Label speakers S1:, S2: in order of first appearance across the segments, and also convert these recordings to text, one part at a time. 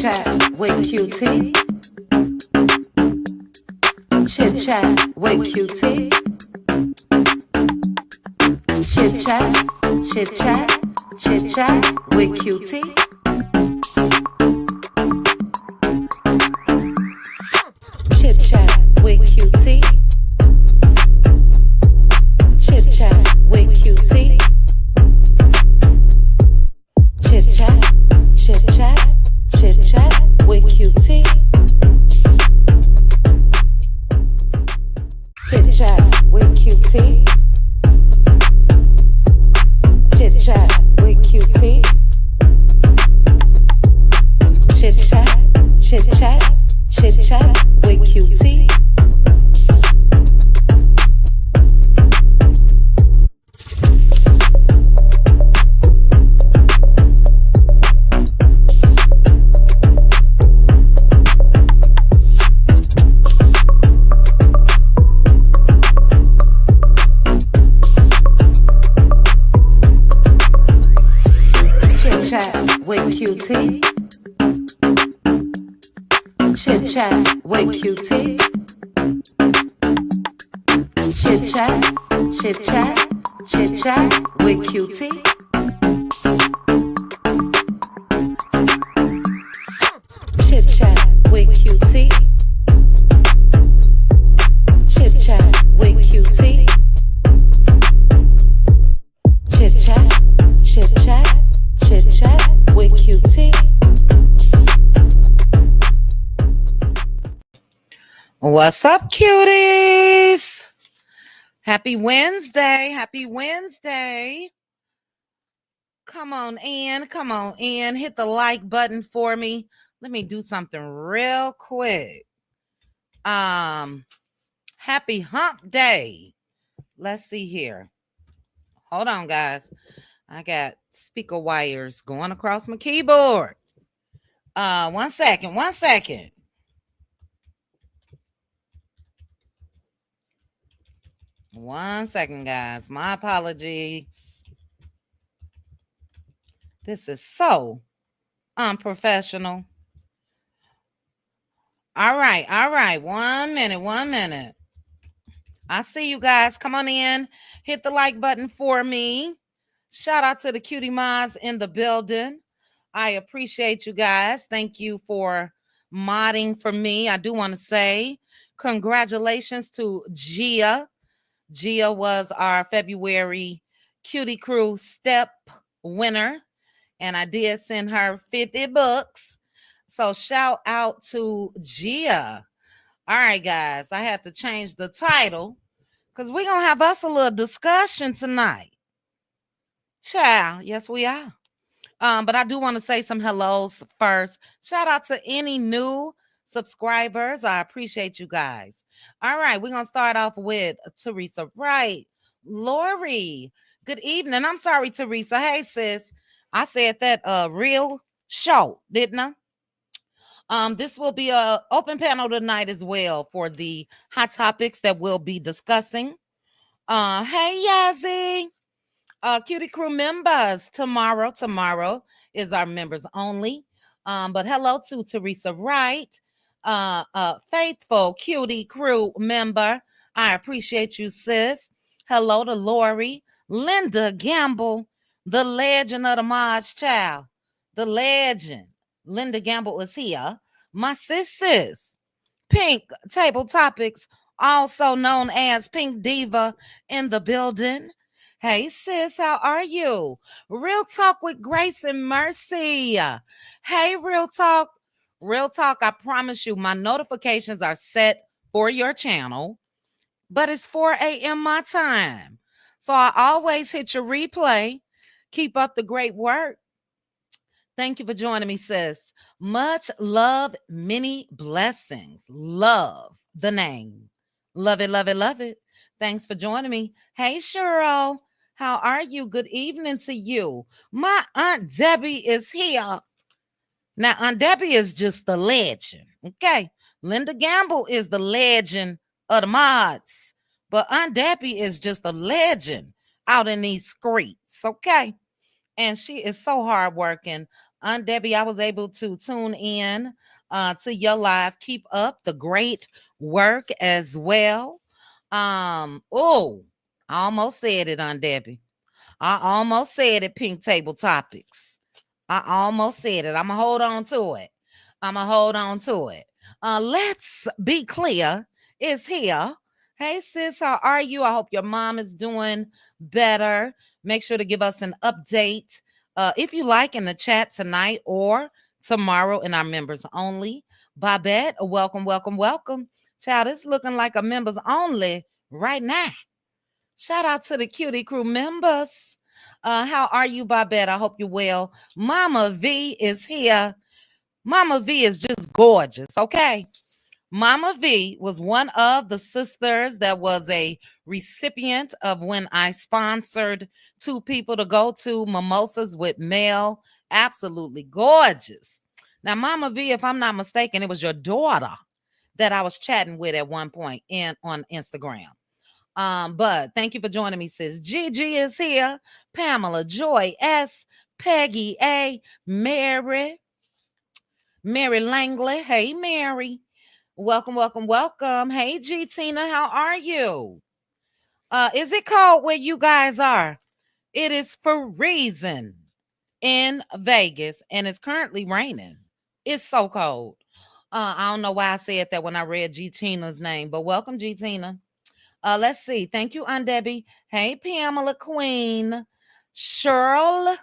S1: chat with Cutie. Chit chat with Cutie. Chit chat, chit chat, chit chat with Cutie. Chit chat with Cutie. Chit chat with Cutie. Chit chat, chit chat, chit chat with Cutie. Chit chat with Cutie. Chit chat with Cutie. Chit chat, chit chat, chit chat with Cutie. With Cutie. Chit chat with Cutie. Chit chat, chit chat, chit chat with Cutie. Chit chat with Cutie. Chit chat with Cutie. Chit chat, chit chat, chit chat with Cutie. What's up, cuties? Happy Wednesday. Happy Wednesday. Come on in. Come on in. Hit the like button for me. Let me do something real quick. Happy hump day. Let's see here. Hold on, guys. I got speaker wires going across my keyboard. One second. One second, guys. My apologies. This is so unprofessional. All right. 1 minute. I see you guys. Come on in. Hit the like button for me. Shout out to the cutie mods in the building. I appreciate you guys. Thank you for modding for me. I do want to say congratulations to Gia. Gia was our February Cutie Crew Step winner, and I did send her 50 bucks. So shout out to Gia. All right, guys, I had to change the title because we're going to have us a little discussion tonight. Child, yes, we are. But I do want to say some hellos first. Shout out to any new subscribers. I appreciate you guys. All right, we're going to start off with Teresa Wright. Lori, good evening. I'm sorry, Teresa. Hey, sis. I said that real short, didn't I? This will be an open panel tonight as well for the hot topics that we'll be discussing. Hey, Yazzie. Cutie Crew members, tomorrow is our members only. But hello to Teresa Wright, faithful Cutie Crew member. I appreciate you, sis. Hello to Lori, Linda Gamble, the legend of the Maj Child, the legend. Linda Gamble is here. My sis, Pink Table Topics, also known as Pink Diva, in the building. Hey, sis, how are you? Real Talk with Grace and Mercy. Hey, Real Talk. Real Talk, I promise you, my notifications are set for your channel, but it's 4 a.m. my time. So I always hit your replay. Keep up the great work. Thank you for joining me, sis. Much love, many blessings. Love the name. Love it. Thanks for joining me. Hey, Cheryl. How are you? Good evening to you. My Aunt Debbie is here. Now, Aunt Debbie is just the legend, okay? Linda Gamble is the legend of the mods, but Aunt Debbie is just a legend out in these streets, okay? And she is so hardworking. Aunt Debbie, I was able to tune in to your live. Keep up the great work as well. Oh, I almost said it, Aunt Debbie. I almost said it, Pink Table Topics. I almost said it. I'm going to hold on to it. I'm going to hold on to it. Let's be clear. It's here. Hey, sis, how are you? I hope your mom is doing better. Make sure to give us an update if you like in the chat tonight or tomorrow in our members only. Babette, welcome, welcome, welcome. Child, it's looking like a members only right now. Shout out to the Cutie Crew members. How are you, Babette? I hope you're well. Mama V is here. Mama V is just gorgeous, okay? Mama V was one of the sisters that was a recipient of when I sponsored 2 people to go to Mimosas with Mel. Absolutely gorgeous. Now, Mama V, if I'm not mistaken, it was your daughter that I was chatting with at one point on Instagram. But thank you for joining me, sis. Gigi is here. Pamela, Joy S, Peggy A, Mary Langley. Hey, Mary. Welcome, welcome, welcome. Hey, G Tina, how are you? Is it cold where you guys are? It is freezing in Vegas, and it's currently raining. It's so cold. I don't know why I said that when I read G Tina's name, but welcome, G Tina. Let's see. Thank you, Aunt Debbie. Hey, Pamela Queen. Cheryl,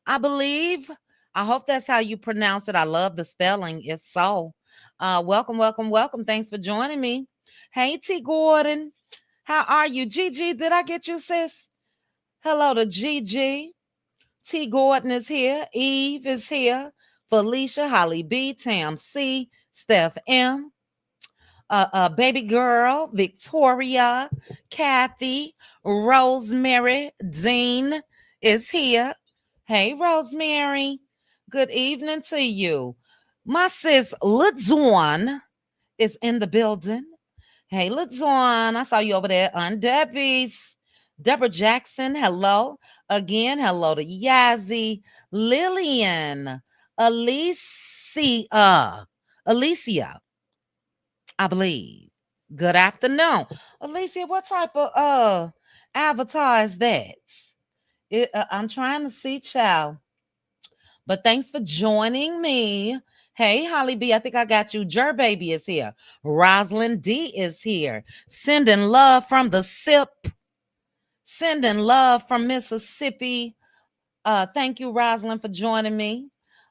S1: I believe. I hope that's how you pronounce it. I love the spelling, if so. Welcome, welcome, welcome. Thanks for joining me. Hey, T. Gordon. How are you? Gigi, did I get you, sis? Hello to Gigi. T. Gordon is here. Eve is here. Felicia, Holly B, Tam C, Steph M, baby girl, Victoria, Kathy, Rosemary, Dean is here. Hey, Rosemary. Good evening to you. My sis, LaDawn, is in the building. Hey, LaDawn, I saw you over there on Debbie's. Deborah Jackson, hello. Again, hello to Yazzie, Lillian, Alicia, I believe. Good afternoon. Alicia, what type of avatar is that? I'm trying to see, child. But thanks for joining me. Hey, Holly B, I think I got you. Jer Baby is here. Rosalind D is here. Sending love from the SIP. Sending love from Mississippi. Thank you, Rosalind, for joining me.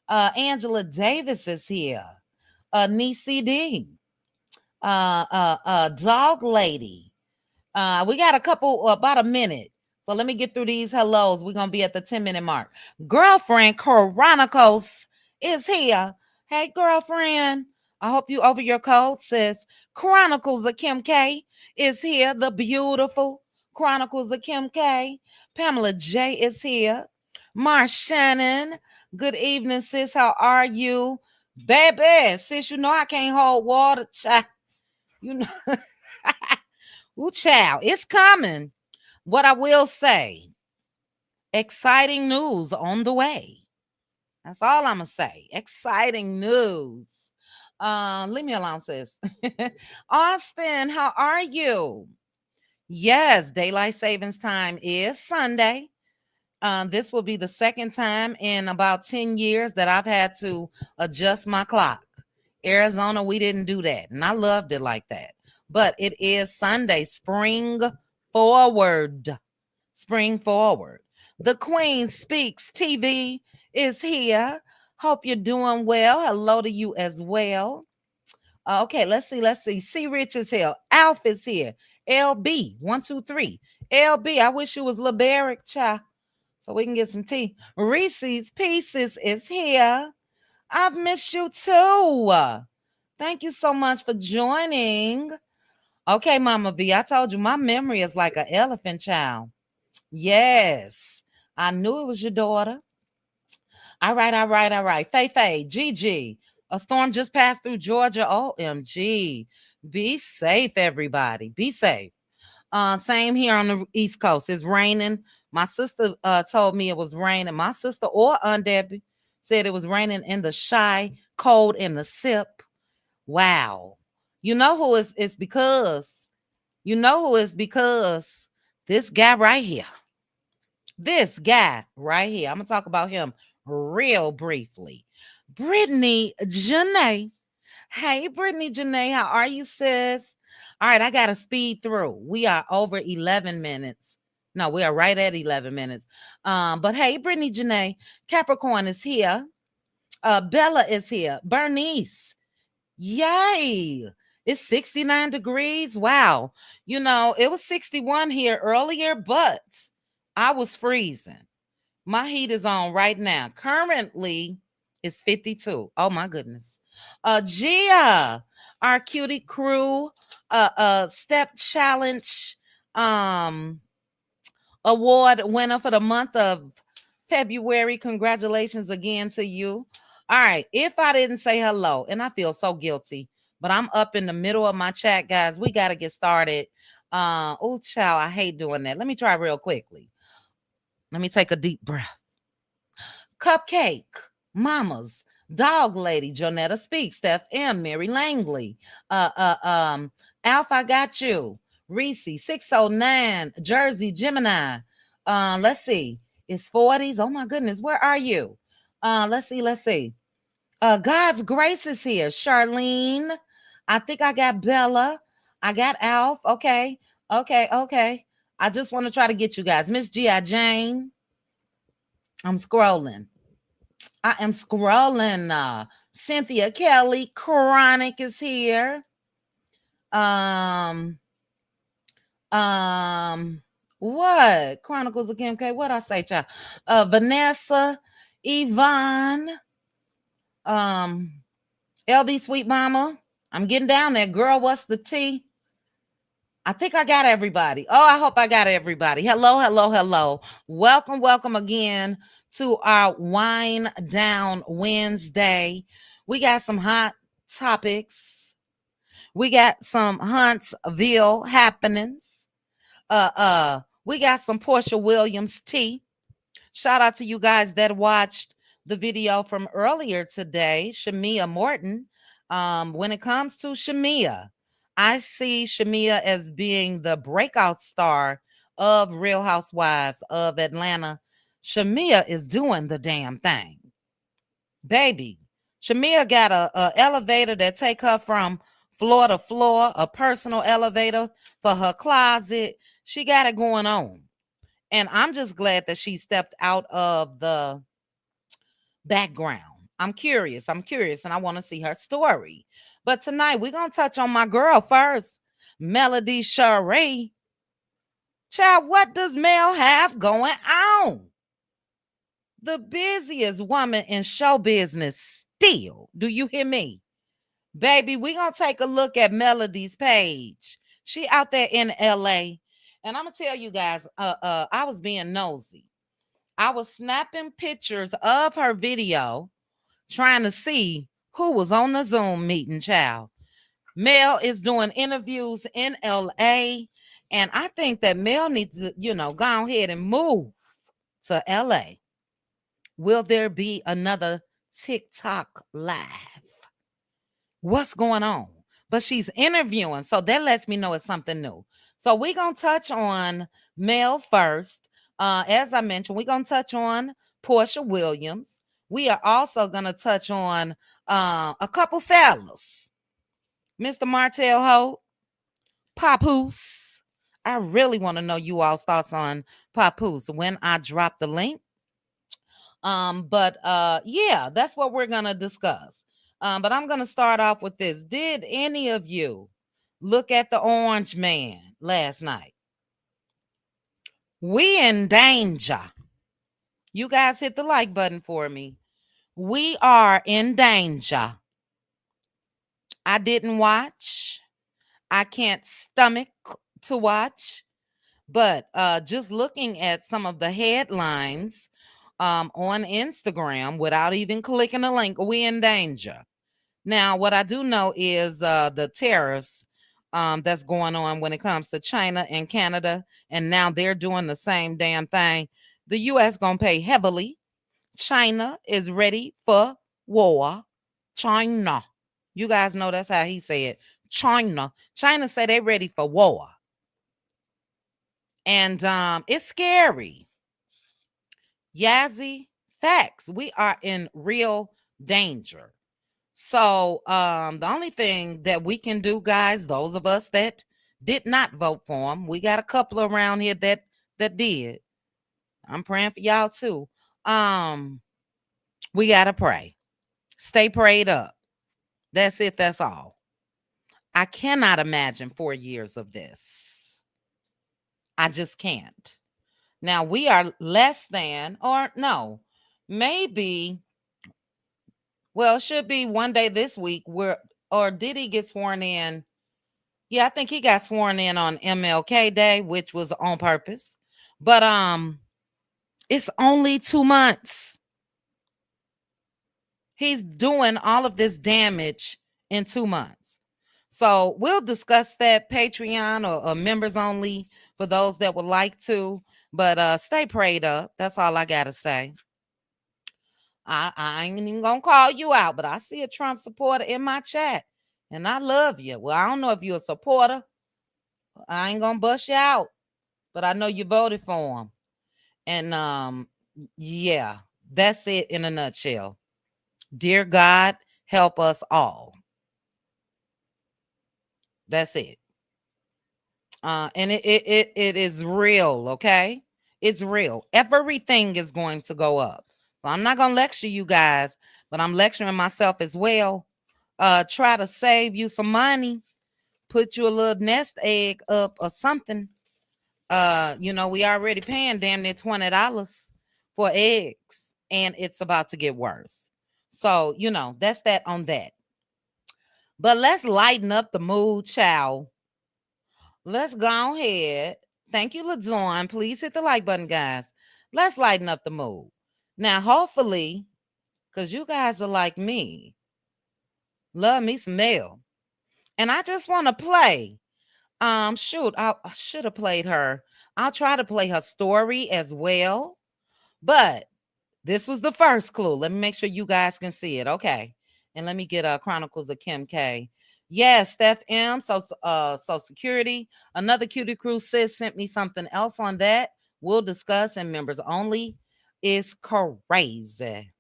S1: Angela Davis is here. Nisi D. Dog Lady. We got a couple, about a minute. So let me get through these hellos. We're going to be at the 10-minute mark. Girlfriend Chronicles is here. Hey, girlfriend. I hope you over your cold, sis. Chronicles of Kim K is here. The beautiful Chronicles of Kim K. Pamela J is here. Mar Shannon. Good evening, sis. How are you? Baby, sis, you know I can't hold water. You know. Ooh, child, it's coming. What I will say, exciting news on the way. That's all I'm going to say. Exciting news. Leave me alone, sis. Austin, how are you? Yes, daylight savings time is Sunday. This will be the second time in about 10 years that I've had to adjust my clock. Arizona, we didn't do that, and I loved it like that. But it is Sunday. Spring forward. Spring forward. The Queen Speaks TV is here. Hope you're doing well. Hello to you as well. Okay, let's see. C Rich is here. Alf is here. LB, 123. LB, I wish you was LeBaric, child, so we can get some tea. Reese's Pieces is here. I've missed you too. Thank you so much for joining. Okay, Mama V, I told you my memory is like an elephant, child. Yes, I knew it was your daughter. All right. Faye, Gigi, a storm just passed through Georgia. OMG. Be safe, everybody. Be safe. Same here on the East Coast. It's raining. My sister told me it was raining. My sister or Aunt Debbie said it was raining in the shy, cold in the sip. Wow. You know who it's because. You know who it's because this guy right here. This guy right here. I'm gonna talk about him real briefly. Brittany Janae. Hey, Brittany Janae, how are you, sis? All right, I got to speed through. We are over 11 minutes. No, we are right at 11 minutes. But hey, Brittany Janae, Capricorn is here. Bella is here. Bernice, yay. It's 69 degrees. Wow. You know, it was 61 here earlier, but I was freezing. My heat is on right now. Currently, it's 52. Oh my goodness. Gia, our cutie crew, step challenge award winner for the month of February. Congratulations again to you. All right. If I didn't say hello, and I feel so guilty, but I'm up in the middle of my chat, guys. We got to get started. Oh, child, I hate doing that. Let me try real quickly. Let me take a deep breath. Cupcake, Mamas, Dog Lady, Jonetta Speaks, Steph M, Mary Langley, Alpha, I Got You, Reese, 609, Jersey, Gemini. Let's see, it's 40s. Oh my goodness, where are you? Let's see. God's Grace is here. Charlene, I think I got Bella, I got Alf. Okay. I just want to try to get you guys. Miss G.I. Jane. I'm scrolling. I am scrolling. Cynthia Kelly, Chronic is here. Um, what? Chronicles of Kim K. What I say, child? Vanessa, Yvonne, LB Sweet Mama. I'm getting down there, girl. What's the tea? I think I got everybody. Oh, I hope I got everybody. Hello. Welcome again to our Wine Down Wednesday. We got some hot topics. We got some Huntsville happenings. We got some Porsha Williams tea. Shout out to you guys that watched the video from earlier today, Shamia Morton. When it comes to Shamia, I see Shamia as being the breakout star of Real Housewives of Atlanta. Shamia is doing the damn thing. Baby, Shamia got a elevator that take her from floor to floor, a personal elevator for her closet. She got it going on. And I'm just glad that she stepped out of the background. I'm curious, and I want to see her story. But tonight, we're going to touch on my girl first, Melody Sheree. Child, what does Mel have going on? The busiest woman in show business still. Do you hear me? Baby, we're going to take a look at Melody's page. She out there in LA. And I'm going to tell you guys, I was being nosy. I was snapping pictures of her video, trying to see who was on the Zoom meeting, child. Mel is doing interviews in LA, and I think that Mel needs to, go ahead and move to LA. Will there be another TikTok live? What's going on? But she's interviewing, so that lets me know it's something new. So we're going to touch on Mel first. As I mentioned, we're going to touch on Porsha Williams. We are also going to touch on a couple fellas. Mr. Martel Holt, Papoose. I really want to know you all's thoughts on Papoose when I drop the link. Yeah, that's what we're going to discuss. But I'm going to start off with this. Did any of you look at the Orange Man last night? We in danger. You guys hit the like button for me. We are in danger. I didn't watch. I can't stomach to watch. But just looking at some of the headlines on Instagram without even clicking a link, we in danger. Now, what I do know is the tariffs that's going on when it comes to China and Canada, and now they're doing the same damn thing. The U.S. gonna pay heavily. China is ready for war. China. You guys know that's how he said. China. China said they ready for war. And it's scary. Yazzie, facts. We are in real danger. So the only thing that we can do, guys, those of us that did not vote for him, we got a couple around here that did. I'm praying for y'all too. We gotta pray. Stay prayed up. That's it. That's all. I cannot imagine 4 years of this. I just can't. Now we are less than, or no, maybe. Well, it should be one day this week where, or did he get sworn in? Yeah, I think he got sworn in on MLK Day, which was on purpose. But it's only 2 months. He's doing all of this damage in 2 months. So we'll discuss that Patreon or members only for those that would like to. But stay prayed up. That's all I gotta say. I ain't even gonna call you out, but I see a Trump supporter in my chat, and I love you. Well, I don't know if you're a supporter. I ain't gonna bust you out, but I know you voted for him. And yeah, that's it in a nutshell. Dear God, help us all. That's it. And it is real, okay? It's real. Everything is going to go up. So I'm not gonna lecture you guys, but I'm lecturing myself as well. Try to save you some money, put you a little nest egg up or something. We already paying damn near $20 for eggs, and it's about to get worse. So, that's that on that. But let's lighten up the mood, child. Let's go ahead. Thank you, LaDawn. Please hit the like button, guys. Let's lighten up the mood. Now, hopefully, because you guys are like me, love me some Mel. And I just want to play. Shoot, I should have played her. I'll try to play her story as well. But this was the first clue. Let me make sure you guys can see it. Okay. And let me get Chronicles of Kim K. Yes, Steph M. So security. Another Cutie Crew sis sent me something else on that. We'll discuss, and members only. It's crazy.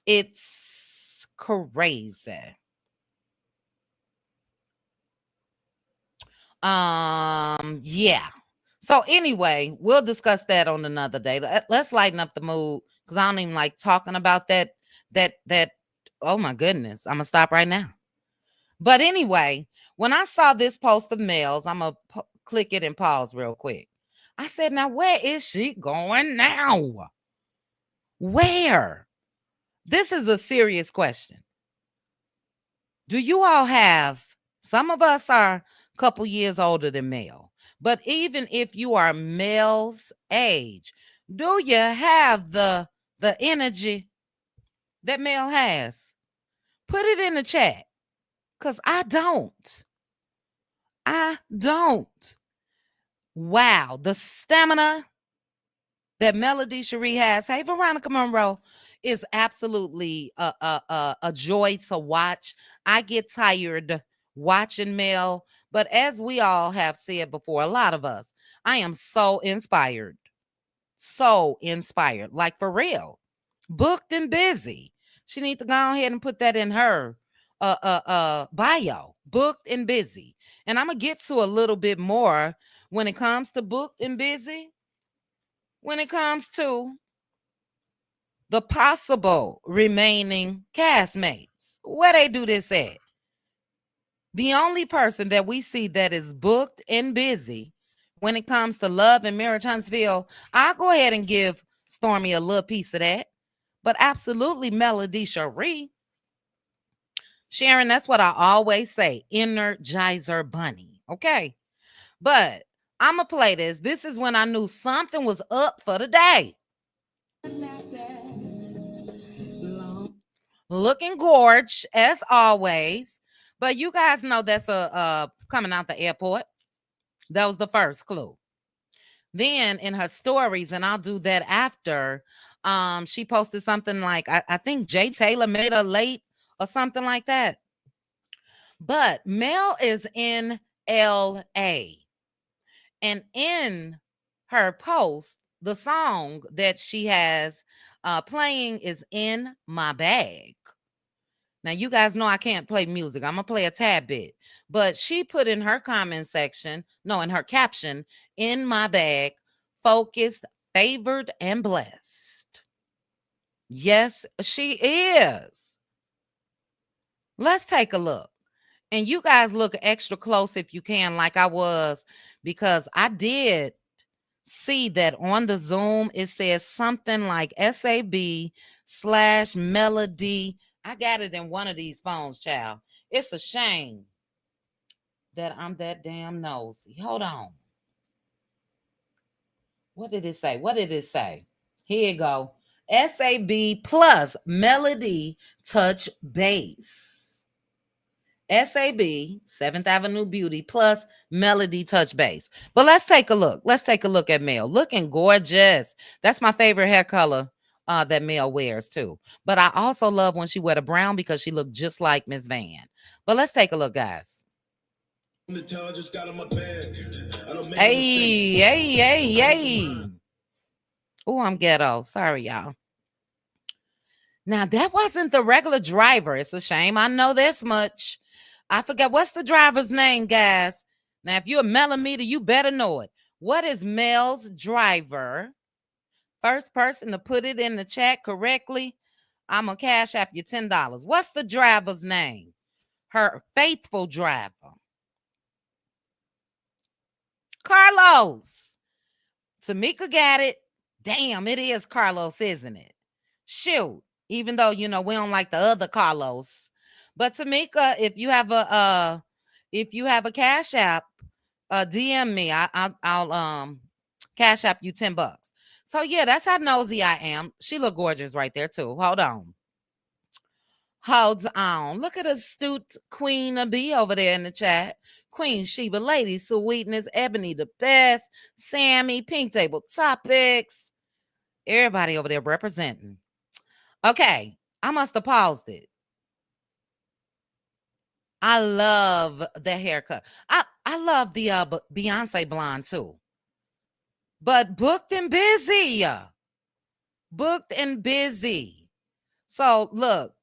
S1: It's crazy. Yeah. So anyway, we'll discuss that on another day. Let's lighten up the mood, because I don't even like talking about that. Oh my goodness. I'm gonna stop right now. But anyway, when I saw this post of Mel's, I'm gonna click it and pause real quick. I said, now where is she going now? Where? This is a serious question. Do you all have, some of us are a couple years older than Mel, but even if you are Mel's age, do you have the energy that Mel has? Put it in the chat, because I don't. Wow, the stamina that Melody Sheree has, hey, Veronica Monroe, is absolutely a joy to watch. I get tired watching Mel, but as we all have said before, a lot of us, I am so inspired. So inspired, like for real. Booked and busy. She needs to go ahead and put that in her bio. Booked and busy. And I'm gonna get to a little bit more when it comes to booked and busy. When it comes to the possible remaining castmates, where they do this at. The only person that we see that is booked and busy when it comes to love and marriage Huntsville, I'll go ahead and give Stormy a little piece of that. But absolutely Melody Sheree. Sharon, that's what I always say. Energizer Bunny. Okay. But I'm going to play this. This is when I knew something was up for the day. Looking gorge as always. But you guys know that's a coming out the airport. That was the first clue. Then in her stories, and I'll do that after, she posted something like, I think Jay Taylor made her late or something like that. But Mel is in LA. And in her post, the song that she has playing is In My Bag. Now, you guys know I can't play music. I'm going to play a tad bit. But she put in her comment section, no, in her caption, In My Bag, focused, favored, and blessed. Yes, she is. Let's take a look. And you guys look extra close if you can, like I was, because I did see that on the Zoom, it says something like SAB/melody. I got it in one of these phones, child. It's a shame that I'm that damn nosy. Hold on. What did it say? What did it say? Here you go. SAB plus melody touch bass. SAB, 7th Avenue Beauty, plus Melody Touch Base. But let's take a look. Let's take a look at Mel. Looking gorgeous. That's my favorite hair color that Mel wears too. But I also love when she wear the brown because she looked just like Miss Van. But let's take a look, guys. Hey. Oh, I'm ghetto. Sorry, y'all. Now, that wasn't the regular driver. It's a shame. I know this much. I forget. What's the driver's name, guys? Now, if you're a Melometer, you better know it. What is Mel's driver? First person to put it in the chat correctly, I'm going to cash app you $10. What's the driver's name? Her faithful driver. Carlos. Tamika got it. Damn, it is Carlos, isn't it? Shoot. Even though, we don't like the other Carlos. But Tamika, if you have a cash app, DM me. I'll cash app you $10. So yeah, that's how nosy I am. She look gorgeous right there too. Hold on. Look at astute Queen B over there in the chat. Queen Sheba, Lady Sweetness, Ebony the Best, Sammy, Pink Table Topics. Everybody over there representing. Okay, I must have paused it. I love the haircut. I love the Beyonce blonde too. But booked and busy. Booked and busy. So look,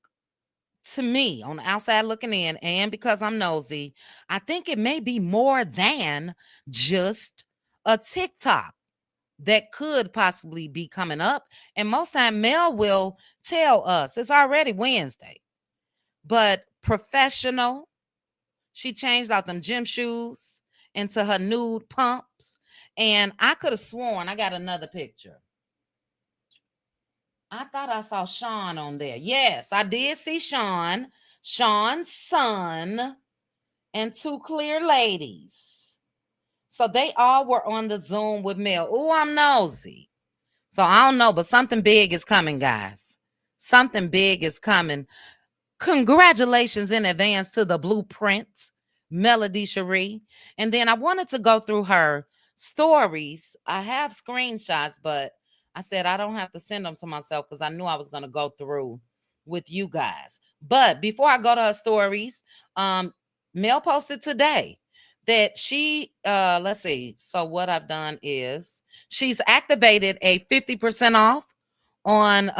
S1: to me, on the outside looking in, and because I'm nosy, I think it may be more than just a TikTok that could possibly be coming up. And most time Mel will tell us it's already Wednesday. But professional, she changed out them gym shoes into her nude pumps. And I could have sworn I got another picture. I thought I saw Sean on there. Yes, I did see Sean, Sean's son, and two clear ladies. So they all were on the Zoom with Mel. Oh, I'm nosy. So I don't know, but something big is coming, guys. Something big is coming. Congratulations in advance to the blueprint, Melody Sheree. And then I wanted to go through her stories. I have screenshots, but I said I don't have to send them to myself because I knew I was going to go through with you guys. But before I go to her stories, Mel posted today that she, let's see. So what I've done is she's activated a 50% off on,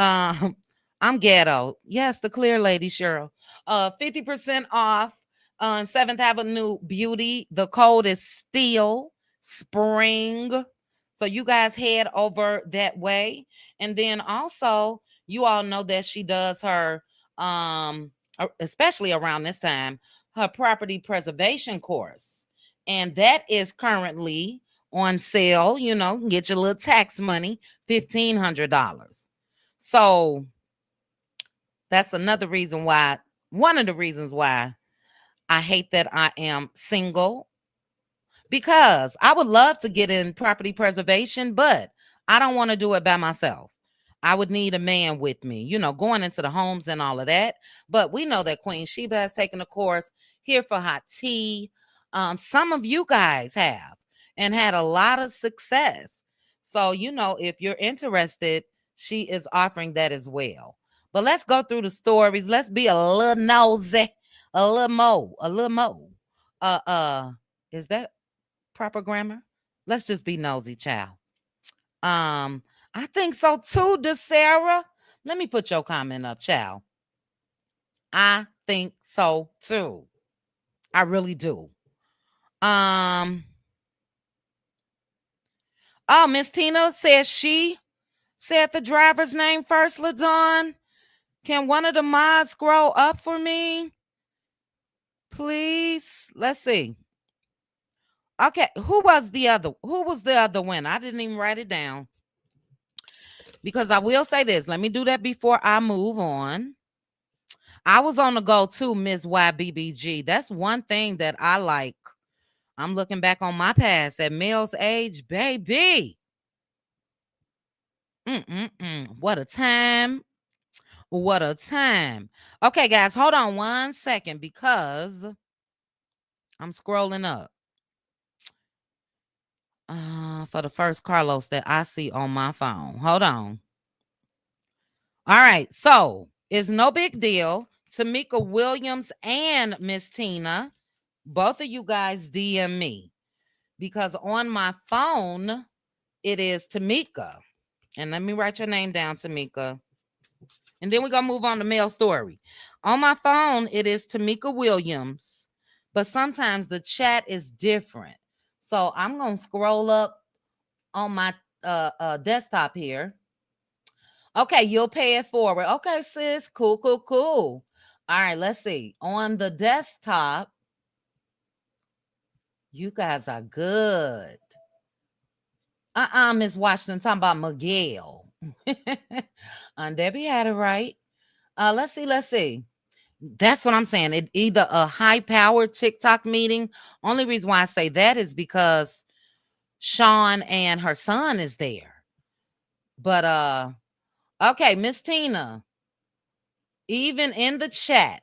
S1: I'm ghetto. Yes, the clear lady, Cheryl. 50% off on 7th Avenue Beauty. The code is still spring. So you guys head over that way. And then also, you all know that she does her, especially around this time, her property preservation course. And that is currently on sale. Get your little tax money, $1,500. So that's another reason why, one of the reasons why I hate that I am single, because I would love to get in property preservation, but I don't want to do it by myself. I would need a man with me, going into the homes and all of that. But we know that Queen Sheba has taken a course. here for hot tea. Some of you guys have and had a lot of success. So, if you're interested, she is offering that as well. But let's go through the stories. Let's be a little nosy, a little mo, a little mo. Is that proper grammar? Let's just be nosy, child. I think so too, DeSarah. Let me put your comment up, child. I think so too. I really do. Oh, Miss Tina says she said the driver's name first, LaDawn. Can one of the mods scroll up for me? Please. Let's see. Okay, who was the other one? I didn't even write it down. Because I will say this. Let me do that before I move on. I was on the go too, Miss YBBG. That's one thing that I like. I'm looking back on my past at Mel's age, baby. What a time. What a time. Okay, guys, hold on 1 second because I'm scrolling up. For the first Carlos that I see on my phone. Hold on. All right, so it's no big deal. Tamika Williams and Miss Tina, both of you guys DM me because on my phone it is Tamika. And let me write your name down, Tamika. And then we're going to move on to Mel Story. On my phone, it is Tamika Williams. But sometimes the chat is different. So I'm going to scroll up on my desktop here. Okay, you'll pay it forward. Okay, sis. Cool, cool, cool. All right, let's see. On the desktop, you guys are good. Miss Washington, talking about Miguel. Debbie had it right. Let's see. That's what I'm saying. It either a high-powered TikTok meeting. Only reason why I say that is because Sean and her son is there. But okay, Miss Tina. Even in the chat,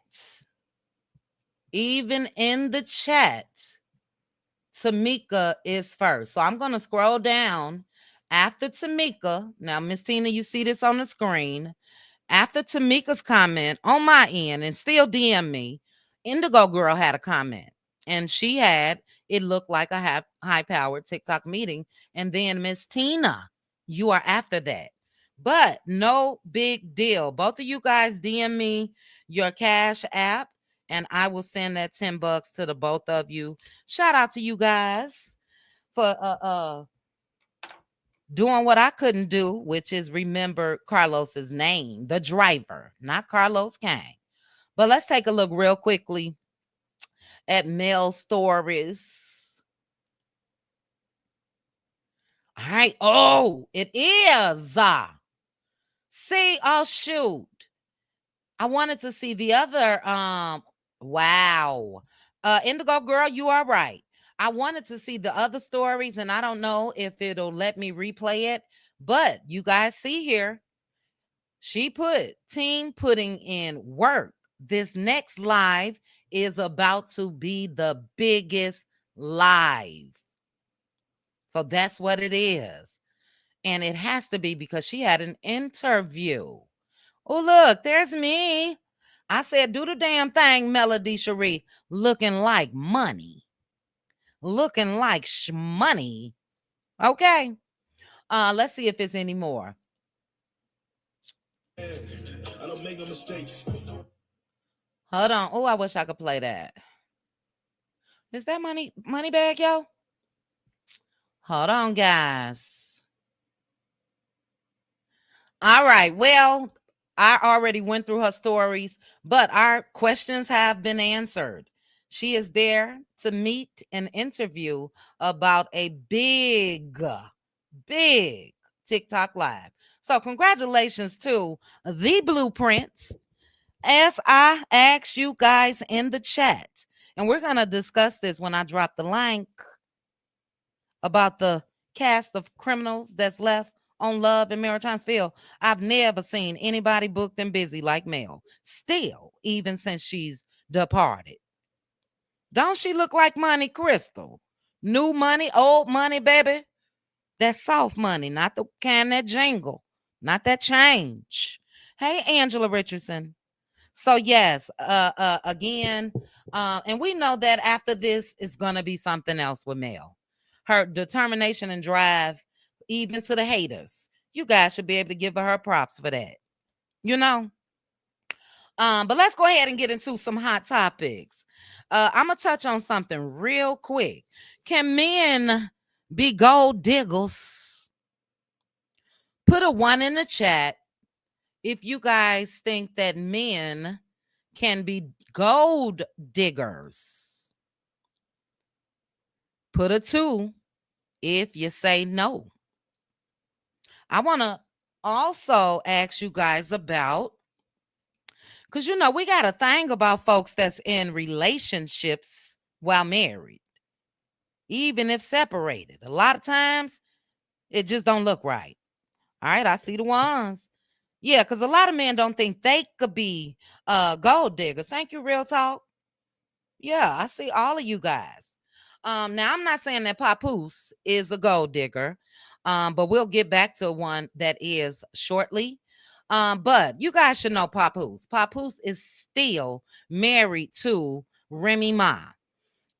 S1: Tamika is first. So I'm gonna scroll down after Tamika. Now, Miss Tina, you see this on the screen. After Tamika's comment on my end, and still DM me, Indigo Girl had a comment. And she had, it looked like a high-powered TikTok meeting. And then Miss Tina, you are after that. But no big deal. Both of you guys DM me your Cash App, and I will send that $10 to the both of you. Shout out to you guys for doing what I couldn't do, which is remember Carlos's name, the driver, not Carlos Kane. But let's take a look real quickly at Mel stories. All right. Oh, it is. See, oh shoot. I wanted to see the other wow. Indigo Girl, you are right. I wanted to see the other stories, and I don't know if it'll let me replay it. But you guys see here, she put team putting in work. This next live is about to be the biggest live. So that's what it is. And it has to be because she had an interview. Oh, look, there's me. I said, do the damn thing, Melody Sheree. Looking like money. Looking like money. Okay. Let's see if it's any more. I don't make no mistakes. Hold on. Oh, I wish I could play that. Is that money bag, yo? Hold on, guys. All right. Well, I already went through her stories, but our questions have been answered. She is there to meet and interview about a big TikTok live. So congratulations to the Blueprints, as I asked you guys in the chat. And we're going to discuss this when I drop the link about the cast of criminals that's left on Love in Maritinesville. I've never seen anybody booked and busy like Mel. Still, even since she's departed. Don't she look like money, Crystal? New money, old money, baby. That soft money, not the kind that jingle, not that change. Hey, Angela Richardson. So yes, again, and we know that after this is gonna be something else with Mel. Her determination and drive, even to the haters. You guys should be able to give her props for that. You know. But let's go ahead and get into some hot topics. I'm gonna touch on something real quick. Can men be gold diggers? Put a one in the chat if you guys think that men can be gold diggers. Put a two if you say no. I want to also ask you guys about, because you know, we got a thing about folks that's in relationships while married, even if separated. A lot of times it just don't look right. All right, I see the ones. Yeah, because a lot of men don't think they could be gold diggers. Thank you, Real Talk. Yeah, I see all of you guys. Now I'm not saying that Papoose is a gold digger, but we'll get back to one that is shortly. But you guys should know Papoose. Papoose is still married to Remy Ma.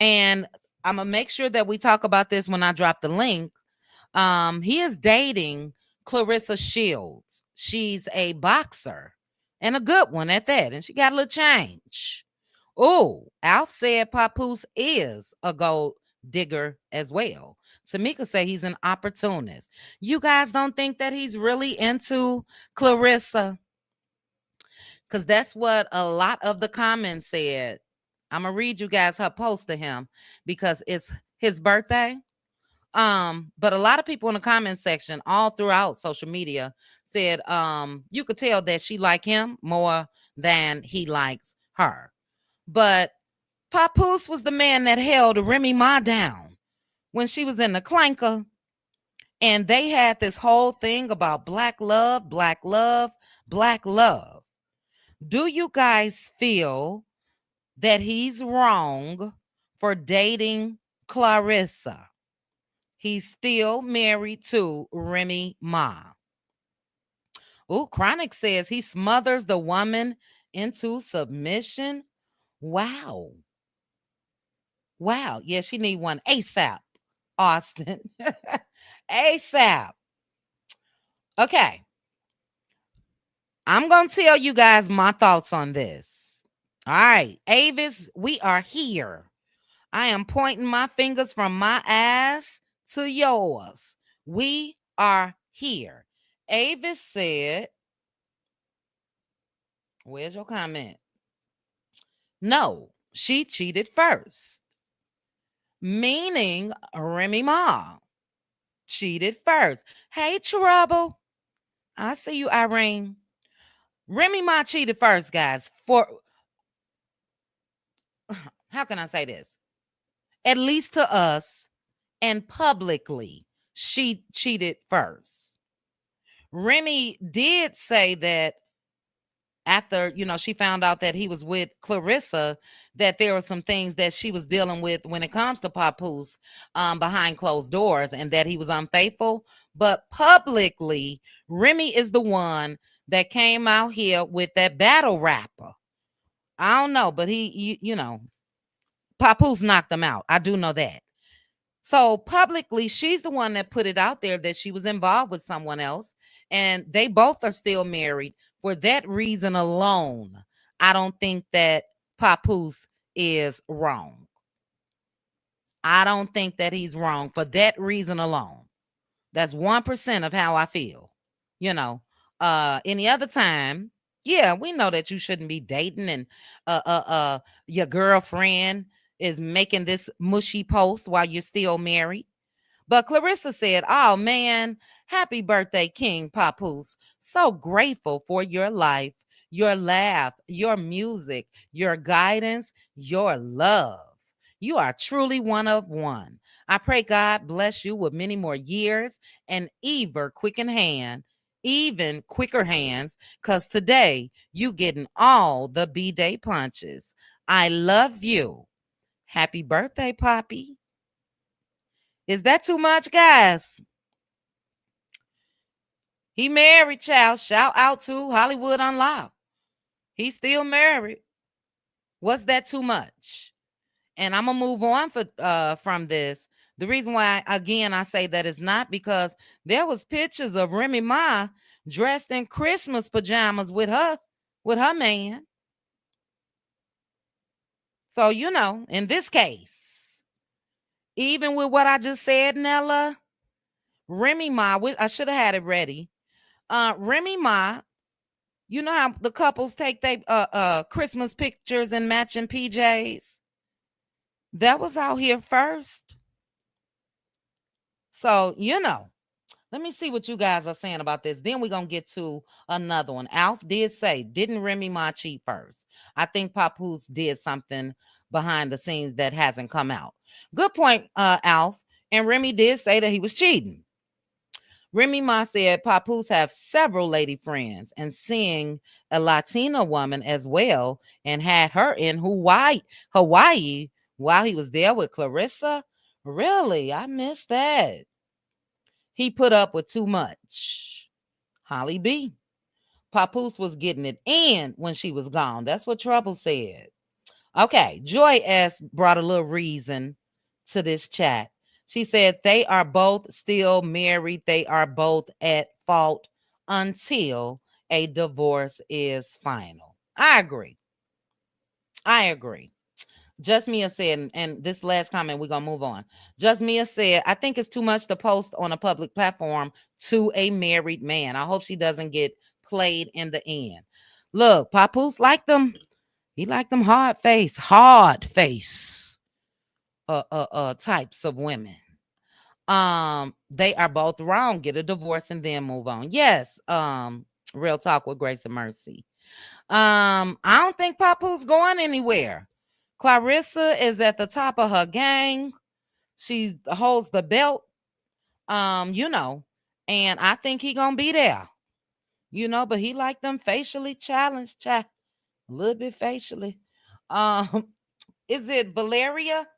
S1: And I'm gonna make sure that we talk about this when I drop the link. He is dating Clarissa Shields. She's a boxer and a good one at that. And she got a little change. Oh, Alf said Papoose is a gold digger as well. Tamika said he's an opportunist. You guys don't think that he's really into Clarissa? Because that's what a lot of the comments said. I'm going to read you guys her post to him because it's his birthday. But a lot of people in the comment section all throughout social media said you could tell that she liked him more than he likes her. But Papoose was the man that held Remy Ma down when she was in the clanker. And they had this whole thing about black love, black love, black love. Do you guys feel that he's wrong for dating Clarissa? He's still married to Remy Ma. Oh, Chronic says he smothers the woman into submission. Wow. Wow. Yeah, she need one ASAP, Austin. ASAP. Okay. I'm going to tell you guys my thoughts on this. All right. Avis, we are here. I am pointing my fingers from my ass to yours. We are here. Avis said, where's your comment? No, she cheated first. Meaning Remy Ma cheated first. Hey, Trouble. I see you, Irene. Remy Ma cheated first, guys. For how can I say this? At least to us and publicly, she cheated first. Remy did say that after, she found out that he was with Clarissa, that there were some things that she was dealing with when it comes to Papoose behind closed doors and that he was unfaithful. But publicly, Remy is the one that came out here with that battle rapper. I don't know, but Papoose knocked him out. I do know that. So publicly, she's the one that put it out there that she was involved with someone else, and they both are still married. For that reason alone, I don't think that Papoose is wrong. I don't think that he's wrong for that reason alone. That's 1% of how I feel. Any other time, yeah, we know that you shouldn't be dating and your girlfriend is making this mushy post while you're still married. But Clarissa said, oh man, happy birthday, King Papoose. So grateful for your life, your laugh, your music, your guidance, your love. You are truly one of one. I pray God bless you with many more years and even quicker hands, because today you getting all the B-Day punches. I love you. Happy birthday, Poppy. Is that too much, guys? He married, child. Shout out to Hollywood Unlocked. He's still married. Was that too much? And I'm gonna move on from this. The reason why, again, I say that is not because there was pictures of Remy Ma dressed in Christmas pajamas with her man. So in this case, even with what I just said, Nella, Remy Ma, I should have had it ready. Remy Ma, you know how the couples take their Christmas pictures and matching PJs? That was out here first. So, let me see what you guys are saying about this. Then we're going to get to another one. Alf did say, didn't Remy Ma cheat first? I think Papoose did something behind the scenes that hasn't come out. Good point, Alf. And Remy did say that he was cheating. Remy Ma said Papoose have several lady friends and seeing a Latina woman as well and had her in Hawaii while he was there with Clarissa. Really? I missed that. He put up with too much. Holly B. Papoose was getting it in when she was gone. That's what Trouble said. Okay. Joy S brought a little reason to this chat. She said they are both still married. They are both at fault until a divorce is final. I agree. Just Mia said, and this last comment, we're going to move on. Just Mia said, I think it's too much to post on a public platform to a married man. I hope she doesn't get played in the end. Look, Papoose liked them. He liked them hard face types of women. They are both wrong. Get a divorce and then move on. Yes. Real talk with Grace and Mercy. I don't think Papoose going anywhere. Clarissa is at the top of her gang. She holds the belt. And I think he gonna be there. But he like them facially challenged, a little bit facially. Is it Valeria?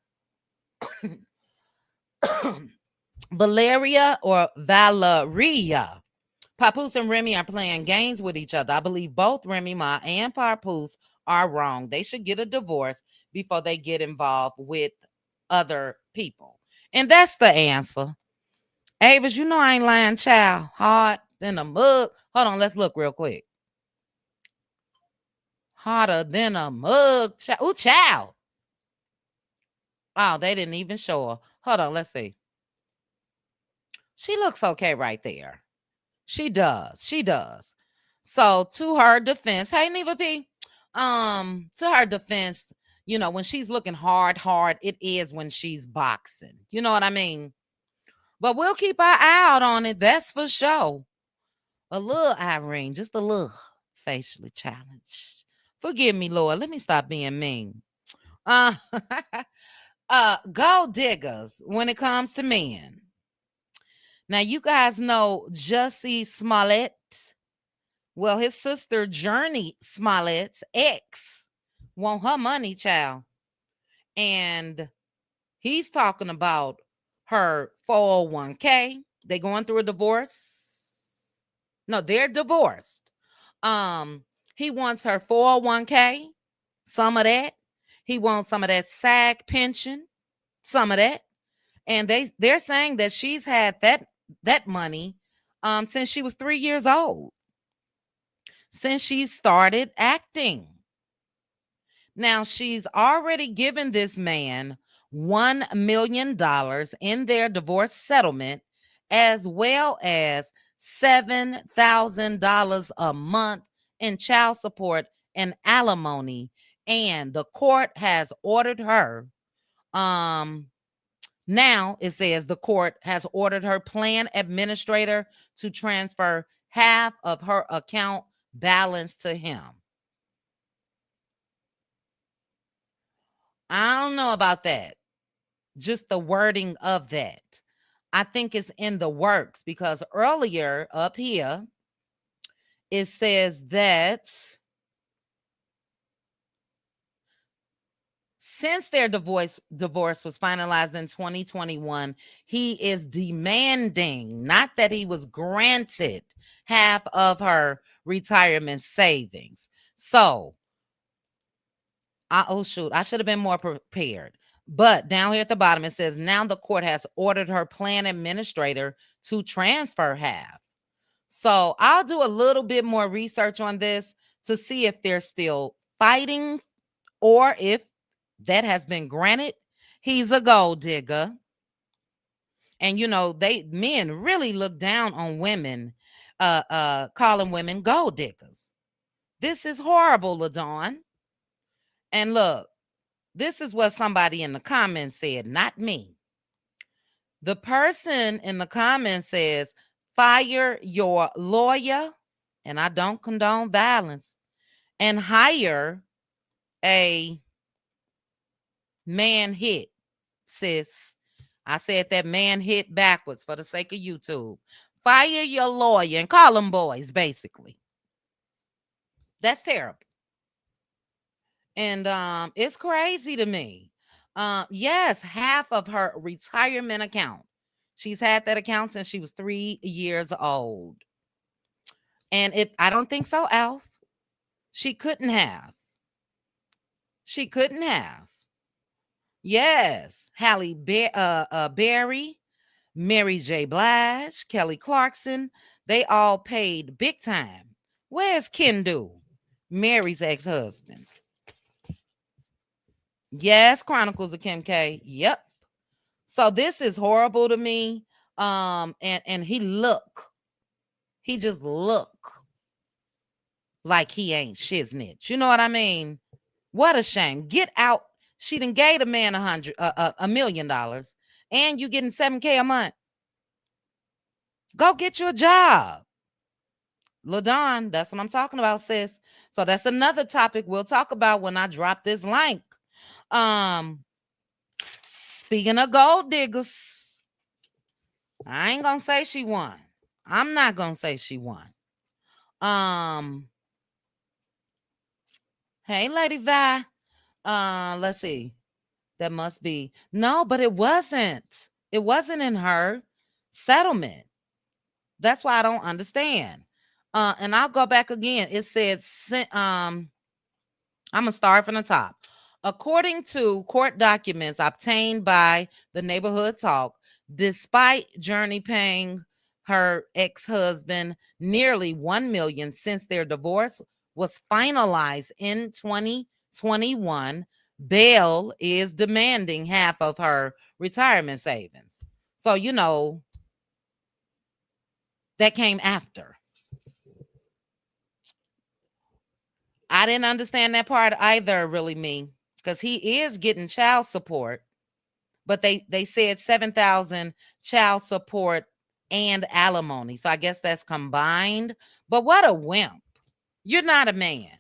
S1: Valeria or Valeria? Papoose and Remy are playing games with each other. I believe both Remy Ma and Papoose are wrong. They should get a divorce before they get involved with other people. And that's the answer. Avis, I ain't lying, child. Hard than a mug. Hold on, let's look real quick. Harder than a mug. Ooh, child. Oh, they didn't even show her. Hold on, let's see. She looks okay right there. She does. So to her defense, hey Neva P, to her defense, when she's looking hard, it is when she's boxing. You know what I mean? But we'll keep our eye out on it. That's for sure. A little Irene, just a little facially challenged. Forgive me, Lord. Let me stop being mean. Gold diggers when it comes to men. Now, you guys know Jussie Smollett. Well, his sister Journey Smollett's ex want her money, child. And he's talking about her 401k. They going through a divorce. No, they're divorced. He wants her 401k, some of that. He wants some of that SAG pension, some of that. And they're saying that she's had that money since she was 3 years old. Since she started acting. Now, she's already given this man $1 million in their divorce settlement, as well as $7,000 a month in child support and alimony. And the court has ordered her. Now it says the court has ordered her plan administrator to transfer half of her account balance to him. I don't know about that. Just the wording of that. I think it's in the works because earlier up here, it says that Since their divorce was finalized in 2021, he is demanding, not that he was granted, half of her retirement savings. So, oh shoot, I should have been more prepared. But down here at the bottom, it says now the court has ordered her plan administrator to transfer half. So I'll do a little bit more research on this to see if they're still fighting or if that has been granted. He's a gold digger. And men really look down on women, calling women gold diggers. This is horrible, LaDawn. And look, this is what somebody in the comments said, not me. The person in the comments says, fire your lawyer, and I don't condone violence, and hire a man hit, sis. I said that man hit backwards for the sake of YouTube. Fire your lawyer and call them boys, basically. That's terrible. And it's crazy to me. Yes, half of her retirement account. She's had that account since she was 3 years old. And I don't think so, Alf. She couldn't have. She couldn't have. Yes. Halle Berry, Mary J. Blige, Kelly Clarkson, they all paid big time. Where's Kendu, Mary's ex-husband? Yes, Chronicles of Kim K. Yep. So this is horrible to me. And he just look like he ain't shiznit. You know what I mean? What a shame. Get out. She done gave a man $1 million, and you getting $7,000 a month. Go get you a job. LaDawn, that's what I'm talking about, sis. So that's another topic we'll talk about when I drop this link. Speaking of gold diggers, I ain't gonna say she won. I'm not gonna say she won. Hey, Lady Vi. Let's see. That must be no, but it wasn't. It wasn't in her settlement. That's why I don't understand. And I'll go back again. It said, I'm gonna start from the top. According to court documents obtained by the Neighborhood Talk, despite Journey paying her ex-husband nearly $1 million since their divorce was finalized in 2021, Belle is demanding half of her retirement savings. So, that came after. I didn't understand that part either, really, me, because he is getting child support, but they said $7,000 child support and alimony. So I guess that's combined. But what a wimp. You're not a man.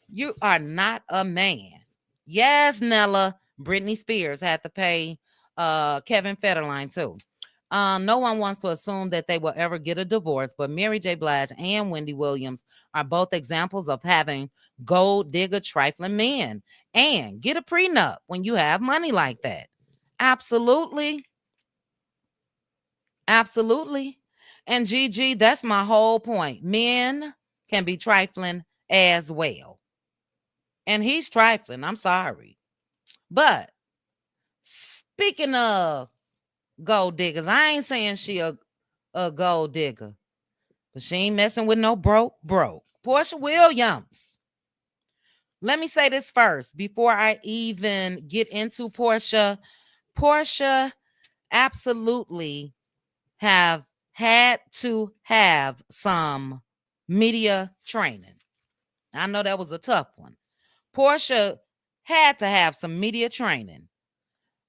S1: You are not a man. Yes, Nella. Britney Spears had to pay Kevin Federline too. No one wants to assume that they will ever get a divorce, but Mary J. Blige and Wendy Williams are both examples of having gold digger trifling men. And get a prenup when you have money like that. Absolutely. Absolutely. And Gigi, that's my whole point. Men can be trifling as well. And he's trifling. I'm sorry. But speaking of gold diggers, I ain't saying she a gold digger, but she ain't messing with no broke. Porsha Williams. Let me say this first before I even get into Porsha. Porsha absolutely have had to have some media training. I know that was a tough one. Porsha had to have some media training.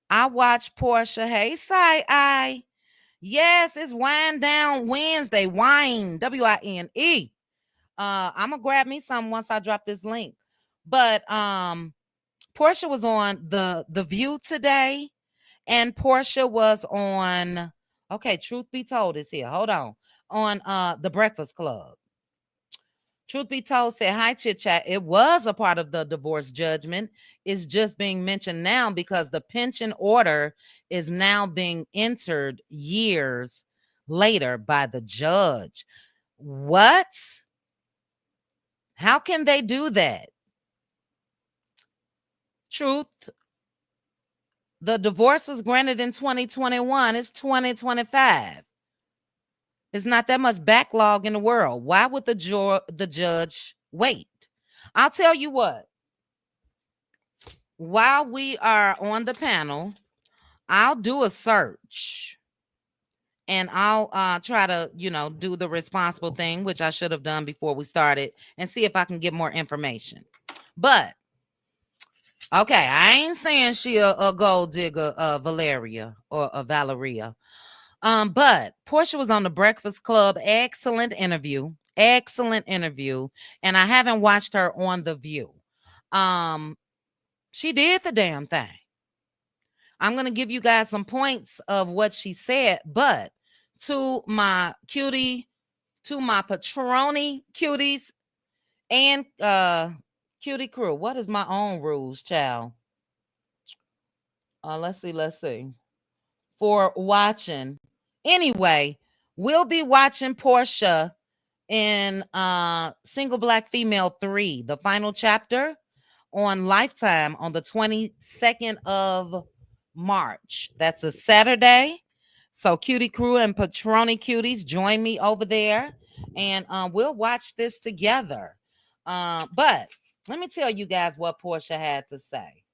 S1: I watched Porsha. Hey, Side-Eye. Yes, it's Wind Down Wednesday. Wine, W-I-N-E. I'm gonna grab me some once I drop this link. But Porsha was on the View today, and Porsha was on. Okay, truth be told, is here. Hold on the Breakfast Club. Truth be told said, hi, Chit Chat. It was a part of the divorce judgment. It's just being mentioned now because the pension order is now being entered years later by the judge. What? How can they do that? Truth, the divorce was granted in 2021. It's 2025. It's not that much backlog in the world. Why would the judge wait? I'll tell you what. While we are on the panel, I'll do a search and I'll try to, do the responsible thing, which I should have done before we started, and see if I can get more information. But okay, I ain't saying she a gold digger, Valeria or Valeria. But Porsha was on the Breakfast Club. Excellent interview. And I haven't watched her on The View. She did the damn thing. I'm going to give you guys some points of what she said, but to my Patroni cuties and cutie crew, what is my own rules, child? Let's see. For watching. Anyway, we'll be watching Porsha in Single Black Female 3, the final chapter, on Lifetime on the 22nd of March. That's a Saturday. So Cutie Crew and Patroni Cuties, join me over there and we'll watch this together. But let me tell you guys what Porsha had to say.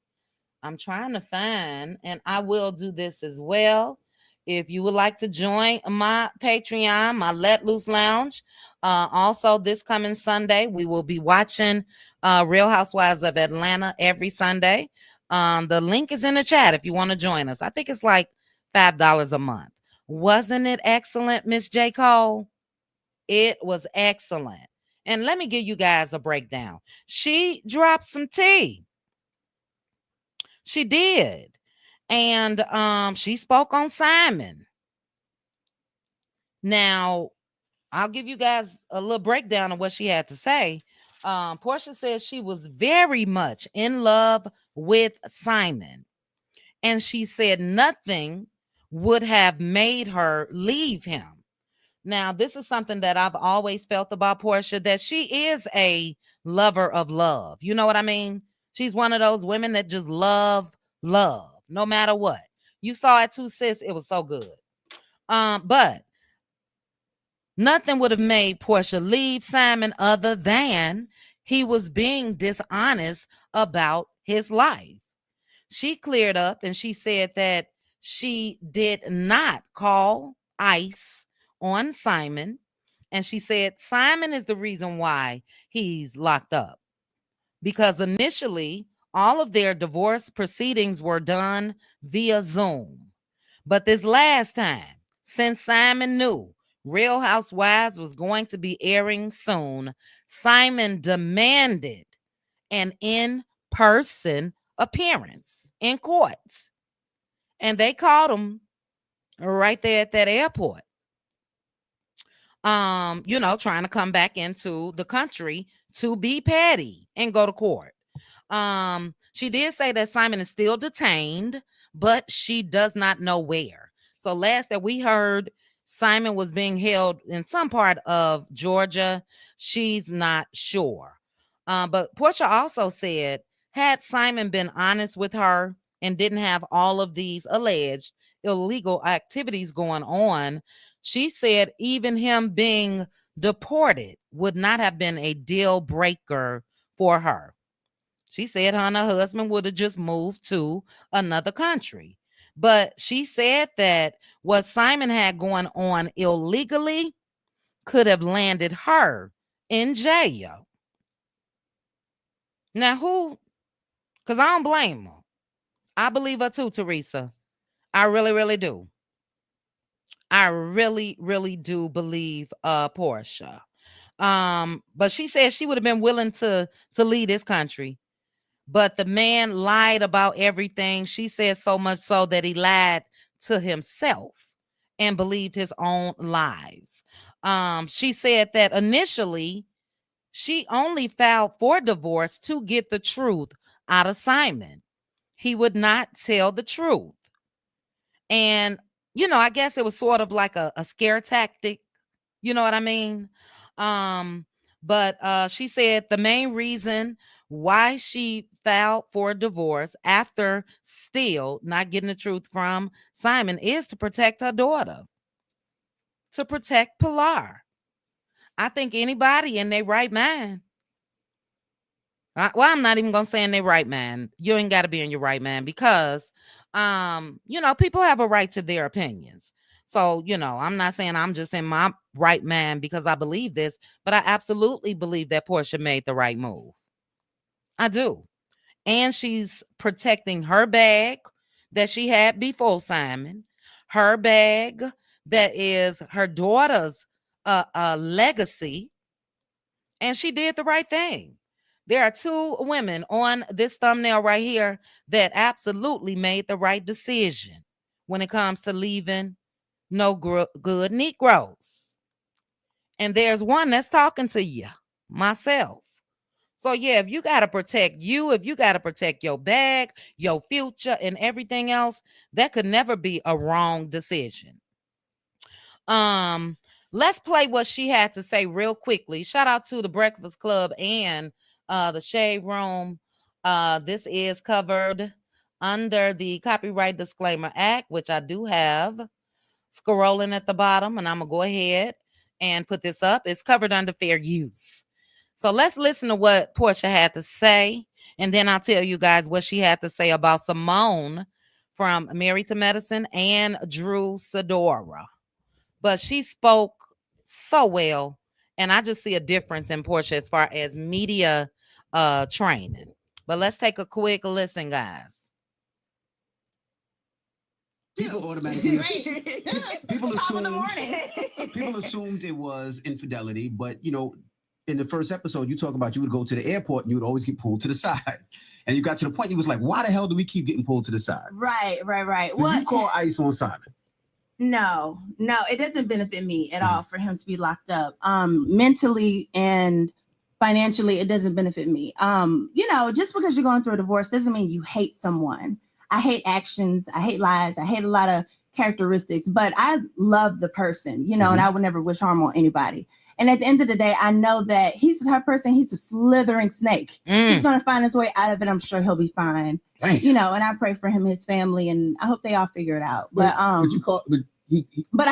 S1: I'm trying to find, and I will do this as well. If you would like to join my Patreon, my Let Loose Lounge, also this coming Sunday, we will be watching Real Housewives of Atlanta every Sunday. The link is in the chat if you want to join us. I think it's like $5 a month. Wasn't it excellent, Miss J. Cole? It was excellent. And let me give you guys a breakdown. She dropped some tea. She did. And she spoke on Simon. Now, I'll give you guys a little breakdown of what she had to say. Porsha said she was very much in love with Simon. And she said nothing would have made her leave him. Now, this is something that I've always felt about Porsha, that she is a lover of love. You know what I mean? She's one of those women that just love, no matter what. You saw it too, sis. It was so good. But nothing would have made Porsha leave Simon other than he was being dishonest about his life. She cleared up and she said that she did not call ICE on Simon. And she said Simon is the reason why he's locked up. Because initially, all of their divorce proceedings were done via Zoom. But this last time, since Simon knew Real Housewives was going to be airing soon, Simon demanded an in-person appearance in court. And they caught him right there at that airport. Trying to come back into the country to be petty and go to court. She did say that Simon is still detained, but she does not know where. So last that we heard, Simon was being held in some part of Georgia. She's not sure. But Porsha also said, had Simon been honest with her and didn't have all of these alleged illegal activities going on, she said even him being deported would not have been a deal breaker for her. She said her and her husband would have just moved to another country. But she said that what Simon had going on illegally could have landed her in jail. Now, who? Because I don't blame her. I believe her too, Teresa. I really, really do. I really, really do believe Porsha. But she said she would have been willing to leave this country. But the man lied about everything. She said so much so that he lied to himself and believed his own lies. She said that initially She only filed for divorce to get the truth out of Simon. He would not tell the truth. And, I guess it was sort of like a scare tactic. You know what I mean? But she said the main reason why she filed for divorce after still not getting the truth from Simon is to protect her daughter, to protect Pilar. I think anybody in their right mind. Well, I'm not even gonna say in their right mind. You ain't got to be in your right mind because, people have a right to their opinions. So, I'm not saying I'm just in my right mind because I believe this, but I absolutely believe that Porsha made the right move. I do. And she's protecting her bag that she had before Simon, her bag that is her daughter's legacy, and she did the right thing. There are two women on this thumbnail right here that absolutely made the right decision when it comes to leaving no good Negroes. And there's one that's talking to you, myself. So yeah, if you got to protect you, if you got to protect your bag, your future, and everything else, that could never be a wrong decision. Let's play what she had to say real quickly. Shout out to the Breakfast Club and the Shade Room. This is covered under the Copyright Disclaimer Act, which I do have scrolling at the bottom, and I'm gonna go ahead and put this up. It's covered under fair use. So let's listen to what Porsha had to say, and then I'll tell you guys what she had to say about Simone from Married to Medicine and Drew Sidora. But she spoke so well, and I just see a difference in Porsha as far as media training. But let's take a quick listen, guys.
S2: People automatically people assumed it was infidelity, but in the first episode you talk about you would go to the airport and you would always get pulled to the side, and you got to the point you was like, why the hell do we keep getting pulled to the side?
S3: Right.
S2: Did you call ICE on Simon?
S3: No, it doesn't benefit me at all for him to be locked up. Mentally and financially, it doesn't benefit me. Just because you're going through a divorce doesn't mean you hate someone. I hate actions. I hate lies. I hate a lot of characteristics, but I love the person, and I would never wish harm on anybody. And at the end of the day, I know that he's her person. He's a slithering snake. He's going to find his way out of it. I'm sure he'll be fine. Dang. And I pray for him, his family, and I hope they all figure it out. But I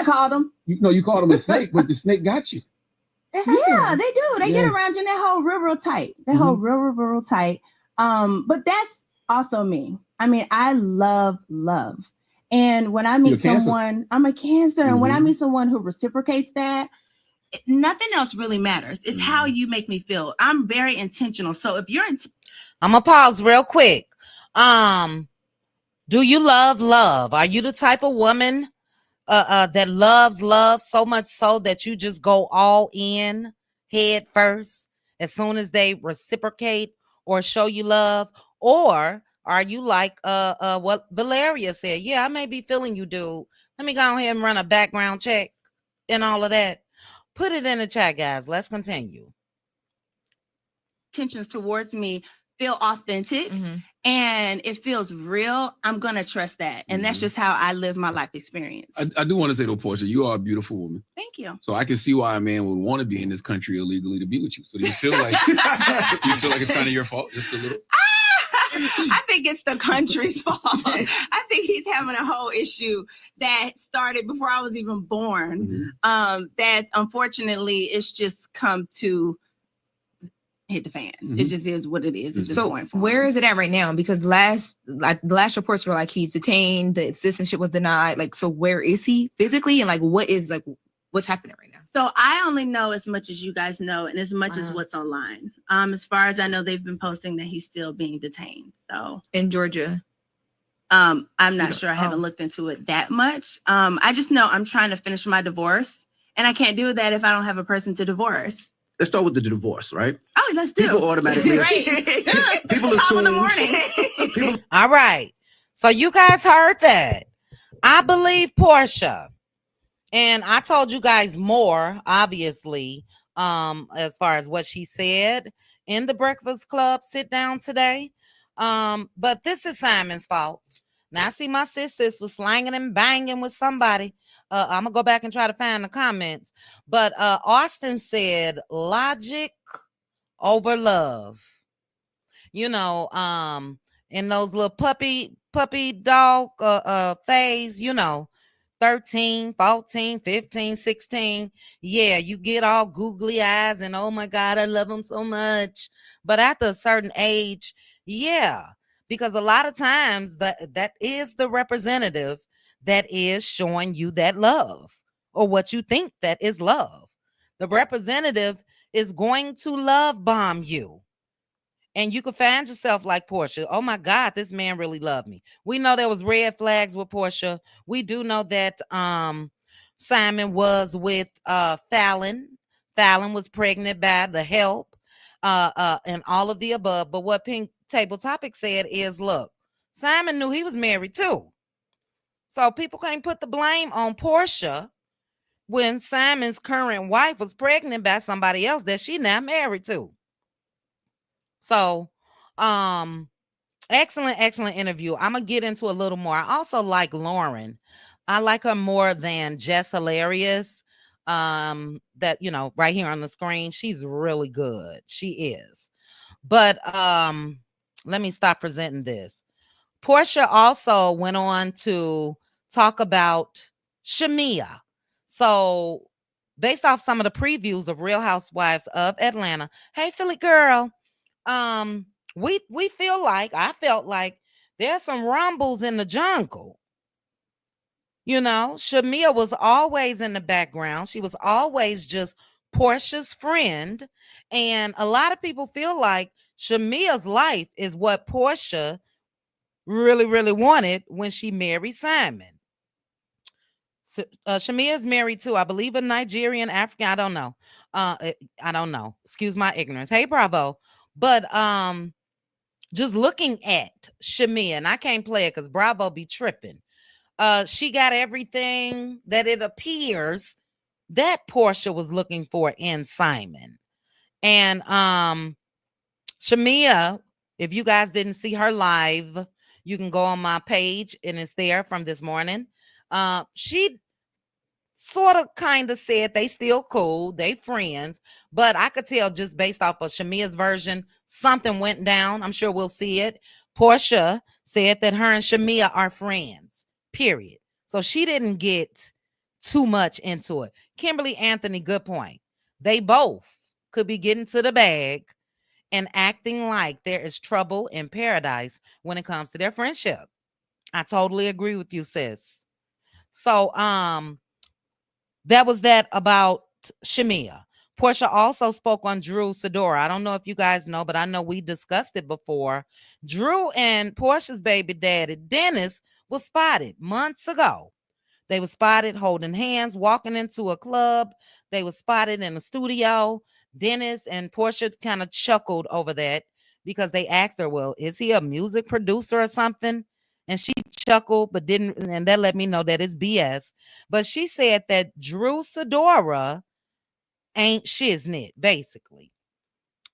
S3: called him.
S4: You called him a snake, but the snake got you.
S3: Yeah, they do. They get around you and they hold real tight. They hold real tight. But that's also me. I mean, I love love. And when I meet someone, I'm a Cancer. And when I meet someone who reciprocates that, nothing else really matters. It's how you make me feel. I'm very intentional. So if you're
S1: I'm gonna pause real quick. Do you love love? Are you the type of woman that loves love so much so that you just go all in head first as soon as they reciprocate or show you love? Or are you like what Valeria said? Yeah, I may be feeling you, dude. Let me go ahead and run a background check and all of that. Put it in the chat, guys. Let's continue.
S3: Intentions towards me feel authentic and it feels real. I'm gonna trust that, and that's just how I live my life experience.
S4: I do want to say though, Porsha, you are a beautiful woman.
S3: Thank you.
S4: So I can see why a man would want to be in this country illegally to be with you. So do you feel like it's kind of your fault, just a little?
S3: I think it's the country's fault. I think he's having a whole issue that started before I was even born. That unfortunately it's just come to hit the fan. It just is what it is.
S5: So where is it at right now? Because the last reports were like he's detained, the citizenship was denied. Like, so where is he physically, and like what's happening right now?
S3: So I only know as much as you guys know, and as much as what's online. As far as I know, they've been posting that he's still being detained. So
S5: in Georgia.
S3: I'm not sure. I haven't looked into it that much. I just know I'm trying to finish my divorce, and I can't do that if I don't have a person to divorce.
S2: Let's start with the divorce, right?
S3: Oh, let's do.
S2: People automatically people assume.
S1: All right. So you guys heard that. I believe Porsha. And I told you guys more, obviously, as far as what she said in the Breakfast Club sit down today. But this is Simon's fault. Now I see my sis was slanging and banging with somebody. I'm gonna go back and try to find the comments. But Austin said logic over love. You know, in those little puppy dog phase, 13, 14, 15, 16. Yeah, you get all googly eyes and oh my God, I love them so much. But after a certain age, yeah, because a lot of times that is the representative that is showing you that love or what you think that is love. The representative is going to love bomb you. And you could find yourself like Porsha. Oh my God, this man really loved me. We know there was red flags with Porsha. We do know that Simon was with Fallon. Fallon was pregnant by the help, and all of the above. But what Pink Table Topic said is, look, Simon knew he was married too. So people can't put the blame on Porsha when Simon's current wife was pregnant by somebody else that she now married to. So, excellent interview. I'm gonna get into a little more. I also like Lauren. I like her more than just hilarious. That right here on the screen, she's really good. She is. But let me stop presenting this. Porsha also went on to talk about Shamia. So, based off some of the previews of Real Housewives of Atlanta, hey Philly girl, we feel like I felt like there's some rumbles in the jungle. Shamia was always in the background. She was always just Portia's friend. And a lot of people feel like Shamia's life is what Porsha really, really wanted when she married Simon. So, Shamia is married to, I believe, a Nigerian African. I don't know. I don't know. Excuse my ignorance. Hey, Bravo. But just looking at Shamia, and I can't play it because Bravo be tripping. She got everything that it appears that Porsha was looking for in Simon. And Shamia, if you guys didn't see her live, you can go on my page and it's there from this morning. She sort of kind of said they still cool, they friends, but I could tell just based off of Shamia's version, something went down. I'm sure we'll see it. Porsha said that her and Shamia are friends, period. So she didn't get too much into it. Kimberly Anthony, good point. They both could be getting to the bag and acting like there is trouble in paradise when it comes to their friendship. I totally agree with you, sis. So, that was that about Shamia. Porsha also spoke on Drew Sidora. I don't know if you guys know, but I know we discussed it before. Drew and Portia's baby daddy, Dennis, was spotted months ago. They were spotted holding hands, walking into a club. They were spotted in a studio. Dennis and Porsha kind of chuckled over that because they asked her, well, is he a music producer or something? And she chuckled, but didn't, and that let me know that it's BS. But she said that Drew Sidora ain't shiznit, basically.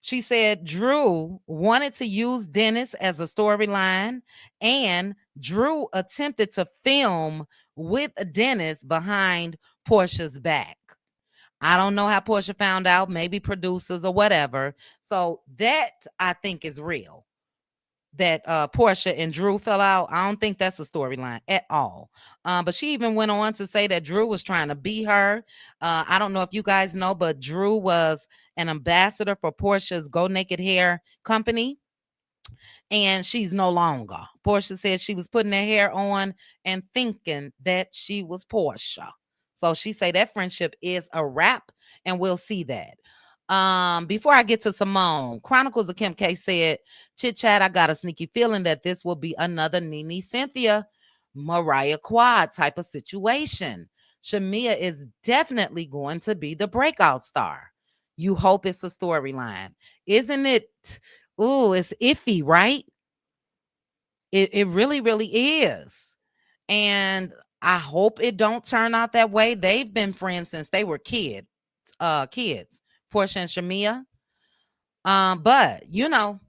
S1: She said Drew wanted to use Dennis as a storyline, and Drew attempted to film with Dennis behind Portia's back. I don't know how Porsha found out, maybe producers or whatever. So that I think is real. That Porsha and Drew fell out. I don't think that's a storyline at all. But she even went on to say that Drew was trying to be her. I don't know if you guys know, but Drew was an ambassador for Portia's Go Naked Hair company. And she's no longer. Porsha said she was putting her hair on and thinking that she was Porsha. So she say that friendship is a wrap, and we'll see that. Before I get to Simone, Chronicles of Kim K said, chit chat, I got a sneaky feeling that this will be another Nene Cynthia, Mariah Quad type of situation. Shamia is definitely going to be the breakout star. You hope it's a storyline. Isn't it? Ooh, it's iffy, right? It really, really is. And I hope it don't turn out that way. They've been friends since they were kids. Porsha and Shamia. But you know,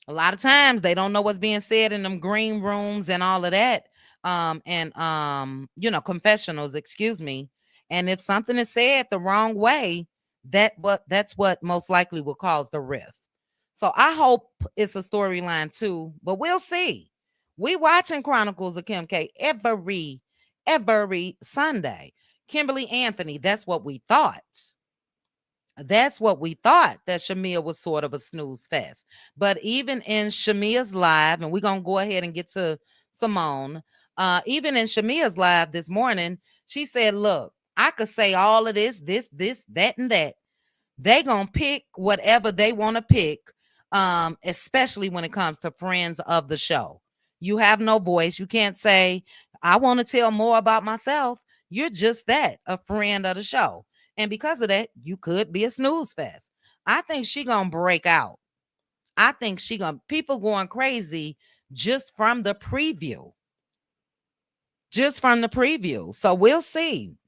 S1: a lot of times they don't know what's being said in them green rooms and all of that. And you know, confessionals, excuse me. And if something is said the wrong way, that's what most likely will cause the rift. So I hope it's a storyline too, but we'll see. We watching Chronicles of Kim K every Sunday. Kimberly Anthony, that's what we thought. That's what we thought, that Shamia was sort of a snooze fest. But even in Shamia's live, and we're going to go ahead and get to Simone, even in Shamia's live this morning, she said, look, I could say all of this, that, and that. They going to pick whatever they want to pick, especially when it comes to friends of the show. You have no voice. You can't say, I want to tell more about myself. You're just that, a friend of the show. And because of that, you could be a snooze fest. I think she gonna break out. I think people going crazy just from the preview. Just from the preview. So we'll see.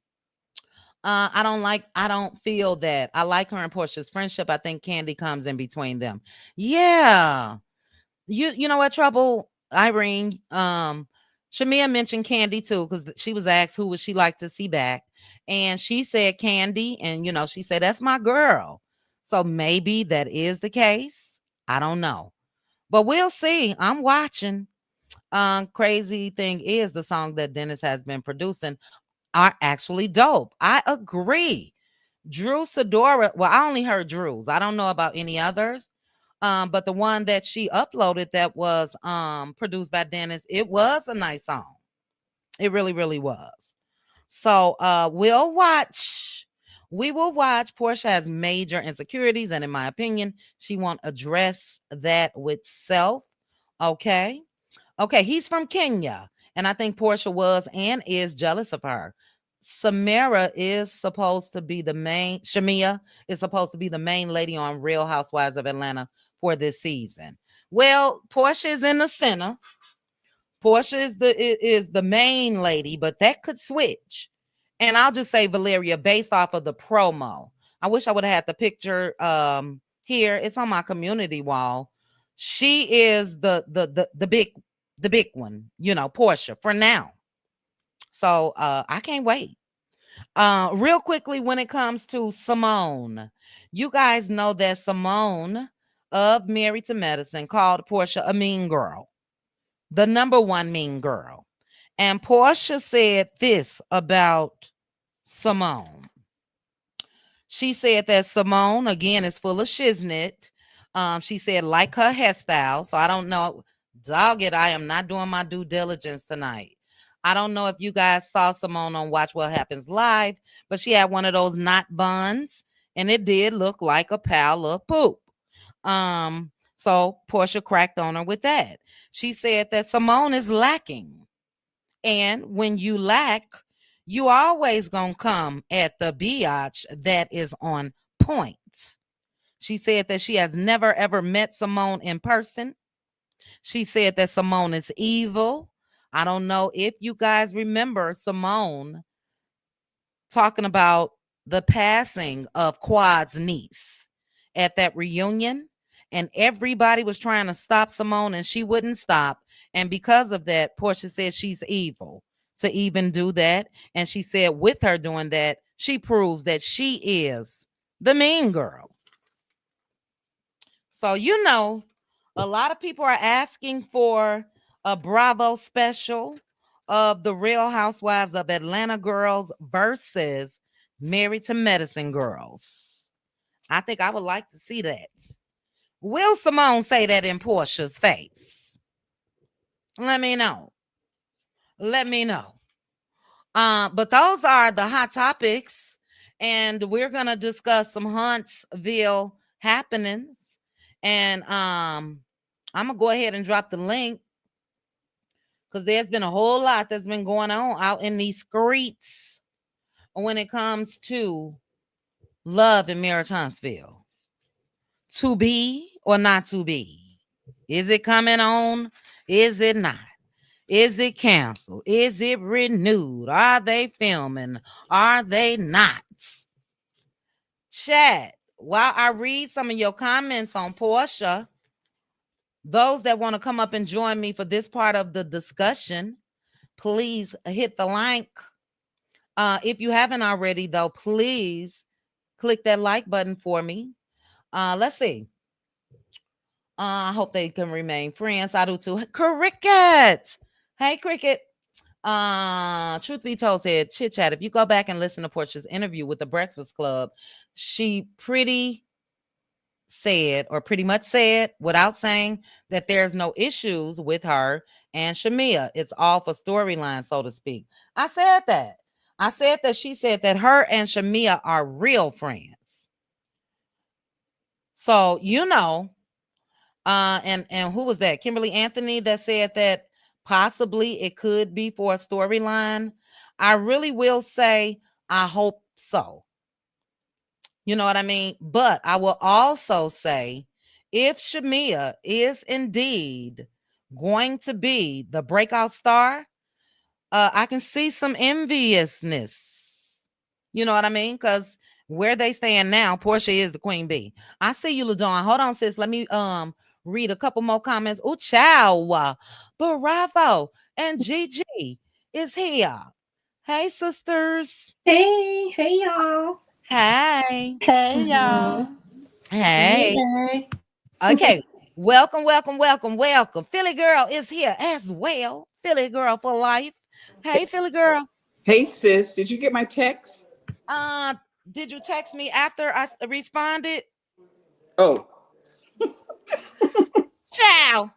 S1: I don't feel that. I like her and Portia's friendship. I think Candy comes in between them. Yeah. You know what, Trouble, Irene? Shamia mentioned Candy too, because she was asked who would she like to see back. And she said Candy, and you know, she said, that's my girl. So maybe that is the case. I don't know. But we'll see. I'm watching. Crazy thing is the song that Dennis has been producing are actually dope. I agree. Drew Sidora, well, I only heard Drew's. I don't know about any others. But the one that she uploaded that was produced by Dennis, it was a nice song. It really, really was. So we'll watch. We will watch. Porsha has major insecurities, and in my opinion, she won't address that with self. Okay. Okay, he's from Kenya, and I think Porsha was and is jealous of her. Samara is supposed to be the main, Shamia is supposed to be the main lady on Real Housewives of Atlanta for this season. Well, Porsha is in the center. Porsha is the main lady, but that could switch. And I'll just say Valeria based off of the promo. I wish I would have had the picture here. It's on my community wall. She is the big one, you know, Porsha for now. So I can't wait. Real quickly, when it comes to Simone, you guys know that Simone of Married to Medicine called Porsha a mean girl, the number one mean girl. And Porsha said this about Simone. She said that Simone, again, is full of shiznit. She said, like her hairstyle. So I don't know. Dog it, I am not doing my due diligence tonight. I don't know if you guys saw Simone on Watch What Happens Live, but she had one of those knot buns, and it did look like a pile of poop. So Porsha cracked on her with that. She said that Simone is lacking. And when you lack, you always gonna come at the biatch that is on point. She said that she has never ever met Simone in person. She said that Simone is evil. I don't know if you guys remember Simone talking about the passing of Quad's niece at that reunion. And everybody was trying to stop Simone and she wouldn't stop. And because of that, Porsha said she's evil to even do that. And she said with her doing that, she proves that she is the mean girl. So, you know, a lot of people are asking for a Bravo special of the Real Housewives of Atlanta girls versus Married to Medicine girls. I think I would like to see that. Will Simone say that in Porsha's face? Let me know. Let me know. But those are the hot topics, and we're gonna discuss some Huntsville happenings. And I'm gonna go ahead and drop the link because there's been a whole lot that's been going on out in these streets when it comes to love in marriage Huntsville. To be or not to be? Is it coming on? Is it not? Is it canceled? Is it renewed? Are they filming? Are they not? Chat, while I read some of your comments on Porsha, those that want to come up and join me for this part of the discussion, please hit the like. If you haven't already, though, please click that like button for me. Let's see. I hope they can remain friends. I do too. Cricket. Hey, Cricket. Truth be told, said chit chat. If you go back and listen to Porsha's interview with the Breakfast Club, she pretty much said, without saying, that there's no issues with her and Shamia. It's all for storyline, so to speak. I said that. She said that her and Shamia are real friends. So, and who was that? Kimberly Anthony that said that possibly it could be for a storyline. I really will say I hope so. You know what I mean? But I will also say if Shamia is indeed going to be the breakout star, I can see some enviousness. You know what I mean? Because where they stand now, Porsha is the queen bee. I see you, LaDawn. Hold on, sis. Let me read a couple more comments. Oh, ciao. Bravo. And Gigi is here. Hey, sisters.
S6: Hey y'all.
S1: Hey.
S7: Hey, y'all.
S1: Hey.
S6: Hey.
S1: Okay. Welcome. Philly girl is here as well. Philly girl for life. Hey, Philly girl.
S7: Hey, sis. Did you get my text?
S1: Did you text me after I responded?
S7: Oh,
S1: Ciao.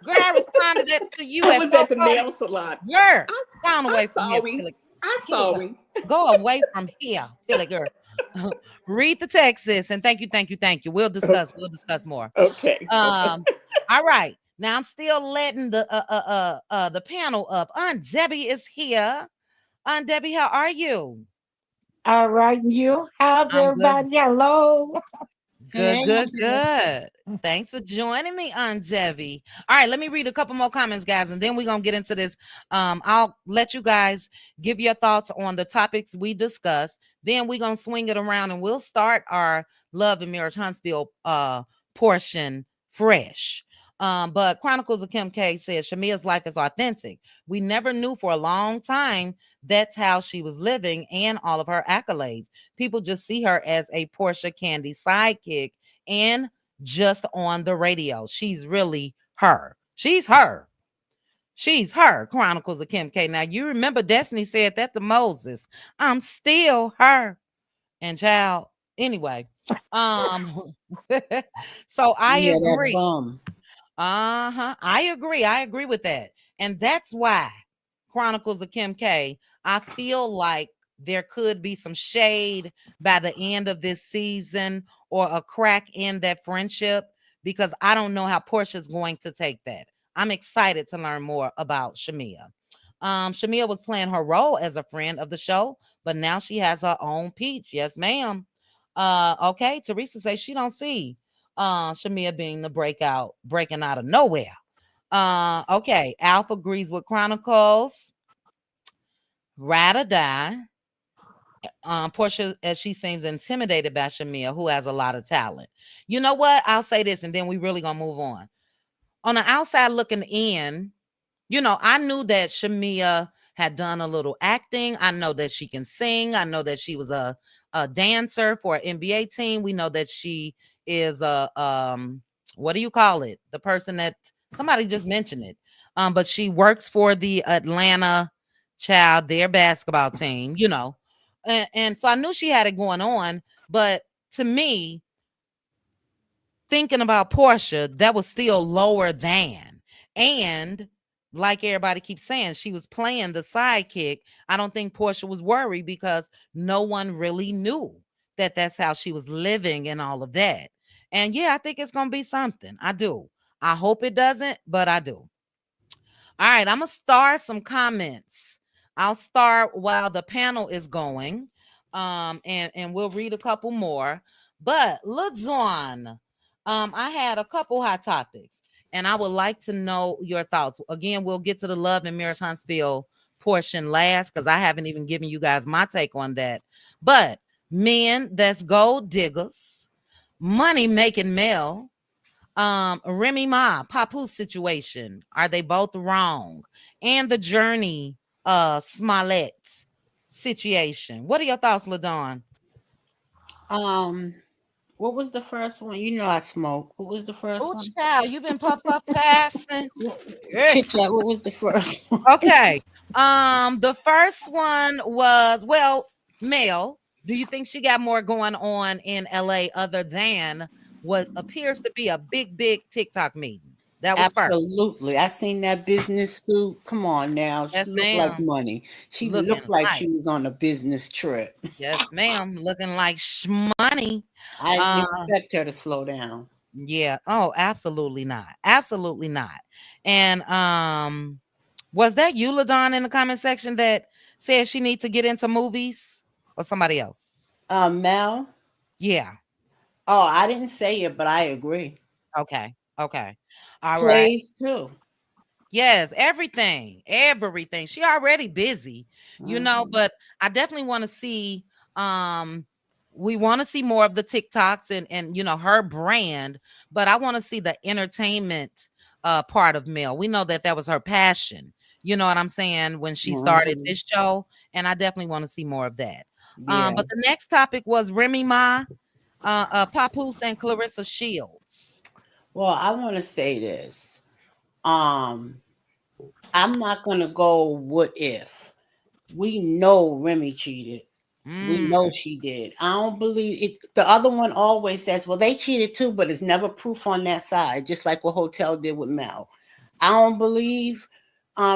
S1: Girl, I responded it to you.
S7: I was at the nail salon.
S1: Girl, down away from here.
S7: Sorry. I'm sorry.
S1: Go away from here, Philly girl. Read the text, sis, and thank you. We'll discuss more.
S7: Okay.
S1: All right. Now I'm still letting the panel up. Aunt Debbie is here. Aunt Debbie, how are you?
S8: All right, and you? How's
S1: I'm
S8: everybody? Hello.
S1: Good. Thanks for joining me, Aunt Debbie. All right, let me read a couple more comments, guys, and then we're gonna get into this. I'll let you guys give your thoughts on the topics we discussed. Then we're gonna swing it around and we'll start our Love and Marriage Huntsville portion fresh. But Chronicles of Kim K says Shamia's life is authentic. We never knew for a long time that's how she was living and all of her accolades. People just see her as a Porsha Candy sidekick and just on the radio. She's really her. She's her. Chronicles of Kim K. Now you remember Destiny said that to Moses. I'm still her. And child, anyway. So I agree. I agree with that. And that's why Chronicles of Kim K, I feel like there could be some shade by the end of this season or a crack in that friendship, because I don't know how Porsha's going to take that. I'm excited to learn more about Shamia. Shamia was playing her role as a friend of the show, but now she has her own peach. Yes, ma'am. Okay. Teresa says she don't see Shamia being the breaking out of nowhere. Okay. Alpha agrees with Chronicles. Ride or die. Porsha, as she seems intimidated by Shamia, who has a lot of talent. You know what? I'll say this, and then we really gonna move on. On the outside looking in, I knew that Shamia had done a little acting. I know that she can sing. I know that she was a dancer for an NBA team. We know that she is a what do you call it? The person that somebody just mentioned it. But she works for the Atlanta their basketball team, and so I knew she had it going on. But to me, thinking about Porsha, that was still lower than. And like everybody keeps saying, she was playing the sidekick. I don't think Porsha was worried because no one really knew that that's how she was living and all of that. And yeah, I think it's going to be something. I do. I hope it doesn't, but I do. All right, I'm going to start some comments. I'll start while the panel is going, and we'll read a couple more. But LaDawn, I had a couple hot topics, and I would like to know your thoughts. Again, we'll get to the Love and Marriage Huntsville portion last, because I haven't even given you guys my take on that. But men that's gold diggers, money making Mel, Remy Ma, Papoose situation. Are they both wrong? And the journey, Smollett situation. What are your thoughts, LaDawn?
S6: Um, what was the first one? You know I smoke. What was the first
S1: Oh,
S6: one?
S1: child, you been puff passing. Eh.
S6: Chit chat. What was the first one?
S1: Okay. The first one was, well, Mel. Do you think she got more going on in LA other than what appears to be a big TikTok meeting? That was first.
S6: Absolutely. I seen that business suit. Come on now. She
S1: Yes,
S6: looked like
S1: ma'am.
S6: money. She
S1: Looking
S6: looked like
S1: like,
S6: she was on a business trip.
S1: yes, ma'am. Looking like money.
S6: I didn't
S1: Uh,
S6: expect her to slow down.
S1: yeah. Oh, absolutely not. Absolutely not. And was that you, LaDon, in the comment section that said she needs to get into movies or somebody else?
S6: Mel.
S1: Yeah.
S6: Oh, I didn't say it, but I agree.
S1: Okay. Okay. All right.
S6: Plays too.
S1: Yes, everything. She already busy,
S6: Mhm.
S1: but I definitely want to see we want to see more of the TikToks and her brand, but I want to see the entertainment part of Mel. We know that was her passion. You know what I'm saying, when she started
S6: Mhm.
S1: this show, and I definitely want to see more of that.
S6: Yeah.
S1: But the next topic was Remy Ma, Papoose and Clarissa Shields.
S6: Well, I want to say this. Um, I'm not gonna go what if. We know Remy cheated. We
S1: Mm,
S6: know she did. I don't believe it. The other one always says, well, they cheated too, but it's never proof on that side, just like what Hotel did with Mel. I don't believe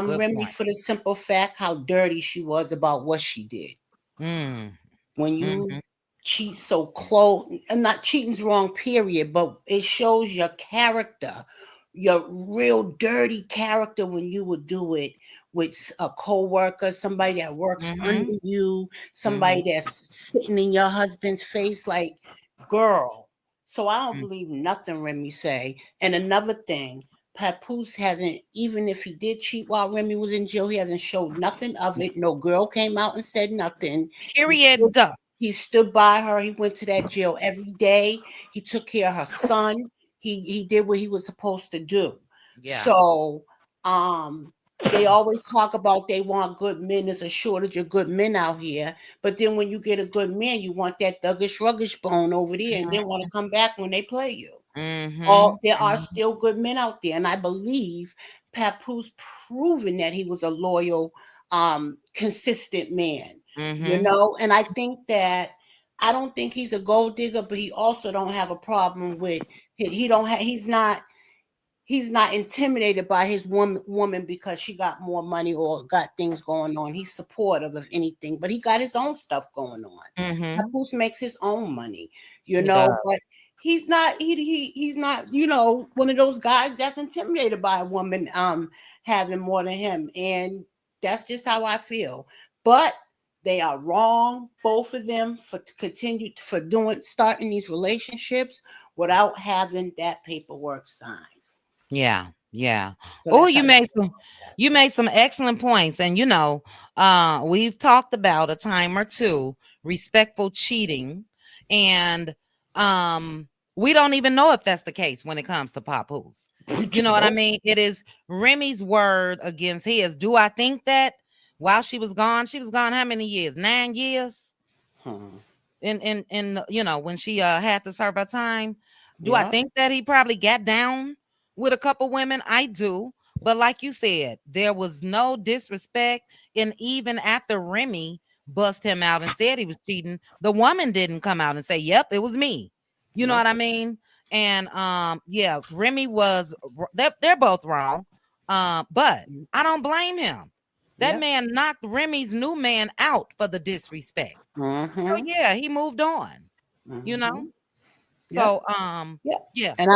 S1: good
S6: Remy
S1: point.
S6: for the simple fact how dirty she was about what she did.
S1: Mm,
S6: When you
S1: mhm.
S6: cheat so close, and not cheating's wrong, period, but it shows your character, your real dirty character when you would do it with a co-worker, somebody that works under
S1: Mhm,
S6: you, somebody
S1: mhm,
S6: that's sitting in your husband's face like, girl. So I don't
S1: mm,
S6: believe nothing Remy say. And another thing, Papoose hasn't, even if he did cheat while Remy was in jail, he hasn't showed nothing of it. No girl came out and said nothing. He stood,
S1: period.
S6: he stood by her. He went to that jail every day. He took care of her son. He did what he was supposed to do.
S1: Yeah.
S6: So they always talk about they want good men. There's a shortage of good men out here. But then when you get a good man, you want that thuggish, ruggish bone over there and then want to come back when they play you.
S1: Mhm,
S6: There are
S1: mhm,
S6: still good men out there, and I believe Papoose proven that he was a loyal, consistent man.
S1: mhm.
S6: And I think that I don't think he's a gold digger, but he also don't have a problem with he don't have he's not intimidated by his woman because she got more money or got things going on. He's supportive of anything, but he got his own stuff going on.
S1: Mhm.
S6: Papoose makes his own money,
S1: He does.
S6: but he's not, one of those guys that's intimidated by a woman having more than him. And that's just how I feel. But they are wrong, both of them, for to continue for doing starting these relationships without having that paperwork signed.
S1: Yeah, yeah.
S6: So
S1: Oh,
S6: that's how I feel about that.
S1: you made some excellent points. And we've talked about a time or two respectful cheating. And we don't even know if that's the case when it comes to Papoose. You know what I
S6: Nope.
S1: mean? It is Remy's word against his. Do I think that while she was gone how many years? 9 years?
S6: Hmm.
S1: In when she had to serve her time. Do I
S6: Yeah.
S1: think that he probably got down with a couple women? I do. But like you said, there was no disrespect. And even after Remy bust him out and said he was cheating, the woman didn't come out and say, yep, it was me. You know
S6: Nope.
S1: what I mean? And yeah, Remy was they're both wrong. But I don't blame him. That
S6: Yep.
S1: man knocked Remy's new man out for the disrespect. So
S6: Mm-hmm.
S1: yeah, he moved on, you know?
S6: Mm-hmm. Yep.
S1: So
S6: Yep.
S1: yeah.
S6: And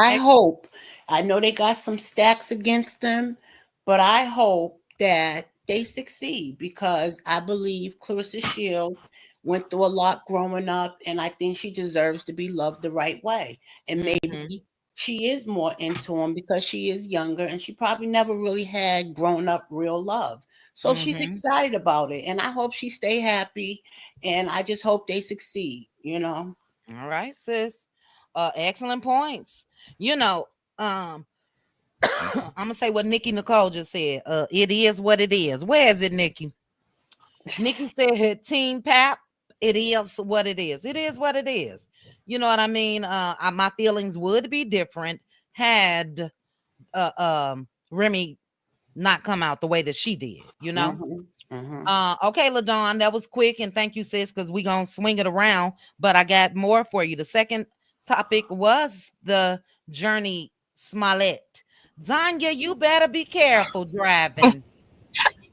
S6: I know they got some stacks against them, but I hope that they succeed because I believe Clarissa Shields went through a lot growing up, and I think she deserves to be loved the right way. And maybe
S1: Mhm.
S6: she is more into him because she is younger and she probably never really had grown up real love. So she's
S1: Mm-hmm.
S6: excited about it. And I hope she stay happy and I just hope they succeed, you know.
S1: All right, sis. Excellent points. You know, I'm gonna say what Nikki Nicole just said. It is what it is. Where is it, Nikki? Nikki said her Team Pap. It is what it is. It is what it is. You know what I mean? My feelings would be different had Remy not come out the way that she did, you know? Okay, LaDon, that was quick, and thank you, sis, because we gonna swing it around. But I got more for you. The second topic was the journey Smollett. Danya, you better be careful driving.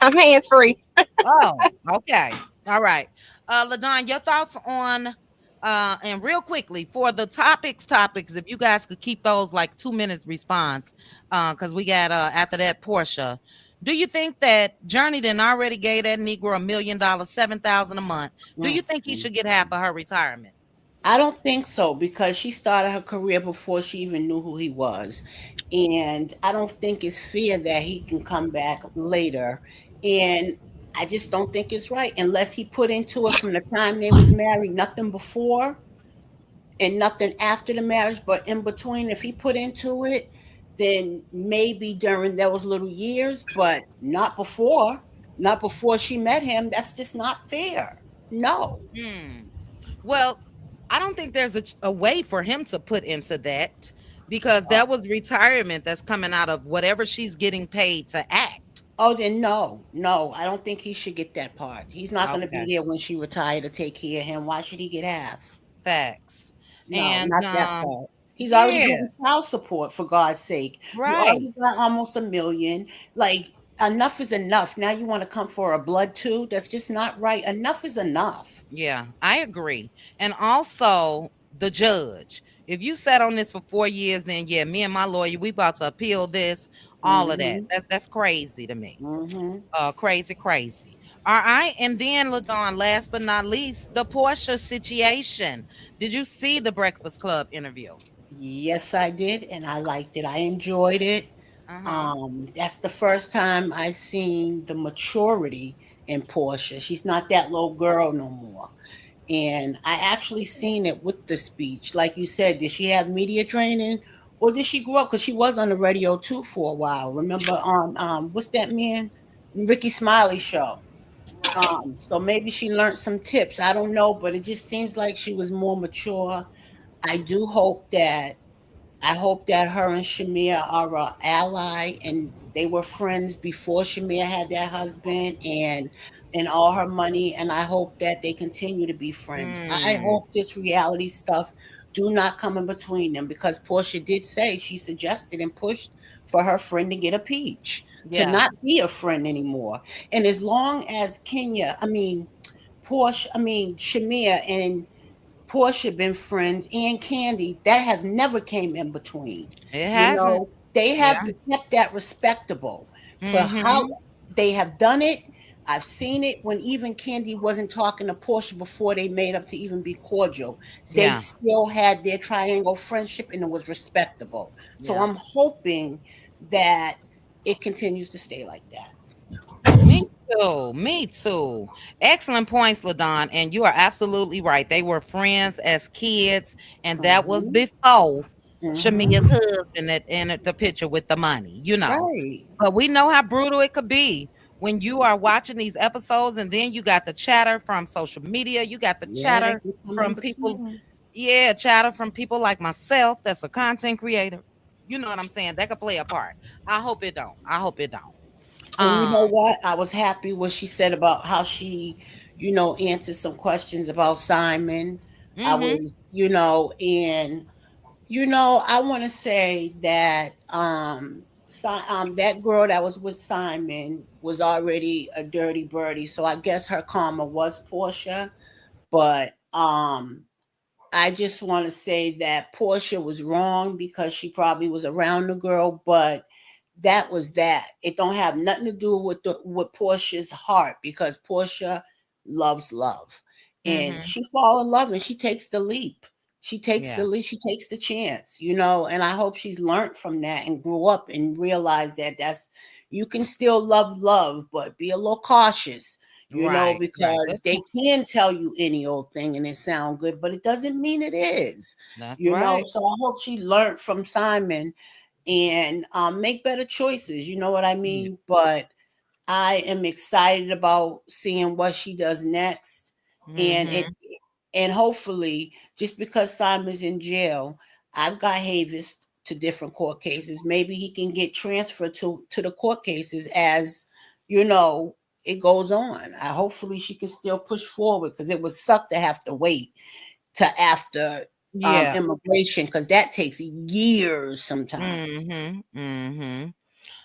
S8: I'm hands free.
S1: Oh, okay. All right. LaDon, your thoughts on and real quickly for the topics, if you guys could keep those like 2 minutes response, because we got after that Porsha. Do you think that Journey then already gave that Negro $1 million, 7,000 a month? Do you think he should get half of her retirement?
S6: I don't think so because she started her career before she even knew who he was. And I don't think it's fair that he can come back later. And I just don't think it's right unless he put into it from the time they was married, nothing before and nothing after the marriage, but in between, if he put into it, then maybe during those little years, but not before. Not before she met him. That's just not fair. No.
S1: Hmm. Well, I don't think there's a way for him to put into that because that was retirement that's coming out of whatever she's getting paid to act.
S6: Oh, then no, no, I don't think he should get that part. He's not going to be
S1: Okay,
S6: there when she retired to take care of him. Why should he get half?
S1: facts.
S6: No,
S1: And
S6: not that part. He's already
S1: yeah,
S6: getting child support for God's sake. You
S1: right.
S6: already got almost a million. Like enough is enough. Now you want to come for a blood too? That's just not right. Enough is enough.
S1: Yeah, I agree. And also the judge. If you sat on this for 4 years, then yeah, me and my lawyer, we about to appeal this, all of that.
S6: Mhm.
S1: That's crazy to me.
S6: Mhm.
S1: Crazy, crazy. All right. And then LaDon, last but not least, the Porsche situation. Did you see the Breakfast Club interview?
S6: Yes, I did, and I liked it. I enjoyed it.
S1: Uh-huh.
S6: That's the first time I seen the maturity in Portia. She's not that little girl no more. And I actually seen it with the speech. Like you said, did she have media training or did she grow up? Because she was on the radio too for a while. Remember on what's that man? Ricky Smiley show. So maybe she learned some tips. I don't know, but it just seems like she was more mature. I do hope that I hope that her and Shamia are an ally and they were friends before Shamia had that husband and all her money. And I hope that they continue to be friends. I
S1: Mm,
S6: hope this reality stuff do not come in between them because Portia did say she suggested and pushed for her friend to get a peach, to
S1: yeah.
S6: not be a friend anymore. And as long as Shamia and Portia been friends and Candy, that has never came in between.
S1: It
S6: You
S1: hasn't.
S6: know, they have
S1: Yeah.
S6: kept that respectable for how
S1: Mm-hmm.
S6: they have done it. I've seen it when even Candy wasn't talking to Portia before they made up to even be cordial. They
S1: Yeah.
S6: still had their triangle friendship and it was respectable. So
S1: Yeah.
S6: I'm hoping that it continues to stay like that.
S1: Me too. Me too. Excellent points, LaDon. And you are absolutely right. They were friends as kids, and that was
S6: Hmm.
S1: before Shamia's
S6: Hmm.
S1: husband that entered the picture with the money, you know.
S6: Right.
S1: But we know how brutal it could be when you are watching these episodes, and then you got the chatter from social media, you got the
S6: Yeah, they
S1: chatter
S6: can come in
S1: from people,
S6: between.
S1: yeah, chatter from people like myself that's a content creator. You know what I'm saying? That could play a part. I hope it don't. I hope it don't.
S6: And you know
S1: Um,
S6: what? I was happy what she said about how she, answered some questions about Simon. I
S1: mm-hmm.
S6: was, and I want to say that that girl that was with Simon was already a dirty birdie, so I guess her karma was Portia. But I just want to say that Portia was wrong because she probably was around the girl, but that was that. It don't have nothing to do with Portia's heart because Portia loves love, and
S1: Mm-hmm.
S6: she fall in love and she takes the leap. She takes
S1: Yeah.
S6: the lead, she takes the chance, you know, and I hope she's learned from that and grew up and realized that you can still love, but be a little cautious, you know,
S1: Right. Right. Good
S6: because they
S1: point.
S6: can tell you any old thing and it sound good, but it doesn't mean it is,
S1: That's
S6: you know.
S1: right.
S6: So I hope she learned from Simon and make better choices, you know what I
S1: Yeah.
S6: mean? But I am excited about seeing what she does next. And
S1: Mm-hmm.
S6: and hopefully, just because Simon's in jail, I've got Havis to different court cases. Maybe he can get transferred to the court cases as, you know, it goes on. Hopefully she can still push forward because it would suck to have to wait to after
S1: Yeah.
S6: immigration because that takes years sometimes.
S1: Mm-hmm. Mm-hmm.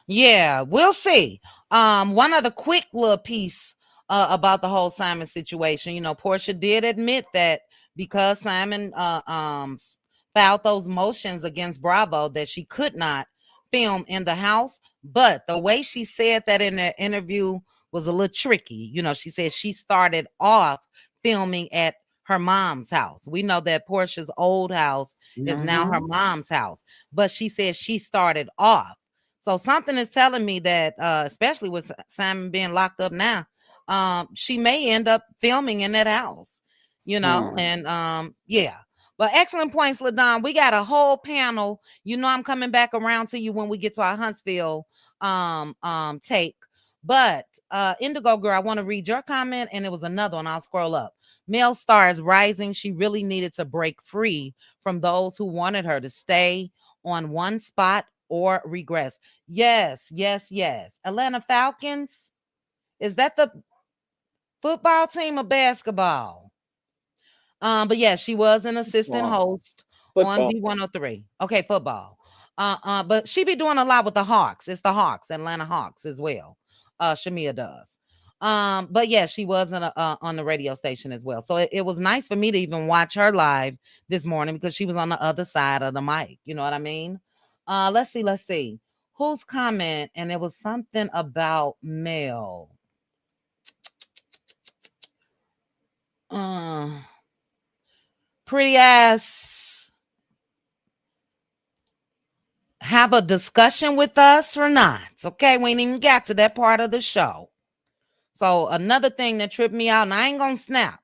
S1: Yeah, we'll see. One other quick little piece about the whole Simon situation. You know, Porsha did admit that because Simon filed those motions against Bravo that she could not film in the house. But the way she said that in the interview was a little tricky. You know, she said she started off filming at her mom's house. We know that Portia's old house is now her
S6: Mhm.
S1: mom's house, but she said she started off. So something is telling me that, especially with Simon being locked up now, she may end up filming in that house, you know,
S6: Hmm.
S1: and yeah. But excellent points, LaDon. We got a whole panel. You know, I'm coming back around to you when we get to our Huntsville take. But Indigo Girl, I want to read your comment, and it was another one. I'll scroll up. Male star is rising. She really needed to break free from those who wanted her to stay on one spot or regress. Yes, yes, yes. Atlanta Falcons. Is that the football team or basketball? But yeah, she was an assistant
S7: Football.
S1: host on
S7: Football.
S1: B103. Okay, football. But she be doing a lot with the Hawks. It's the Hawks, Atlanta Hawks as well. Shamia does. But yeah, she was on the radio station as well. So it was nice for me to even watch her live this morning because she was on the other side of the mic. You know what I mean? Let's see. Whose comment? And it was something about Mel. Uh, pretty ass have a discussion with us or not. Okay, we ain't even got to that part of the show. So another thing that tripped me out, and I ain't gonna snap,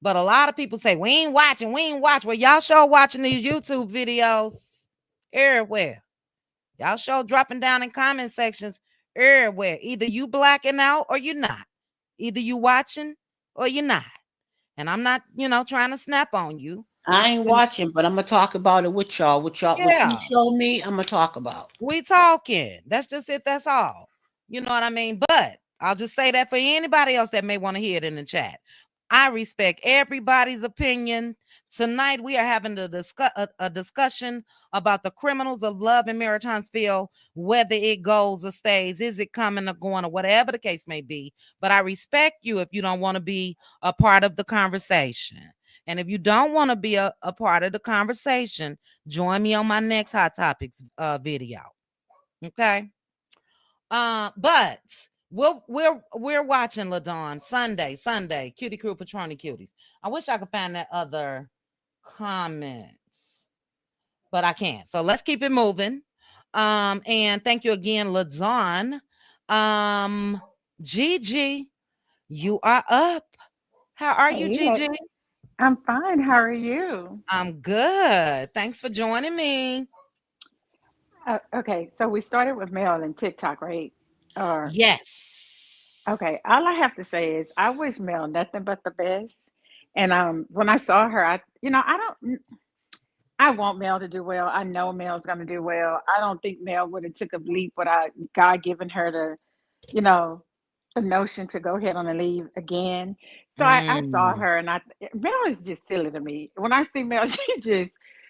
S1: but a lot of people say we ain't watching. Well, y'all show watching these YouTube videos everywhere. Y'all show dropping down in comment sections everywhere. Either you blacking out or you're not. Either you watching or you're not. And I'm not, trying to snap on you.
S6: I ain't watching, but I'm gonna talk about it with y'all. What you
S1: Yeah,
S6: show me, I'm gonna talk about.
S1: we talking. That's just it. That's all. You know what I mean? But I'll just say that for anybody else that may want to hear it in the chat. I respect everybody's opinion. Tonight we are having a discussion about the criminals of love in Marriage Huntsville, whether it goes or stays, is it coming or going, or whatever the case may be. But I respect you if you don't want to be a part of the conversation. And if you don't want to be a part of the conversation, join me on my next Hot Topics video. Okay. But we're watching LaDawn Sunday, Cutie Crew Patroni Cuties. I wish I could find that other comment, but I can't. So let's keep it moving. And thank you again, LaDawn. Gigi, you are up. How are you,
S9: Hey,
S1: Gigi?
S9: I'm fine. How are you?
S1: I'm good. Thanks for joining me.
S9: Okay, so we started with Mel and TikTok, right? Or
S1: Yes.
S9: okay, all I have to say is I wish Mel nothing but the best. And when I saw her, I want Mel to do well. I know Mel's going to do well. I don't think Mel would have took a leap without God giving her you know, the notion to go ahead on a leave again. So I saw
S1: Mm.
S9: her and Mel is just silly to me. When I see Mel,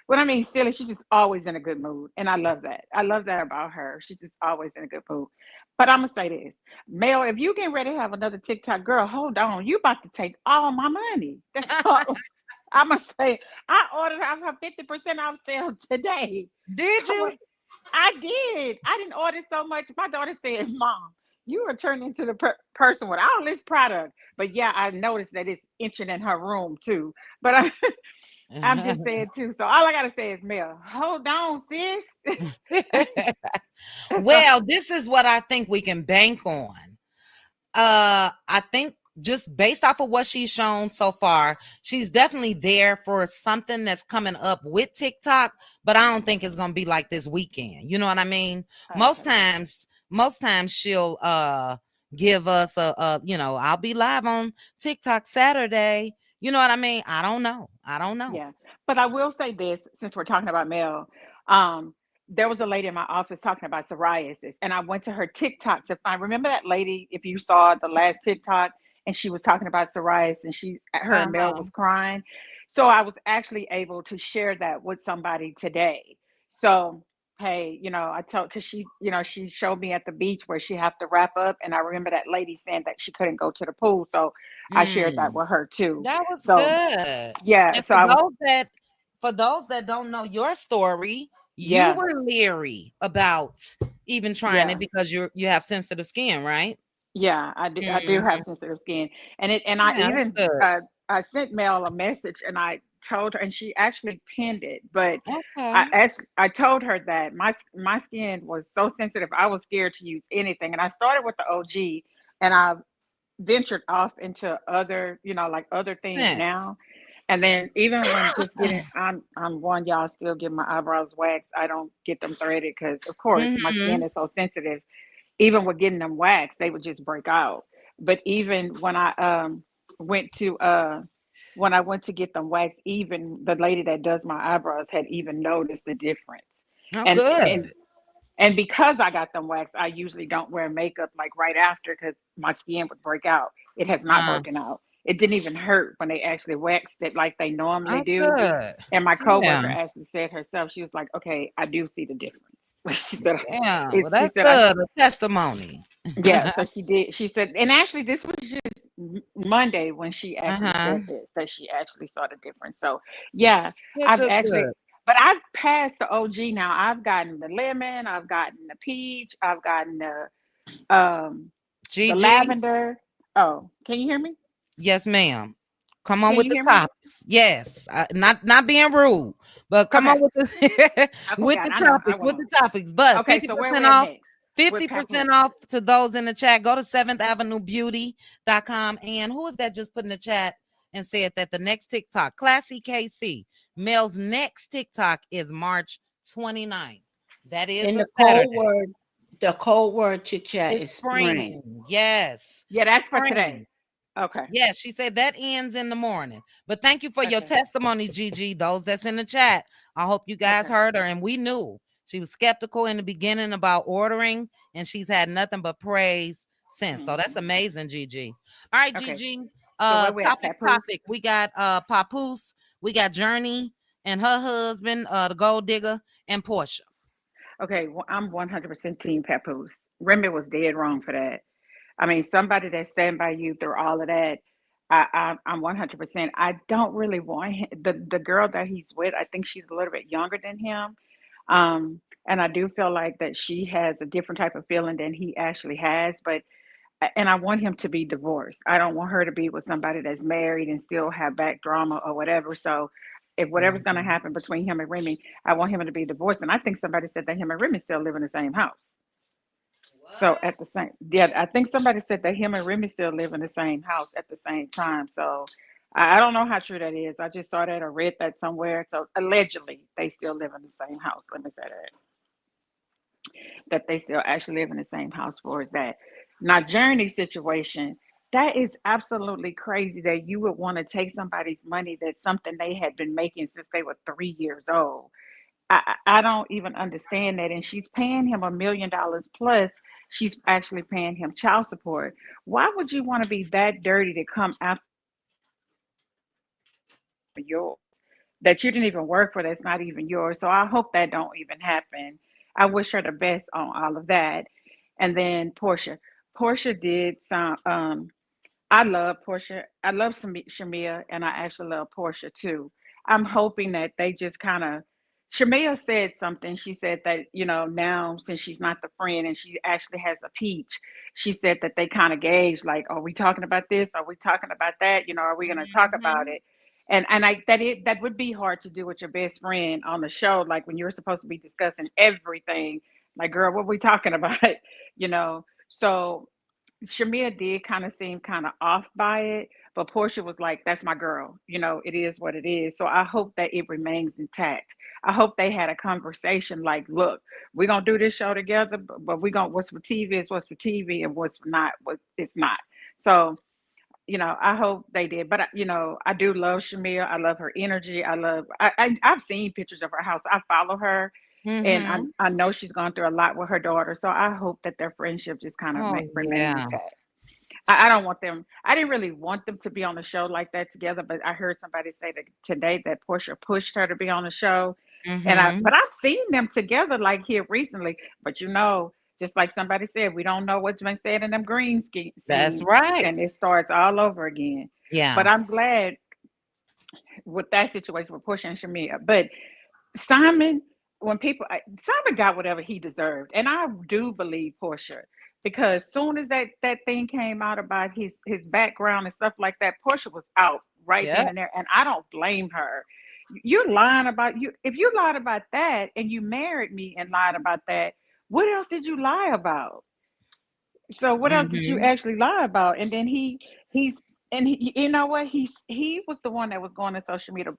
S9: when I mean silly, she's just always in a good mood. And I love that. I love that about her. She's just always in a good mood. But I'm going to say this, Mel, if you getting ready to have another TikTok, girl, hold on. You about to take all my money. That's all. I'm going to say, I ordered her 50% off sale today.
S1: Did
S9: I
S1: you?
S9: went, I did. I didn't order so much. My daughter said, Mom, you are turning into the person with all this product. But yeah, I noticed that it's inching in her room too. But I'm just saying too. So all I gotta say is, Mel, hold on, sis.
S1: Well, this is what I think we can bank on. I think just based off of what she's shown so far, she's definitely there for something that's coming up with TikTok, but I don't think it's gonna be like this weekend. You know what I mean? Most times she'll give us a I'll be live on TikTok Saturday. You know what I mean? I don't know.
S9: Yeah, but I will say this, since we're talking about Mel, there was a lady in my office talking about psoriasis, and I went to her TikTok to find. Remember that lady? If you saw the last TikTok, and she was talking about psoriasis, and her and Mel was crying. So I was actually able to share that with somebody today. So hey, I told, because she showed me at the beach where she have to wrap up, and I remember that lady saying that she couldn't go to the pool, so I shared that with her too.
S1: That was
S9: So
S1: good.
S9: yeah,
S1: And
S9: so I was
S1: for those that don't know your story, you
S9: yeah.
S1: were leery about even trying it because you have sensitive skin, right?
S9: Yeah, I do have sensitive skin, and I
S1: Yeah,
S9: even
S1: that's good.
S9: I sent Mel a message, and I told her, and she actually pinned it. But
S1: Okay.
S9: I told her that my skin was so sensitive, I was scared to use anything, and I started with the OG, and I ventured off into other like other things
S1: Sense.
S9: now. And then even when just getting, I'm one, y'all, still get my eyebrows waxed. I don't get them threaded because, of course, my skin is so sensitive. Even with getting them waxed, they would just break out. But even when I went to get them waxed, even the lady that does my eyebrows had even noticed the difference.
S1: Oh,
S9: And
S1: good.
S9: and because I got them waxed, I usually don't wear makeup like right after because my skin would break out. It has not broken out. It didn't even hurt when they actually waxed it like they normally
S1: Oh,
S9: do.
S1: good.
S9: And my coworker
S1: Yeah.
S9: actually said herself, she was like, "Okay, I do see the difference." She said,
S1: Yeah. Well,
S9: "It's." She
S1: that's
S9: said, "I."
S1: good. A testimony.
S9: Yeah, so she did. She said, and actually, this was just Monday when she actually
S1: Uh-huh.
S9: said this, that she actually saw the difference. So, yeah,
S1: Good,
S9: I've
S1: good,
S9: actually,
S1: good.
S9: but I've passed the OG now. I've gotten the lemon, I've gotten the peach, I've gotten the
S1: Gigi.
S9: lavender. Oh, can you hear me?
S1: Yes, ma'am. Come on
S9: Can
S1: with
S9: you
S1: the
S9: hear me?
S1: topics. Yes, not being rude, but come on
S9: Okay.
S1: with the
S9: I
S1: with
S9: forgot.
S1: the
S9: I know. I
S1: topics.
S9: went
S1: With the
S9: on.
S1: topics. But
S9: Okay, so where we at next? With
S1: 50%
S9: Papoose.
S1: off to those in the chat. Go to 7thAvenueBeauty.com. And who is that just put in the chat and said that the next TikTok, Classy KC, Mel's next TikTok is March 29th. That is
S6: And
S1: a
S6: the
S1: Saturday.
S6: code word chit chat
S1: It's
S6: is spring.
S1: spring. Yes.
S9: Yeah, that's for
S1: Spring.
S9: today. Okay.
S1: Yes, she said that ends in the morning. But thank you for your
S9: Okay.
S1: testimony, Gigi. Those that's in the chat. I hope you guys
S9: Okay.
S1: heard her. And we knew she was skeptical in the beginning about ordering, and she's had nothing but praise since. So that's amazing, Gigi. All right,
S9: Okay.
S1: Gigi.
S9: So where we at, Papoose?
S1: Topic. We got Papoose, we got Journey and her husband, the gold digger, and Porsha.
S9: Okay, well, I'm 100% team Papoose. Remy was dead wrong for that. I mean, somebody that stand by you through all of that. I'm 100%. I don't really want him, the girl that he's with. I think she's a little bit younger than him, and I do feel like that she has a different type of feeling than he actually has. But and I want him to be divorced. I don't want her to be with somebody that's married and still have back drama or whatever. So if whatever's going to happen between him and Remy, I want him to be divorced. And I think somebody said that him and Remy still live in the same house. So at the same, yeah, I think somebody said that him and Remy still live in the same house at the same time. So I don't know how true that is. I just saw that or read that somewhere. So allegedly, they still live in the same house. Let me say that they still actually live in the same house. For is that now Journey situation? That is absolutely crazy that you would want to take somebody's money, that's something they had been making since they were 3 years old. I don't even understand that. And she's paying him $1 million plus. She's actually paying him child support. Why would you want to be that dirty to come after yours that you didn't even work for? That's not even yours. So I hope that don't even happen. I wish her the best on all of that. And then Porsha. Porsha did some. I love Porsha. I love Shamia, and I actually love Porsha too. I'm hoping that they just kind of. Shamia said something. She said that, now since she's not the friend and she actually has a peach, she said that they kind of gauge like, are we talking about this? Are we talking about that? Are we going to talk about it? that would be hard to do with your best friend on the show, like when you're supposed to be discussing everything. Like, girl, what we talking about? you know. So Shamia did kind of seem kind of off by it, but Porsha was like, "That's my girl. It is what it is." So I hope that it remains intact. I hope they had a conversation like, "Look, we're gonna do this show together, but we gonna what's for TV is what's for TV, and what's not what it's not." So I hope they did. But I do love Shamia. I love her energy. I've seen pictures of her house. I follow her, and
S1: Mm-hmm.
S9: I know she's gone through a lot with her daughter. So I hope that their friendship just kind of
S1: Oh
S9: remain
S1: yeah.
S9: intact. I don't want them. I didn't really want them to be on the show like that together. But I heard somebody say that today that Porsha pushed her to be on the show,
S1: Mm-hmm.
S9: but I've seen them together like here recently. But just like somebody said, we don't know what's been said in them green
S1: That's
S9: scenes,
S1: right.
S9: and it starts all over again.
S1: Yeah.
S9: But I'm glad with that situation with Porsha and Shamia. But Simon, Simon got whatever he deserved, and I do believe Porsha, because soon as that thing came out about his background and stuff like that, Porsha was out right
S1: Yeah.
S9: then and there, and I don't blame her. You're lying about you. If you lied about that and you married me and lied about that, what else did you lie about? So what else did you
S1: Mm-hmm.
S9: actually lie about? And then he's and you know what, he was the one that was going to social media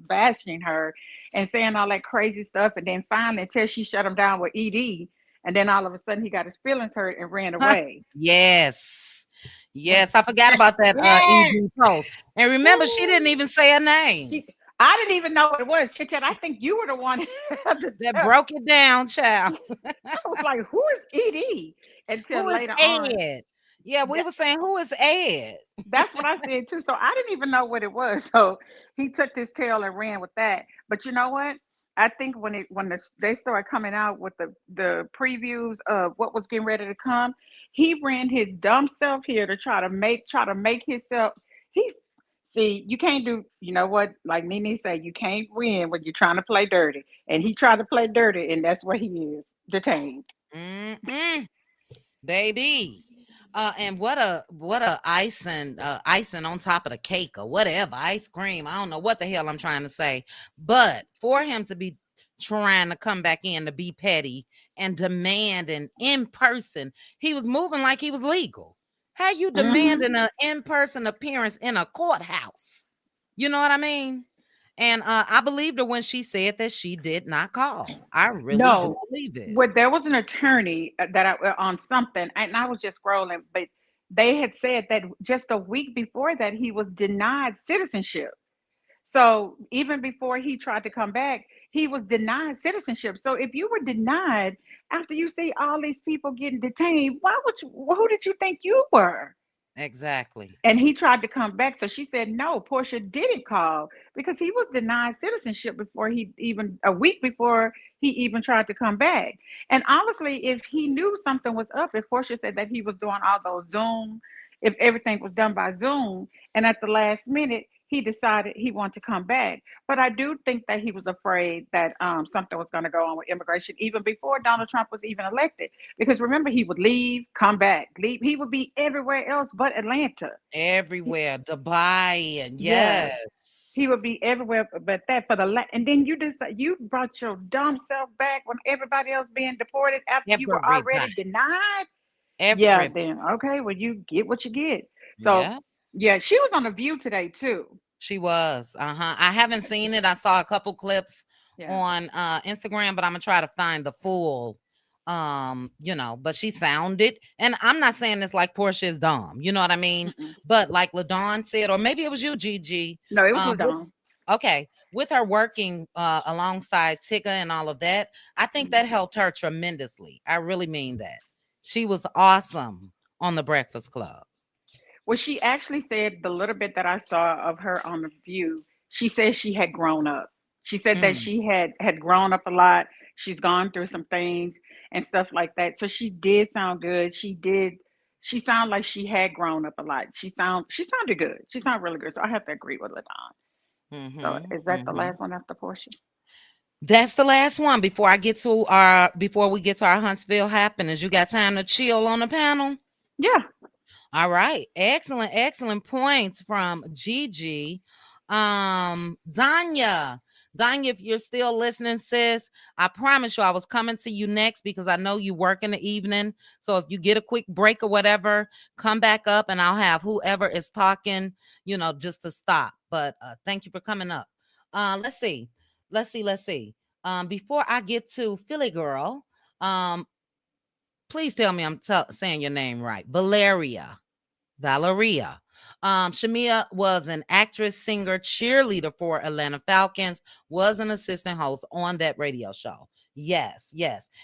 S9: bashing her and saying all that crazy stuff, and then finally until she shut him down with ED, and then all of a sudden he got his feelings hurt and ran away.
S1: Yes.
S9: And
S1: Yes. I forgot about that
S6: Yeah.
S1: ED post. And remember, she didn't even say a name.
S9: I didn't even know what it was. Chit Chat, I think you were the one to
S1: That
S9: tell.
S1: broke it down, child.
S9: I was like, who is ED? Until
S1: Who is
S9: later on.
S1: Ed? Yeah, we were saying, who is Ed?
S9: That's what I said too. So I didn't even know what it was. So he took his tail and ran with that. But you know what? I think they started coming out with the previews of what was getting ready to come, he ran his dumb self here to try to make himself. He's See, you can't do. You know what? Like Nene said, you can't win when you're trying to play dirty. And he tried to play dirty, and that's where he is detained.
S1: Mm-mm, baby. And what a icing on top of the cake or whatever, ice cream. I don't know what the hell I'm trying to say. But for him to be trying to come back in to be petty and demanding in person, he was moving like he was legal. How you
S9: Hmm.
S1: demanding an in-person appearance in a courthouse? You know what I mean? And I believed her when she said that she did not call. I really do
S9: No,
S1: believe it.
S9: but there was an attorney on something, and I was just scrolling, but they had said that just a week before that he was denied citizenship. So even before he tried to come back, he was denied citizenship. So if you were denied after you see all these people getting detained, who did you think you were?
S1: Exactly.
S9: And he tried to come back. So she said, no, Portia didn't call because he was denied citizenship before a week before he even tried to come back. And honestly, if he knew something was up, if Portia said that he was doing all those Zoom, if everything was done by Zoom, and at the last minute, he decided he wanted to come back. But I do think that he was afraid that something was going to go on with immigration even before Donald Trump was even elected. Because remember, he would leave, come back, leave. He would be everywhere else but Atlanta.
S1: Everywhere, Dubai, and
S9: Yeah,
S1: yes,
S9: he would be everywhere but that for and then you brought your dumb self back when everybody else being deported after you were
S1: everybody,
S9: already denied. Yeah,
S1: every,
S9: then okay, well you get what you get. So
S1: yeah,
S9: yeah, she was on The View today too.
S1: she was. I haven't seen it. I saw a couple clips
S9: Yeah.
S1: on Instagram, but I'm gonna try to find the full. But she sounded, and I'm not saying this like Portia is dumb. You know what I mean?
S9: Mm-mm.
S1: But like LaDawn said, or maybe it was you, Gigi.
S9: No, it was
S1: With
S9: LaDawn.
S1: Okay, with her working alongside Tigger and all of that, I think that helped her tremendously. I really mean that. She was awesome on the Breakfast Club.
S9: Well, she actually said the little bit that I saw of her on The View, she said she had grown up. She said that
S1: Mm,
S9: she had grown up a lot. She's gone through some things and stuff like that. So she did sound good. She sounded like she had grown up a lot. She sounded good. She sounded really good. So I have to agree with LaDon. So
S1: mm-hmm,
S9: is that the
S1: mm-hmm.
S9: last one after Portia?
S1: That's the last one before we get to our Huntsville happenings. You got time to chill on the panel?
S9: Yeah.
S1: All right. Excellent points from Gigi. Danya. Danya, if you're still listening, sis, I promise you I was coming to you next because I know you work in the evening. So if you get a quick break or whatever, come back up and I'll have whoever is talking, just to stop. But thank you for coming up. Let's see. Let's see. Before I get to Philly Girl, please tell me I'm saying your name right. Valeria. Shamia was an actress, singer, cheerleader for Atlanta Falcons, was an assistant host on that radio show. Yes.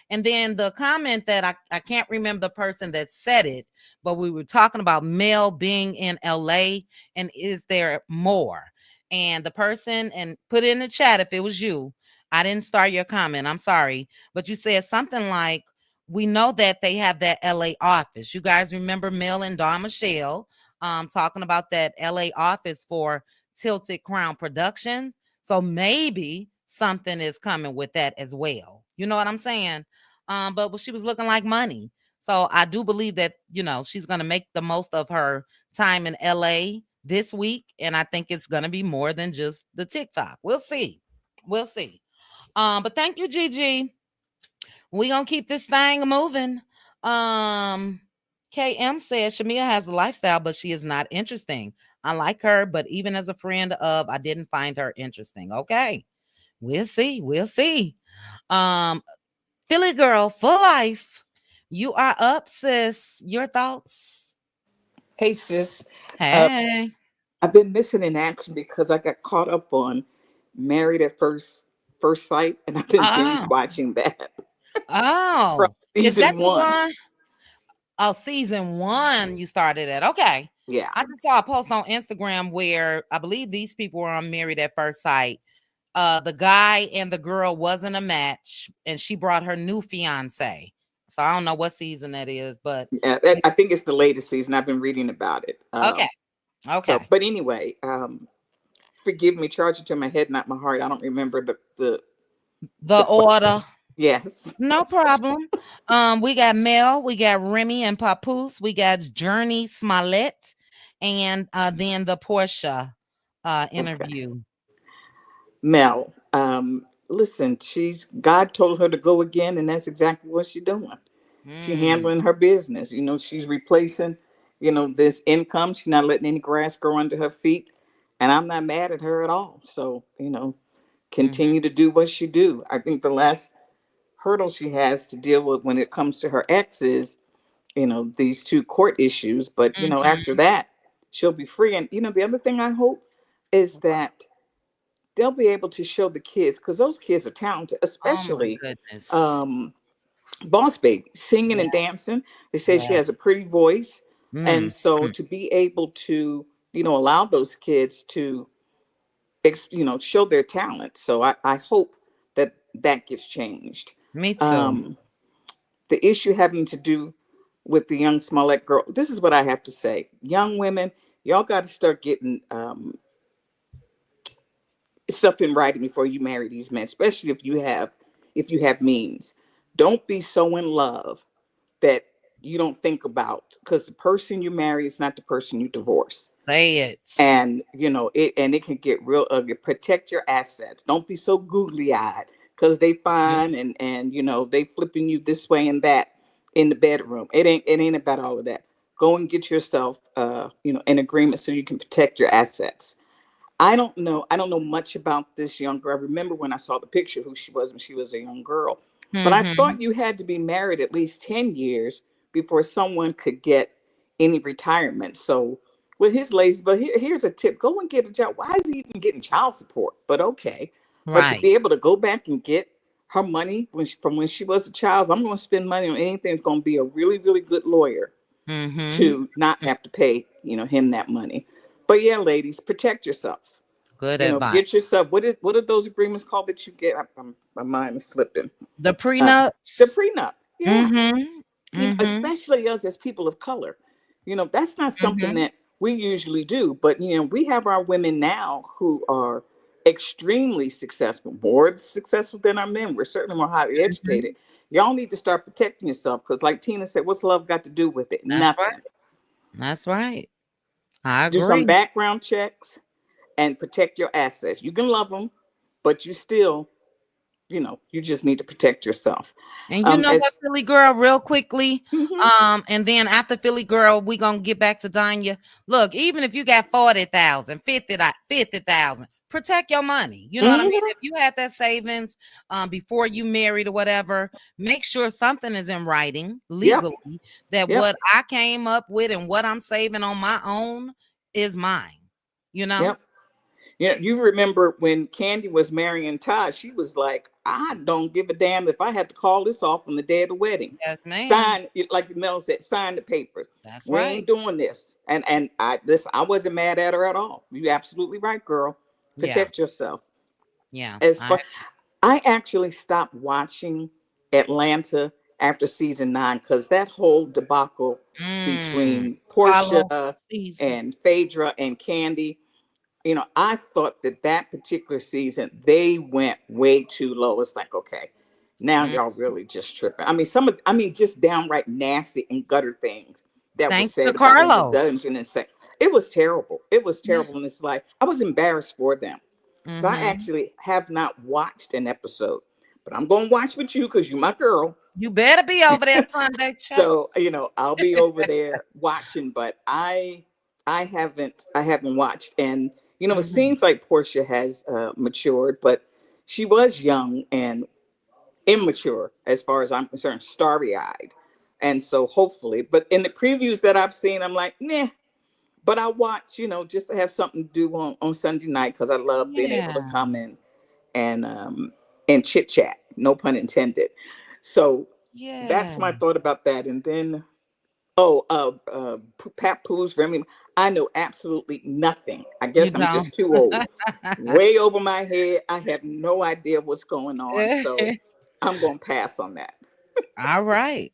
S1: And then the comment that I can't remember the person that said it, but we were talking about Mel being in LA and is there more? And the person, and put in the chat if it was you. I didn't start your comment. I'm sorry. But you said something like, we know that they have that LA office. You guys remember Mel and Dawn Michelle talking about that LA office for Tilted Crown Production. So maybe something is coming with that as well. You know what I'm saying? But she was looking like money. So I do believe that, she's going to make the most of her time in LA this week. And I think it's going to be more than just the TikTok. We'll see. But thank you, Gigi. We gonna keep this thing moving. KM said Shamia has the lifestyle, but she is not interesting. I like her, but even as a friend of, I didn't find her interesting. Okay, we'll see. Philly Girl for life. You are up, sis. Your thoughts?
S7: Hey, sis.
S1: Hey.
S7: I've been missing in action because I got caught up on Married at First Sight, and I've been binge watching that.
S1: Oh, is that
S7: season
S1: the
S7: one?
S1: one? Oh, season 1 you started at. Okay.
S7: Yeah.
S1: I just saw a post on Instagram where I believe these people were on Married at First Sight. The guy and the girl wasn't a match, and she brought her new fiance. So I don't know what season that is, but
S7: yeah, I think it's the latest season. I've been reading about it.
S1: Okay.
S7: So, but anyway, forgive me, charge it to my head, not my heart. I don't remember the
S1: order.
S7: Yes.
S1: No problem. We got Mel, we got Remy and Papoose, we got Journey Smollett, and then the Porsha interview.
S7: Okay. Mel, listen, God told her to go again, and that's exactly what she's doing. She's handling her business. She's replacing, this income. She's not letting any grass grow under her feet. And I'm not mad at her at all. So, continue to do what she do. I think the last hurdle she has to deal with when it comes to her ex is, these 2 court issues. But, after that, she'll be free. And, the other thing I hope is that they'll be able to show the kids, because those kids are talented, especially Boss Baby, singing and dancing. They say she has a pretty voice. And so to be able to, allow those kids to, show their talent. So I hope that gets changed.
S1: Me too.
S7: The issue having to do with the young Smollett girl, this is what I have to say. Young women, y'all got to start getting stuff in writing before you marry these men, especially if you have means. Don't be so in love that you don't think about, because the person you marry is not the person you divorce.
S1: Say it.
S7: And it can get real ugly. Protect your assets. Don't be so googly eyed because they fine and they flipping you this way and that in the bedroom. It ain't about all of that. Go and get yourself an agreement so you can protect your assets. I don't know much about this young girl. I remember when I saw the picture who she was when she was a young girl. But I thought you had to be married at least 10 years before someone could get any retirement. So with his lazy, but here's a tip. Go and get a job. Why is he even getting child support? But okay.
S1: Right.
S7: But to be able to go back and get her money from when she was a child, if I'm going to spend money on anything, it's going to be a really, really good lawyer to not have to pay, him that money. But yeah, ladies, protect yourself.
S1: Good advice.
S7: Get yourself. What are those agreements called that you get? My mind is slipping.
S1: The prenup.
S7: The prenup. Yeah. Especially us as people of color. That's not something that we usually do. But we have our women now who are extremely successful, more successful than our men. We're certainly more highly educated. Y'all need to start protecting yourself because, like Tina said, what's love got to do with it?
S1: That's
S7: Nothing.
S1: Right. That's right. I
S7: Do some
S1: agree.
S7: background checks and protect your assets. You can love them, but you still, you just need to protect yourself.
S1: And you know what,
S7: As
S1: Philly girl, real quickly.
S7: Mhm.
S1: And then after Philly girl, we gonna get back to Danya. Look, even if you got 40,000, 50,000, protect your money. You know what I mean?
S7: Mhm.
S1: If you had that savings before you married or whatever, make sure something is in writing
S7: Yep.
S1: legally that
S7: Yep.
S1: what I came up with and what I'm saving on my own is mine. You know?
S7: Yep. Yeah, you remember when Candy was marrying Todd, she was like, I don't give a damn if I had to call this off on the day of the wedding.
S1: Yes, ma'am.
S7: Sign it, like Mel said, sign the papers.
S1: That's
S7: We
S1: right.
S7: ain't doing this. And I wasn't mad at her at all. You absolutely right, girl.
S1: Yeah.
S7: Protect yourself.
S1: Yeah.
S7: As far I actually stopped watching Atlanta after season 9 because that whole debacle between
S1: Carlos
S7: Portia
S1: season.
S7: and Phaedra and Candy, I thought that particular season they went way too low. It's like, okay, now
S1: Mm.
S7: y'all really just tripping. I mean, just downright nasty and gutter things that was
S1: Thanks to
S7: said about in the
S1: Carlos.
S7: dungeon and sex. It was terrible. It was
S1: Yeah.
S7: terrible, and it's like I was embarrassed for them. So I
S1: Mm-hmm.
S7: actually have not watched an episode, but I'm going to watch with you because you're my girl.
S1: You better be over there Sunday, child.
S7: So I'll be over there watching, but I haven't watched. And it
S1: Mhm.
S7: seems like Portia has matured, but she was young and immature as far as I'm concerned, starry eyed. And so hopefully, but in the previews that I've seen, I'm like, nah. But I watch, just to have something to do on Sunday night because I love being able to
S1: Yeah.
S7: come in and chit chat. No pun intended. So
S1: Yeah.
S7: that's my thought about that. And then, oh, Papoose, Remy, I know absolutely nothing. I
S1: You
S7: guess I'm
S1: don't.
S7: just too old. Way over my head. I have no idea what's going on. So I'm going to pass on that.
S1: All right.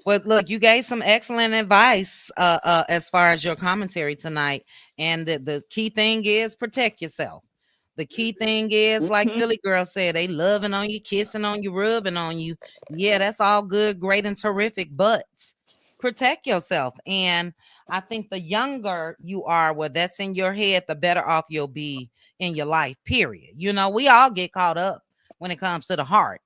S1: Well, look, you gave some excellent advice as far as your commentary tonight. And the key thing is protect yourself. The key thing is, like
S7: Hmm.
S1: Philly girl said, they loving on you, kissing on you, rubbing on you. Yeah, that's all good, great, and terrific, but protect yourself. And I think the younger you are, where that's in your head, the better off you'll be in your life, period. We all get caught up when it comes to the heart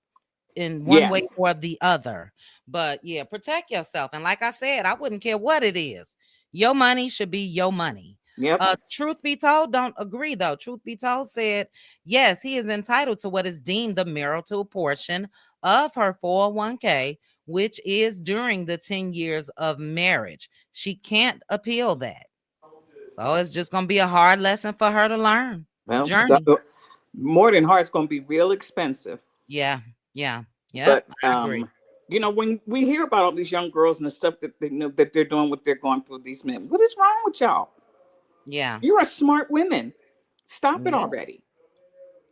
S1: in one way
S7: Yes.
S1: or the other. But yeah, protect yourself. And like I said, I wouldn't care what it is. Your money should be your money.
S7: Yep.
S1: Truth be told, don't agree though. Truth be told said, yes, he is entitled to what is deemed the marital portion of her 401k, which is during the 10 years of marriage. She can't appeal that. So it's just going to be a hard lesson for her to learn.
S7: Well,
S1: Journey.
S7: more than hard, it's going to be real expensive.
S1: Yeah. Yeah. Yep.
S7: But
S1: I agree.
S7: when we hear about all these young girls and the stuff that they know that they're doing, what they're going through, these men, what is wrong with y'all?
S1: Yeah.
S7: You are smart women. Stop it
S1: Yeah.
S7: already.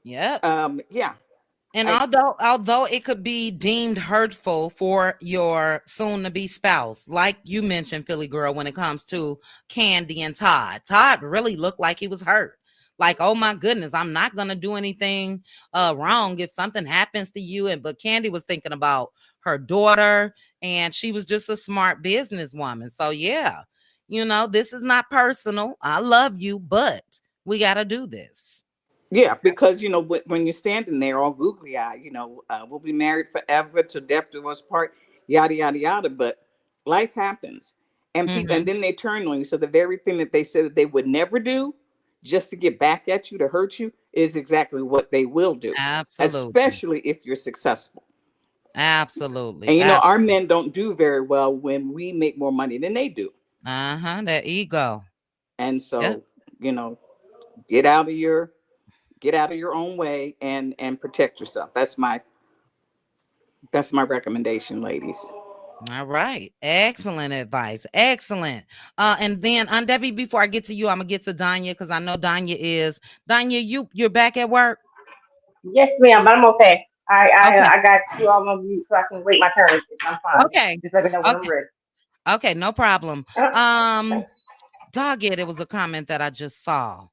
S1: Yep.
S7: Yeah.
S1: And
S7: I
S1: although it could be deemed hurtful for your soon to be spouse, like you mentioned, Philly girl, when it comes to Candy and Todd. Todd really looked like he was hurt. Like, oh my goodness, I'm not gonna do anything wrong if something happens to you. But Candy was thinking about her daughter, and she was just a smart businesswoman. So yeah, this is not personal. I love you, but we gotta do this.
S7: Yeah, because when you're standing there all googly eyed, we'll be married forever to death do us part, yada yada yada. But life happens, and people, and
S1: Hmm.
S7: then they turn on you. So the very thing that they said that they would never do, just to get back at you to hurt you, is exactly what they will do.
S1: Absolutely.
S7: Especially if you're successful.
S1: Absolutely.
S7: And our men don't do very well when we make more money than they do.
S1: Uh-huh. That ego.
S7: And
S1: Yep.
S7: so, you know, get out of your get out of your own way and protect yourself. That's my recommendation, ladies.
S1: All right. Excellent advice. Excellent. And then Debbie, before I get to you, I'm gonna get to Danya because I know Danya, you're back at work.
S8: Yes, ma'am, but I'm okay. I I,
S1: Okay.
S8: I got you all on mute so I can wait my turn. I'm fine.
S1: Okay.
S8: Just let me know when I'm
S1: Okay.
S8: ready.
S1: Okay, no problem.
S8: Uh,
S1: Um,
S8: thanks.
S1: Dog it was a comment that I just saw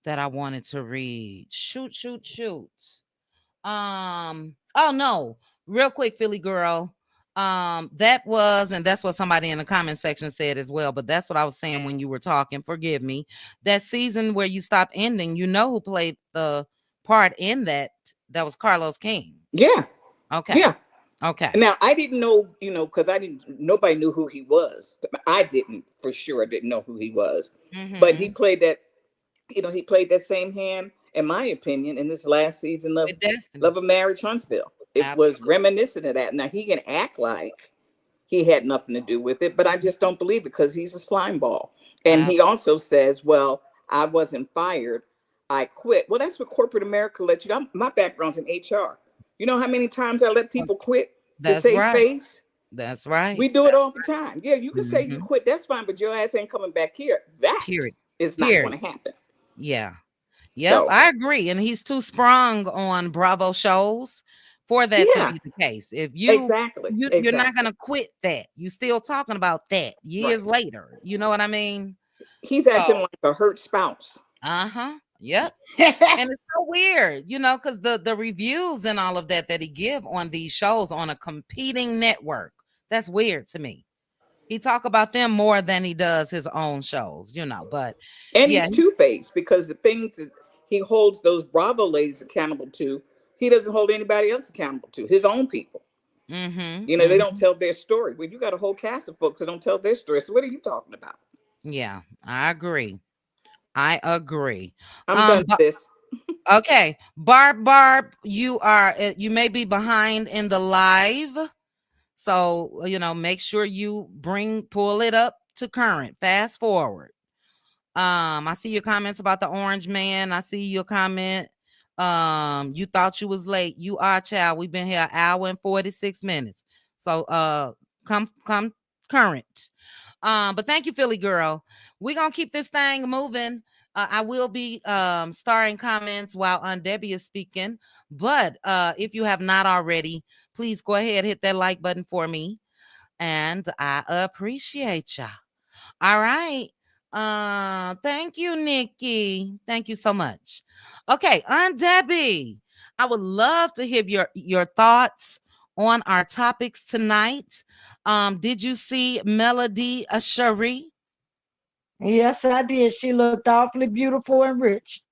S1: that I wanted to read. Shoot, shoot, shoot. Oh no, real quick, Philly girl. That was, and that's what somebody in the comment section said as well. But that's what I was saying when you were talking. Forgive me. That season where you stopped ending, you know who played the part in that? That was Carlos King.
S7: Yeah.
S1: Okay.
S7: Yeah.
S1: Okay.
S7: Now I didn't know, because nobody knew who he was. I didn't, for sure, didn't know who he was. But he
S1: Mm-hmm.
S7: played that, he played that same hand, in my opinion, in this last season of
S1: With Destiny.
S7: Love of Marriage Huntsville. It was
S1: Absolutely.
S7: reminiscent of that. Now he can act like he had nothing to do with it, but I just don't believe it because he's a slime ball. And he
S1: Absolutely.
S7: also says, well, I wasn't fired. I quit. Well, that's what corporate America let you do. My background's in HR. You know how many times I let people quit to
S1: That's
S7: save
S1: right.
S7: face?
S1: That's right.
S7: We do it all the time. Yeah, you can say you
S1: Mm-hmm.
S7: quit. That's fine, but your ass ain't coming back here. That
S1: Period.
S7: is not going
S1: Period.
S7: to happen.
S1: Yeah. Yep,
S7: So,
S1: I agree. And he's too sprung on Bravo shows for that to
S7: yeah,
S1: be the case. If
S7: exactly.
S1: you're not
S7: Exactly.
S1: gonna quit that. You still talking about that years
S7: Right.
S1: later. You know what I mean?
S7: He's
S1: So
S7: acting like a hurt spouse.
S1: uh-huh. Yep. And it's so weird, because the reviews and all of that he give on these shows on a competing network. That's weird to me. He talk about them more than he does his own shows, but
S7: And
S1: yeah.
S7: he's two-faced because the things that he holds those Bravo ladies accountable to, he doesn't hold anybody else accountable to, his own people.
S1: Mm-hmm.
S7: They don't
S1: Mm-hmm.
S7: tell their story. Well, you got a whole cast of folks that don't tell their story. So what are you talking about?
S1: Yeah, I agree. I agree.
S7: I'm done
S1: But
S7: with this.
S1: okay, Barb, you may be behind in the live, so make sure you pull it up to current. Fast forward. I see your comments about the orange man. I see your comment. You thought you was late. You are, child. We've been here an hour and 46 minutes. So come current. But thank you, Philly girl. We're gonna keep this thing moving. I will be starring comments while Aunt Debbie is speaking. But if you have not already, please go ahead, hit that like button for me. And I appreciate y'all. All right. Thank you, Nikki. Thank you so much. Okay, Aunt Debbie, I would love to hear your thoughts on our topics tonight. Did you see Melody Sheree?
S10: Yes, I did. She looked awfully beautiful and rich.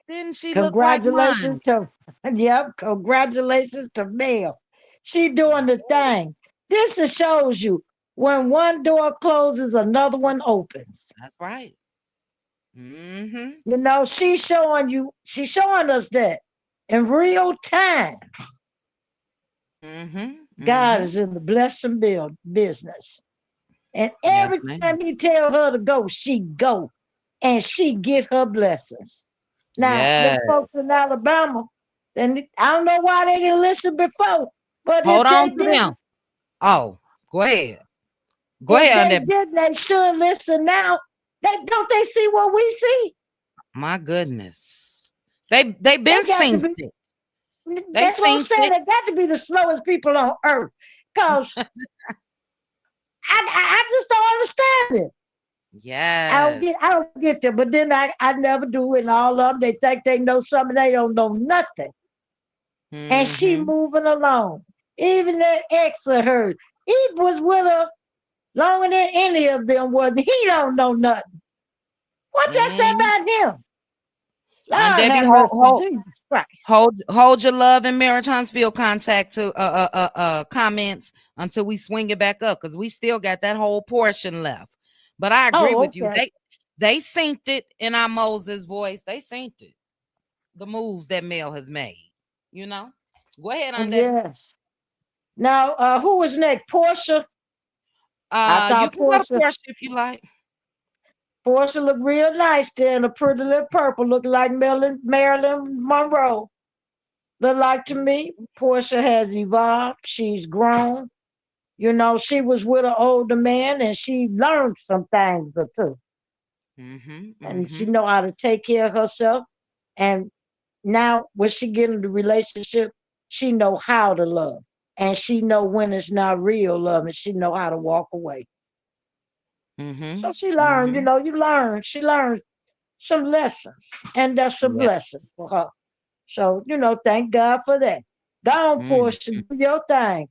S1: Didn't she look like
S10: Congratulations
S1: one?
S10: to, yep, congratulations to Mel. She doing the thing. This shows you when one door closes, another one opens.
S1: That's right. Mm-hmm.
S10: She's showing us that in real time.
S1: Mm-hmm.
S10: God
S1: Mm-hmm.
S10: is in the blessing build business. And
S1: Yes,
S10: every
S1: ma'am.
S10: time he tell her to go, she go. And she get her blessings. Now, them
S1: Yes.
S10: folks in Alabama, and I don't know why they didn't listen before, but
S1: Hold on to them. Oh, go ahead. Go
S10: if
S1: ahead, Aunt
S10: they
S1: Debbie.
S10: did, they should listen now. Don't they see what we see?
S1: My goodness. They've
S10: They
S1: been
S10: got to
S1: synced
S10: be.
S1: it. They
S10: That's what I'm
S1: synced
S10: saying.
S1: it.
S10: They got to be the slowest people on earth. Cause I just don't understand it.
S1: Yes.
S10: I don't get that. But then I never do. And all of them, they think they know something. They don't know nothing. And she
S1: Mm-hmm.
S10: moving along. Even that ex of hers, he was with her longer than any of them was. He don't know nothing. What that say
S1: Mm-hmm.
S10: about him?
S1: Aunt
S10: Lord
S1: Debbie,
S10: have
S1: hold,
S10: mercy,
S1: hold,
S10: Jesus Christ.
S1: hold your love and Marriage Huntsville contact to comments until we swing it back up, because we still got that whole portion left. But I agree
S10: Oh,
S1: with you.
S10: okay.
S1: They synced it in our Moses voice. They synced it. The moves that Mel has made. You know? Go ahead, Aunt Debbie.
S10: Yes. Now, who was next? Portia. I
S1: You
S10: thought
S1: can go to
S10: Portia.
S1: Porsche if you like.
S10: Portia looked real nice there in a pretty little purple, looking like Marilyn Monroe. Look like to me, Portia has evolved. She's grown. She was with an older man and she learned some things or two.
S1: Mm-hmm.
S10: And she
S1: Mm-hmm.
S10: know how to take care of herself. And now when she get in the relationship, she know how to love. And she know when it's not real love and she know how to walk away.
S1: Mm-hmm.
S10: So she learned,
S1: Mm-hmm.
S10: she learned some lessons. And that's a
S1: Yep.
S10: blessing for her. So, thank God for that. Go on,
S1: Mm.
S10: Portia, do your thing.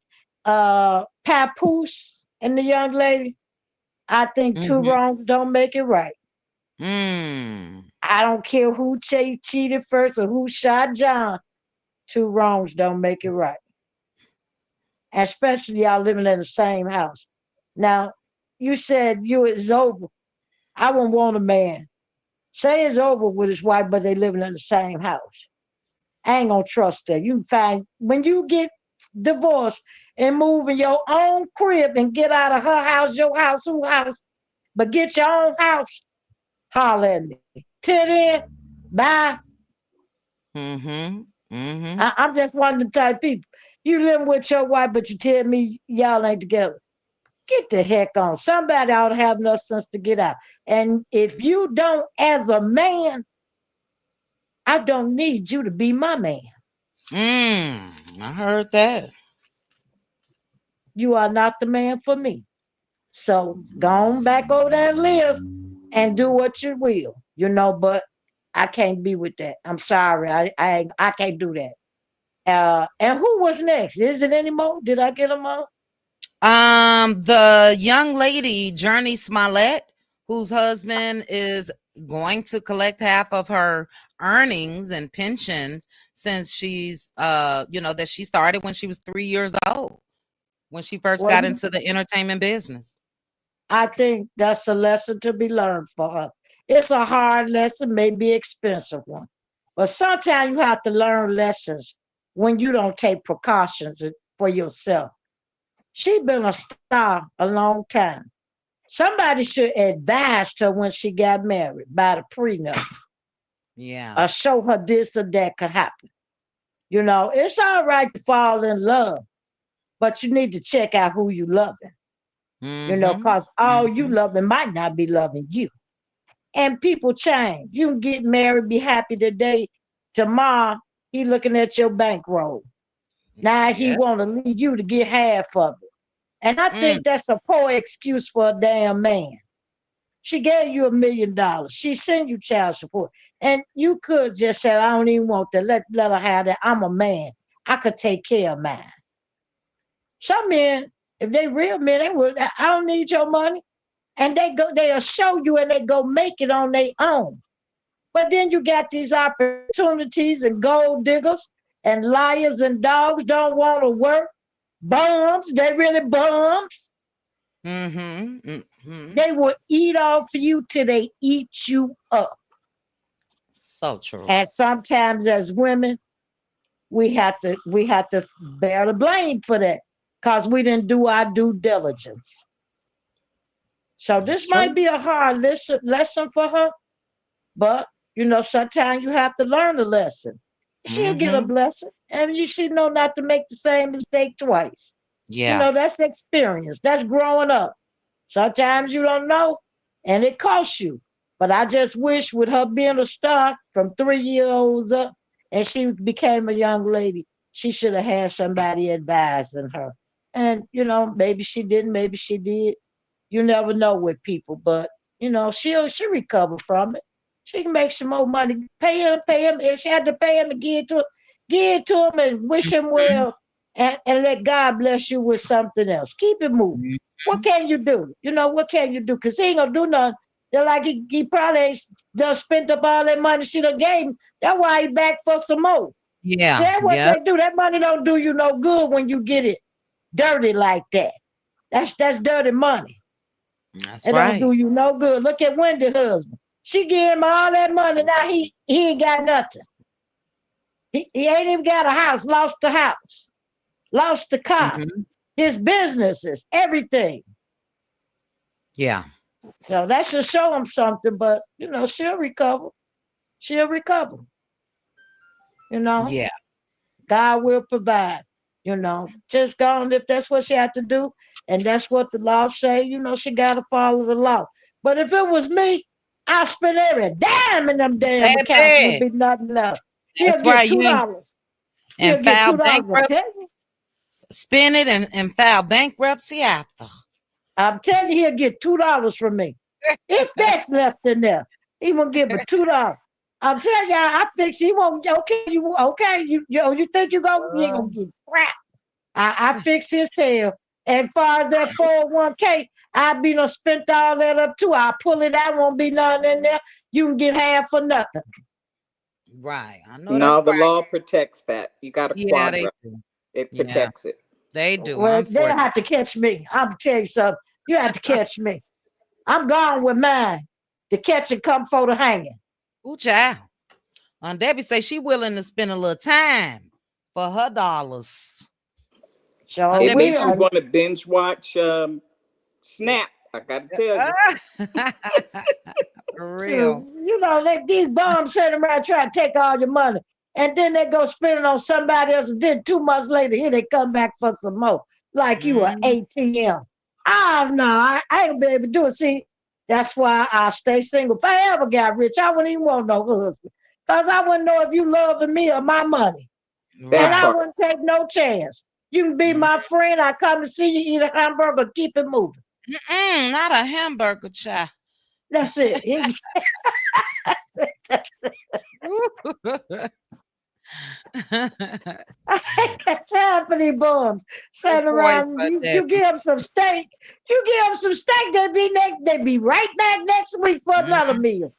S10: Papoose and the young lady, I think two
S1: Mm-hmm.
S10: wrongs don't make it right.
S1: Mm.
S10: I don't care who cheated first or who shot John. Two wrongs don't make it right. Especially y'all living in the same house. Now, you said it's over. I wouldn't want a man. Say it's over with his wife, but they living in the same house. I ain't gonna trust that. You can find when you get divorced and move in your own crib and get out of her house, your house, who house, but get your own house, holler at me. Till then, bye.
S1: Mm-hmm. Mm-hmm.
S10: I'm just one of the type of people. You living with your wife, but you tell me y'all ain't together. Get the heck on. Somebody ought to have enough sense to get out. And if you don't, as a man, I don't need you to be my man.
S1: I heard that.
S10: You are not the man for me. So go on back over there and live and do what you will, but I can't be with that. I'm sorry. I can't do that. And who was next? Is it anymore? Did I get them all?
S1: The young lady, Journey Smollett, whose husband is going to collect half of her earnings and pensions since she's that she started when she was 3 years old, when she first
S10: Well,
S1: got into the entertainment business.
S10: I think that's a lesson to be learned for her. It's a hard lesson, maybe expensive one. But sometimes you have to learn lessons when you don't take precautions for yourself. She's been a star a long time. Somebody should advise her when she got married by the prenup
S1: Yeah.
S10: or show her this or that could happen. It's all right to fall in love, but you need to check out who you loving,
S1: Mm-hmm.
S10: because all you
S1: Mm-hmm.
S10: loving might not be loving you. And people change. You can get married, be happy today. Tomorrow, he looking at your bankroll. Now he
S1: Yeah.
S10: want to leave you to get half of it. And I
S1: Mm.
S10: think that's a poor excuse for a damn man. She gave you $1 million. She sent you child support. And you could just say, I don't even want that. Let her have that. I'm a man. I could take care of mine. Some men, if they real men, they would, I don't need your money. And they'll show you and they go make it on their own. But then you got these opportunities and gold diggers and liars and dogs don't want to work. Bums, they really bums.
S1: Mm-hmm. Mm-hmm.
S10: They will eat off you till they eat you up.
S1: So true.
S10: And sometimes as women, we have to bear the blame for that because we didn't do our due diligence. So
S1: That's
S10: this might
S1: true.
S10: be a hard lesson for her, but sometimes you have to learn a lesson. She'll get a
S1: Mm-hmm.
S10: blessing, and she know not to make the same mistake twice.
S1: Yeah.
S10: That's experience. That's growing up. Sometimes you don't know, and it costs you. But I just wish with her being a star from 3 years old up, and she became a young lady, she should have had somebody advising her. And maybe she didn't, maybe she did. You never know with people, but she'll recover from it. She can make some more money. Pay him. If she had to pay him to give it to him and wish him
S1: Mhm.
S10: well, and let God bless you with something else. Keep it moving. What can you do? What can you do? Because he ain't gonna do nothing. They're like he probably ain't done spent up all that money she done gave him. That's why he back for some more. See,
S1: Yeah.
S10: that's what
S1: Yeah.
S10: they do. That money don't do you no good when you get it dirty like that. That's dirty money.
S1: That's
S10: It don't do
S1: right.
S10: you no good. Look at Wendy's husband. She gave him all that money. Now he ain't got nothing. He ain't even got a house. Lost the house. Lost the car.
S1: Mm-hmm.
S10: His businesses, everything.
S1: Yeah.
S10: So that should show him something. But she'll recover. She'll recover. You know,
S1: Yeah.
S10: God will provide. Just go on if that's what she had to do, and that's what the law say. She got to follow the law. But if it was me, I spend every dime in them damn accounts. Would
S1: Baby.
S10: be nothing left. He'll
S1: That's
S10: get
S1: right.
S10: two
S1: You ain't
S10: dollars. He'll
S1: and
S10: get
S1: file
S10: $2. I'm
S1: bankrupt,
S10: telling you.
S1: spin it and file bankruptcy after.
S10: I'm telling you, he'll get $2 from me. If that's left in there, he won't give me $2. I'm telling y'all, I fix he won't. Okay, you think you ain't gonna get crap. I fix his tail. And far as that 401k, I be done spent all that up too. I pull it out, won't be nothing in there. You can get half for nothing.
S1: Right. I know that's
S7: No, the
S1: right.
S7: law protects that. You got a
S1: Yeah, they
S7: quadra.
S1: do.
S7: It
S1: Yeah,
S7: protects it.
S1: they do.
S10: Well, they
S1: Unfortunately.
S10: have to catch me. I'm gonna tell you something. You have to catch me. I'm gone with mine. The catching come for the hanging.
S1: Ooh, child. Debbie say she willing to spend a little time for her dollars.
S10: So
S7: It
S1: Debbie,
S7: makes you
S10: will.
S7: want to binge watch Snap. I got to tell you.
S1: For real.
S10: Shoot, you know, these bums sitting around trying to take all your money. And then they go spend it on somebody else. And then 2 months later, here they come back for some more. Like you are
S1: Mhm.
S10: ATM. Oh, no, I ain't gonna be able to do it. See, that's why I stay single. If I ever got rich, I wouldn't even want no husband. Because I wouldn't know if you loving me or my money. And
S7: That
S1: Right.
S10: I
S7: part.
S10: wouldn't take no chance. You can be
S1: Mm.
S10: my friend. I come to see you, eat a hamburger, keep it moving.
S1: Not a hamburger, child.
S10: That's it. That's it. I ain't got time for these bums
S1: Good
S10: sitting
S1: boy
S10: around.
S1: for
S10: You
S1: Debbie.
S10: give them some steak. You give them some steak. They be right back next week for another
S1: Mm,
S10: meal.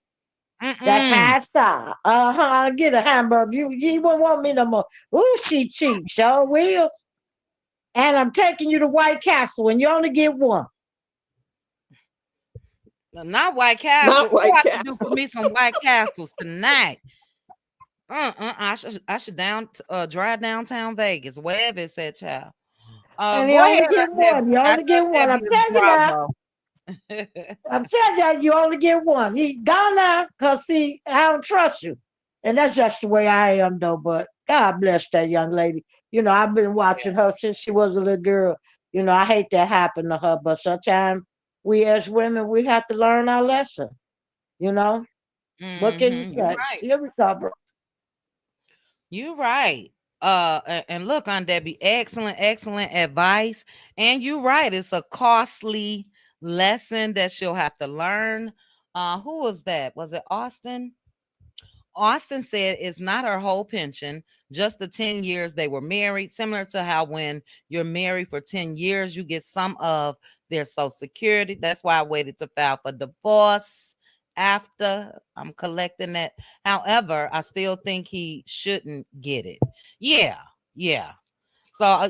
S10: That's
S1: mm-mm.
S10: high style. I get a hamburger. You won't want me no more. Ooh, she cheap. Sure will. And I'm taking you to White Castle, and you only get one.
S1: Not White Castle.
S7: Not
S1: Ooh,
S7: White
S1: I could do for
S7: Castle.
S1: me some White Castles tonight. I should drive downtown Vegas, wherever it said, child.
S10: And you
S1: Go ahead,
S10: only get
S1: Debbie.
S10: one. You
S1: I
S10: only
S1: know
S10: get one.
S1: Debbie
S10: I'm
S1: is
S10: telling you now.
S1: bravo.
S10: I'm telling you, you only get one. He gone now, cause see, I don't trust you, and that's just the way I am, though. But God bless that young lady. You know, I've been watching her since she was a little girl. You know, I hate that happened to her, but sometimes we as women we have to learn our lesson. You know, what can you
S1: You're
S10: say?
S1: right.
S10: She'll recover.
S1: You're right. And look on Debbie, excellent advice. And you're right, it's a costly lesson that she'll have to learn. Who was that? Was it Austin? Austin said it's not her whole pension, just the 10 years they were married, similar to how when you're married for 10 years, you get some of their social security. That's why I waited to file for divorce after I'm collecting that. However, I still think he shouldn't get it. Yeah, yeah. So,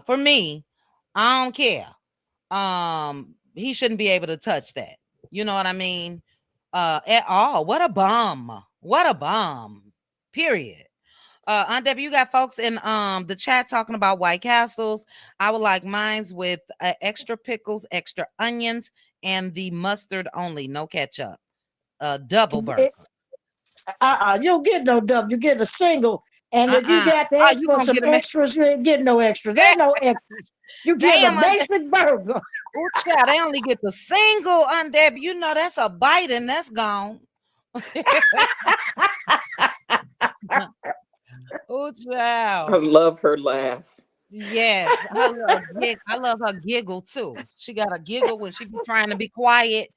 S1: for me, I don't care. He shouldn't be able to touch that. You know what I mean? At all. What a bum. What a bum. Period. Aunt Debbie, you got folks in the chat talking about White Castles. I would like mines with extra pickles, extra onions, and the mustard only, no ketchup. Double burger.
S10: You don't get no double. You get a single. And if you
S1: Uh-uh.
S10: got to
S1: Oh,
S10: ask
S1: you
S10: for
S1: gonna
S10: some
S1: get them?
S10: extras, you ain't getting no extras. Ain't no extras. You get a
S1: Damn, Aunt
S10: basic burger.
S1: oh, child, they only get the single, Aunt Debbie. You know that's a bite and that's gone. Oh,
S7: I
S1: child.
S7: love her laugh.
S1: Yes, I love her giggle too. She got a giggle when she be trying to be quiet.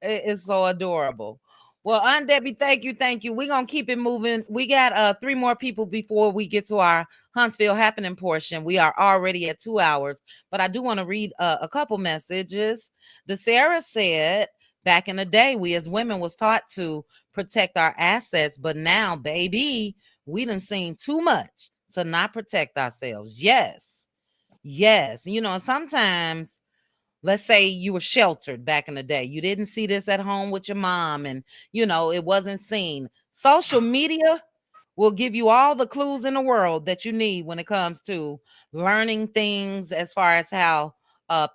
S1: It's so adorable. Well, Aunt Debbie, thank you. We're gonna keep it moving. We got 3 more people before we get to our Huntsville happening portion. We are already at 2 hours, but I do want to read a couple messages. The Sarah said, back in the day, we as women was taught to protect our assets, but now, baby, we done seen too much to not protect ourselves. Yes. Yes. Sometimes, let's say you were sheltered back in the day. You didn't see this at home with your mom and, it wasn't seen. Social media will give you all the clues in the world that you need when it comes to learning things as far as how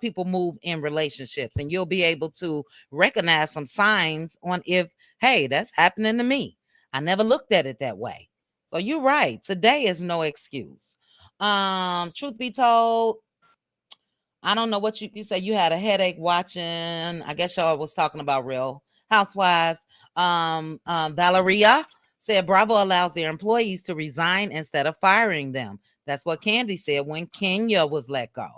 S1: people move in relationships. And you'll be able to recognize some signs on if, hey, that's happening to me. I never looked at it that way. So you're right. Today is no excuse. Truth be told, I don't know what you said. You had a headache watching. I guess y'all was talking about Real Housewives. Valeria said Bravo allows their employees to resign instead of firing them. That's what Candy said when Kenya was let go.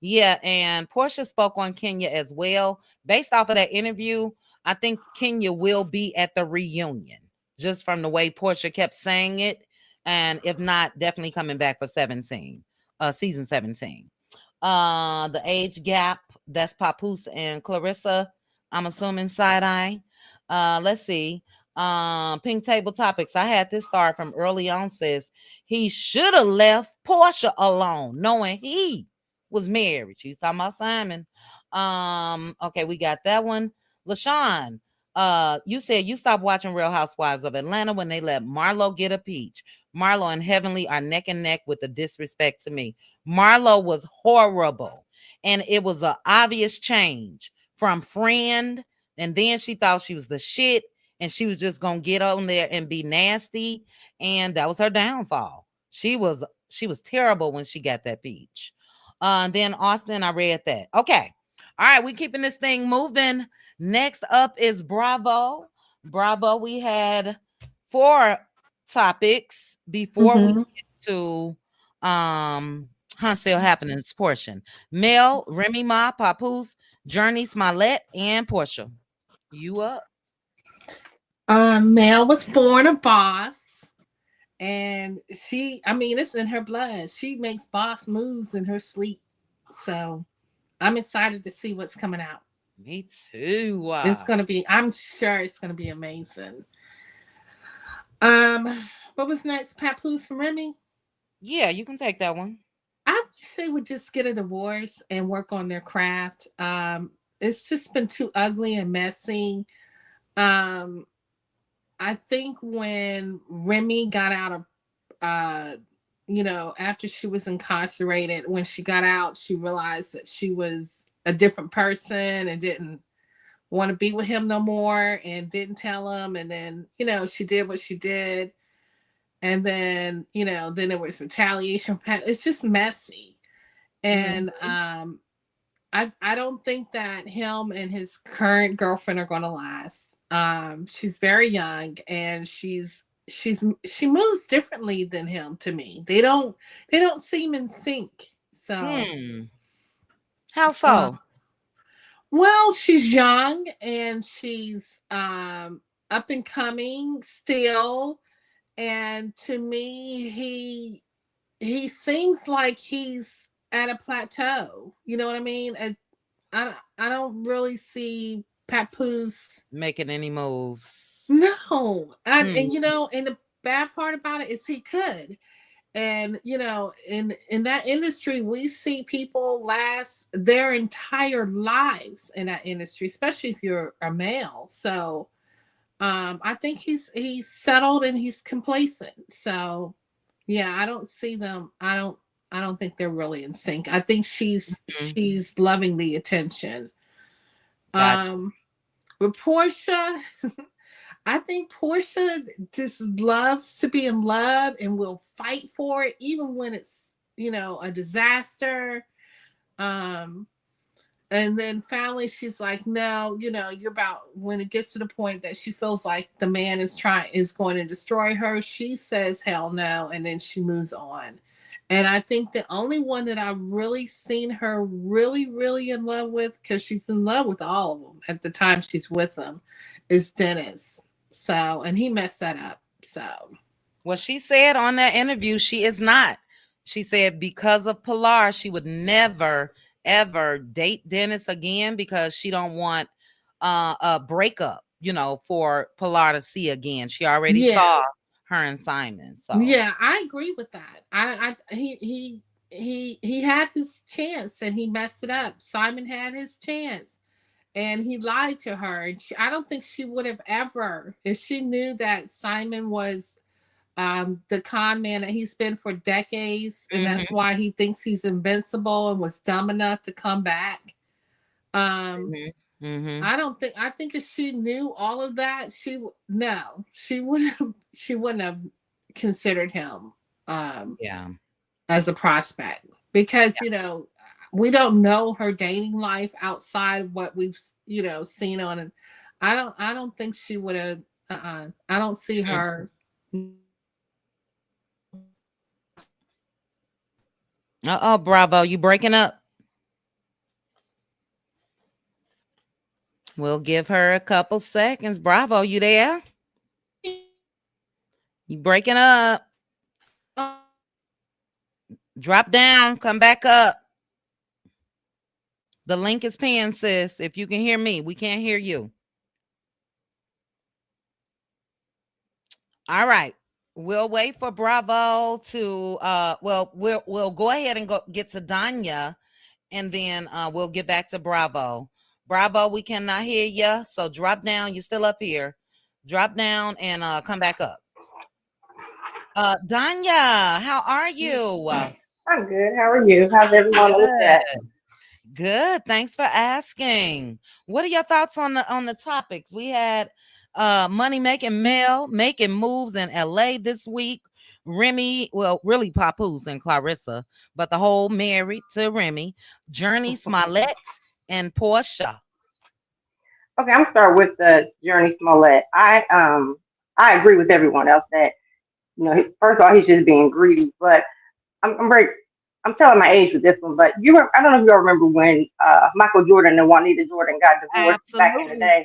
S1: Yeah, and Porsha spoke on Kenya as well. Based off of that interview, I think Kenya will be at the reunion, just from the way Porsha kept saying it. and if not, definitely coming back for 17, season 17. The age gap, that's Papoose and Clarissa. I'm assuming side eye. Let's see. Pink table topics. I had this star from early on says he should have left Porsha alone, knowing he was married. She's talking about Simon. Okay, we got that one. LaShawn, you said you stopped watching Real Housewives of Atlanta when they let Marlo get a peach. Marlo and Heavenly are neck and neck with the disrespect to me. Marlo was horrible, and it was an obvious change from friend, and then she thought she was the shit, and she was just gonna get on there and be nasty, and that was her downfall. She was terrible when she got that peach. And then Austin, I read that. Okay, all right, we keeping this thing moving. Next up is Bravo. Bravo, we had 4 topics before we get to Huntsville happenings portion. Mel, Remy Ma, Papoose, Journey, Smollett, and Porsha. You up?
S11: Mel was born a boss, and it's in her blood. She makes boss moves in her sleep. So I'm excited to see what's coming out.
S1: Me too.
S11: I'm sure it's gonna be amazing. What was next? Papoose and Remy?
S1: Yeah, you can take that one.
S11: I wish they would just get a divorce and work on their craft. It's just been too ugly and messy. I think when Remy got out of, after she was incarcerated, when she got out, she realized that she was a different person and didn't want to be with him no more and didn't tell him. And then, she did what she did. And then, then there was retaliation. It's just messy. And I don't think that him and his current girlfriend are going to last. She's very young, and she moves differently than him to me. They don't seem in sync. So
S1: how so?
S11: Well, she's young and she's up and coming still, and to me he seems like he's at a plateau. You know what I mean? I don't really see Papoose
S1: making any moves.
S11: No. And and the bad part about it is he could. And in that industry, we see people last their entire lives in that industry, especially if you're a male. So I think he's settled and he's complacent. So yeah, I don't see them. I don't think they're really in sync. I think she's loving the attention.
S1: Gotcha.
S11: With Porsha, I think Porsha just loves to be in love and will fight for it, even when it's, a disaster. And then finally she's like, no, you're about, when it gets to the point that she feels like the man is going to destroy her, she says, hell no. And then she moves on. And I think the only one that I've really seen her really, really in love with, because she's in love with all of them at the time she's with them, is Dennis. So, and he messed that up. So,
S1: well, she said on that interview, she is not. She said because of Pilar, she would never, ever date Dennis again because she don't want a breakup, for Pilar to see again. She already saw her and Simon. So
S11: yeah, I agree with that. He had his chance and he messed it up. Simon had his chance and he lied to her. And I don't think she would have ever, if she knew that Simon was the con man that he's been for decades, and that's why he thinks he's invincible and was dumb enough to come back. I think if she knew all of that, she wouldn't have considered him as a prospect, because we don't know her dating life outside what we've seen on it. I don't think she would have I don't see her.
S1: Bravo, you breaking up. We'll give her a couple seconds. Bravo, you there? You breaking up? Drop down, come back up. The link is pinned, sis. If you can hear me, we can't hear you. All right. We'll wait for Bravo to we'll go ahead and go get to Danya, and then we'll get back to Bravo. Bravo, we cannot hear you. So drop down. You're still up here. Drop down and come back up. Danya, how are you?
S8: I'm good. How are you? How's everyone on the chat?
S1: Good. Thanks for asking. What are your thoughts on the topics? We had money making Mel making moves in LA this week. Remy, well, really Papoose and Clarissa, but the whole married to Remy, Journey Smollett, and Porsha.
S8: Okay, I'm starting with the Journey Smollett. I agree with everyone else that first of all he's just being greedy, but I'm telling my age with this one, but I don't know if you all remember when Michael Jordan and Juanita Jordan got divorced back in the day.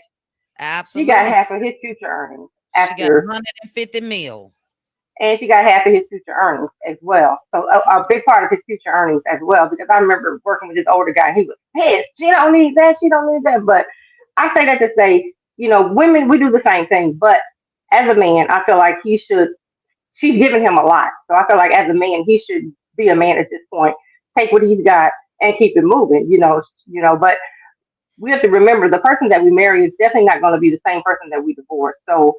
S1: Absolutely.
S8: She got half of his future earnings
S1: She got 150 mil.
S8: and she got half of his future earnings as well. So a big part of his future earnings as well, because I remember working with this older guy. He was pissed. She don't need that. She don't need that. But I say that to say, women, we do the same thing. But as a man, I feel like he should. She's giving him a lot, so I feel like as a man, he should be a man at this point. Take what he's got and keep it moving. But we have to remember the person that we marry is definitely not going to be the same person that we divorce. So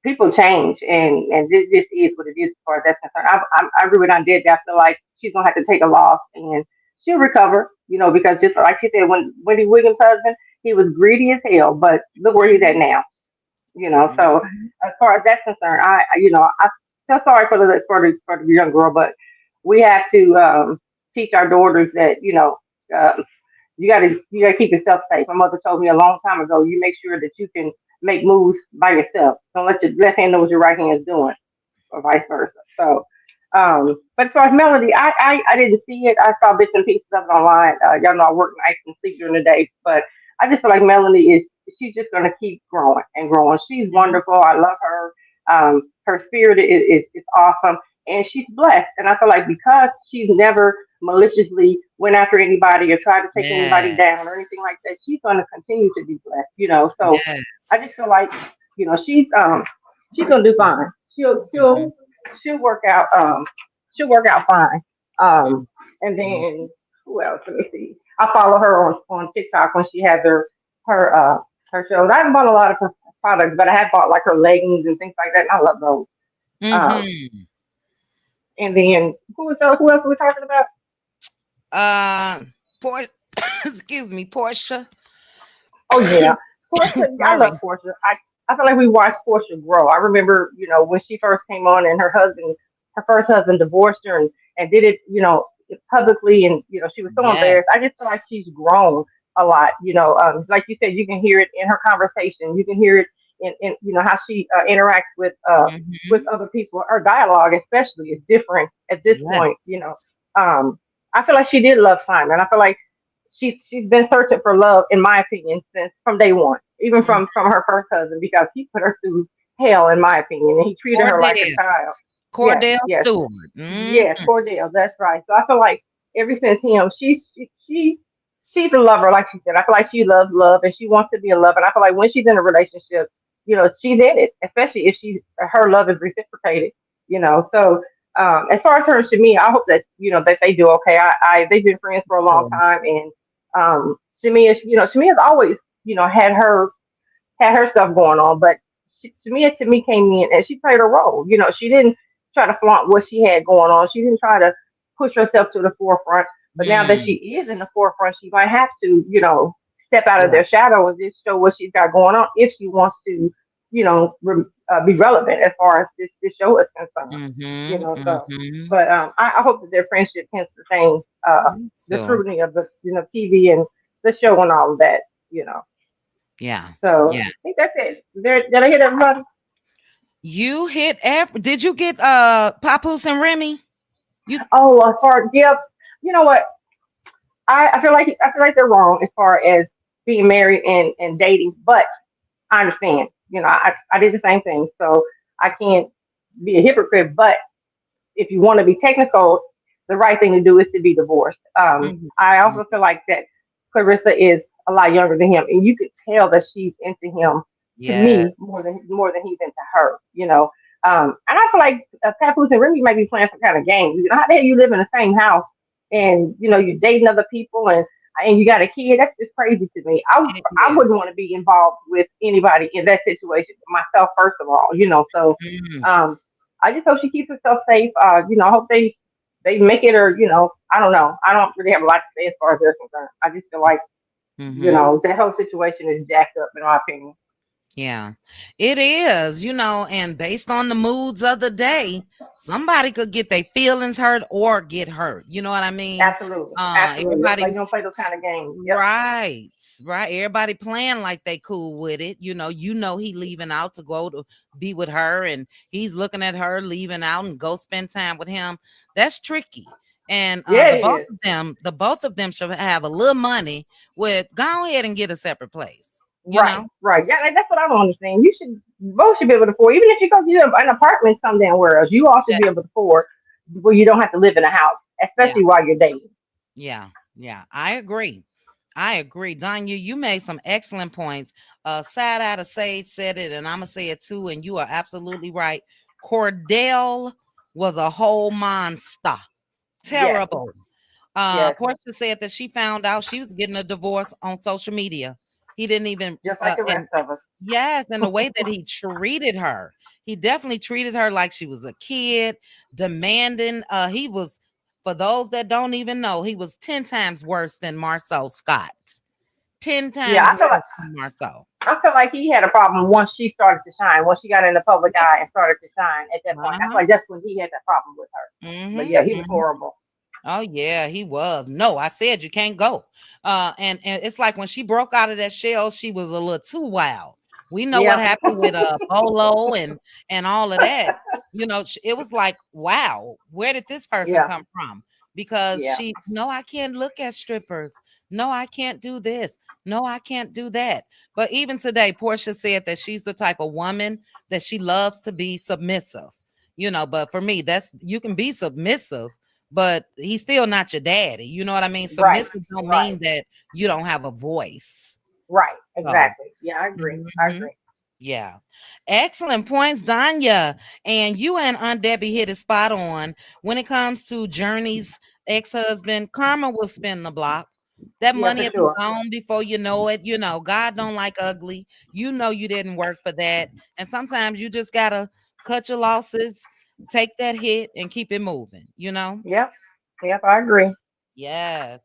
S8: people change, and this is what it is as far as that's concerned. I agree with Aunt Did. I feel like she's gonna have to take a loss, and she'll recover. Because just like she said, when Wendy Williams' husband, he was greedy as hell, but look where he's at now. So as far as that's concerned, I feel sorry for the young girl, but we have to teach our daughters that you gotta keep yourself safe. My mother told me a long time ago, you make sure that you can make moves by yourself. Don't let your left hand know what your right hand is doing, or vice versa. So, but as far as Melody, I didn't see it. I saw bits and pieces of it online. Y'all know I work nights and sleep during the day, but I just feel like Melody she's just gonna keep growing and growing. She's wonderful. I love her. Her spirit is awesome, and she's blessed. And I feel like because she's never maliciously went after anybody or tried to take anybody down or anything like that, she's going to continue to be blessed. So I just feel like she's gonna do fine. She'll work out. She'll work out fine. And then who else? Let me see. I follow her on TikTok when she has her shows. I haven't bought a lot of her products, but I have bought like her leggings and things like that. And I love those. And then who else are we talking about?
S1: Excuse me, Porsha.
S8: Oh yeah, Porsha. I love Porsha. I feel like we watched Porsha grow. I remember, when she first came on, and her first husband divorced her and did it, publicly, and she was so embarrassed. I just feel like she's grown a lot. Like you said, you can hear it in her conversation. You can hear it in how she interacts with other people. Her dialogue, especially, is different at this point. I feel like she did love Simon. I feel like she's been searching for love, in my opinion, since from day one, even from her first husband, because he put her through hell, in my opinion, and he treated her like a child.
S1: Cordell
S8: yes,
S1: Stewart.
S8: yes, Cordell. That's right. So I feel like ever since him, she's a lover, like she said. I feel like she loves love and she wants to be a lover. And I feel like when she's in a relationship, she's in it, especially if her love is reciprocated. So as far as her and Shami, I hope that that they do okay. They've been friends for a long time, and Shami has always had her stuff going on, but Shami to me came in and she played a role. She didn't try to flaunt what she had going on. She didn't try to push herself to the forefront. But now that she is in the forefront, she might have to, step out of their shadow and just show what she's got going on if she wants to, be relevant as far as this show is concerned. But I hope that their friendship can sustain the scrutiny of the TV and the show and all of that.
S1: Yeah.
S8: So I think that's it. Did I hit everybody?
S1: You hit Did you get Papoose and Remy?
S8: As far you know what? I feel like they're wrong as far as being married and dating, but I understand. I did the same thing, so I can't be a hypocrite. But if you want to be technical, the right thing to do is to be divorced.
S1: Mhm.
S8: I
S1: Mhm.
S8: also feel like that Clarissa is a lot younger than him, and you could tell that she's into him to
S1: Yeah.
S8: me more than he's into her. And I feel like Papoose and Remy might be playing some kind of game. How the hell you live in the same house and you're dating other people and you got a kid? That's just crazy to me. I
S1: Yeah.
S8: wouldn't want to be involved with anybody in that situation myself, first of all. So
S1: Mhm.
S8: um, I just hope she keeps herself safe. I hope they make it, or I don't know. I don't really have a lot to say as far as they're concerned. I just feel like
S1: Mhm.
S8: that whole situation is jacked up in my opinion.
S1: Yeah, it is, and based on the moods of the day, somebody could get their feelings hurt or get hurt. You know what I mean?
S8: Absolutely, absolutely. That's why
S1: Everybody,
S8: you don't play those kind of games. Yep.
S1: right, right. Everybody playing like they cool with it. He leaving out to go to be with her, and he's looking at her leaving out and go spend time with him. That's tricky. And
S8: Yeah,
S1: the
S8: it
S1: both
S8: is.
S1: of them, should have a little money with go ahead and get a separate place. You
S8: Right,
S1: know?
S8: right. Yeah, that's what I don't understand. Both should be able to afford, even if you go to an apartment some damn where else, you all should be able to afford where you don't have to live in a house,
S1: Yeah.
S8: especially while you're dating.
S1: Yeah, yeah, I agree. I agree. Danya, you made some excellent points. Side Eye of Sage said it, and I'm gonna say it too, and you are absolutely right. Cordell was a whole monster.
S8: Yes,
S1: Terrible.
S8: yes.
S1: Portia said that she found out she was getting a divorce on social media. He didn't even
S8: Just like the
S1: and
S8: rest of us.
S1: yes, and the way that he treated her. He definitely treated her like she was a kid, demanding. He was, for those that don't even know, he was 10 times worse than Marcel Scott. 10
S8: Yeah,
S1: times worse than Marcel.
S8: I feel like he had a problem once she started to shine, once she got in the public
S1: Yep.
S8: eye and started to shine at that point. I feel
S1: Uh-huh.
S8: like that's when he had that problem with her. But yeah, he was
S1: Mm-hmm.
S8: horrible.
S1: Oh yeah, he was. No, I said you can't go. And it's like when she broke out of that shell, she was a little too wild. We know what
S8: Yeah,
S1: happened with Bolo and all of that. It was like, wow, where did this person
S8: yeah,
S1: come from? Because
S8: yeah.
S1: no, I can't look at strippers. No, I can't do this. No, I can't do that. But even today, Portia said that she's the type of woman that she loves to be submissive. But for me, that's you can be submissive, but he's still not your daddy. You know what I mean?
S8: Right,
S1: Submissive don't
S8: right,
S1: mean that you don't have a voice.
S8: right.
S1: So,
S8: Exactly. Yeah, I agree. I
S1: mhm,
S8: agree.
S1: yeah. Excellent points, Danya. And you and Aunt Debbie hit a spot on when it comes to Journey's ex-husband. Karma will spin the block. That
S8: Yeah,
S1: money
S8: for
S1: will be
S8: sure.
S1: gone before you know it. God don't like ugly. You didn't work for that. And sometimes you just gotta cut your losses, take that hit, and keep it moving.
S8: Yep, yep. I agree.
S1: Yes.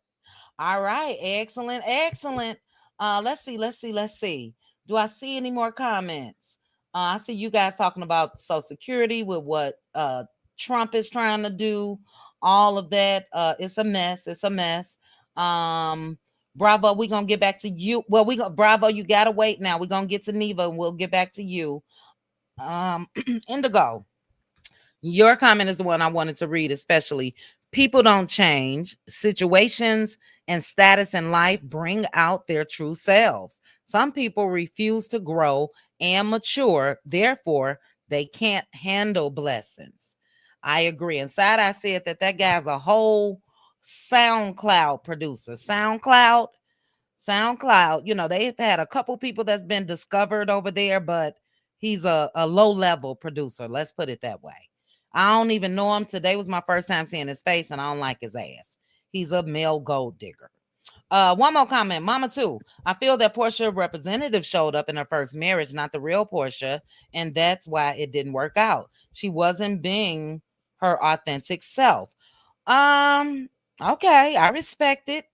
S1: All right. Excellent. Excellent. Let's see. Do I see any more comments? I see you guys talking about Social Security with what Trump is trying to do. All of that. It's a mess. It's a mess. Um, Bravo, we're gonna get back to you. Well, Bravo, you gotta wait now. We're gonna get to Neva and we'll get back to you. Indigo. Your comment is the one I wanted to read, especially. People don't change. Situations and status in life bring out their true selves. Some people refuse to grow and mature, therefore, they can't handle blessings. I agree. Inside, I said that guy's a whole SoundCloud producer. SoundCloud, they've had a couple people that's been discovered over there, but he's a low level producer. Let's put it that way. I don't even know him. Today was my first time seeing his face, and I don't like his ass. He's a male gold digger. One more comment, Mama too. I feel that Porsha representative showed up in her first marriage, not the real Porsha, and that's why it didn't work out. She wasn't being her authentic self. Um, okay, I respect it.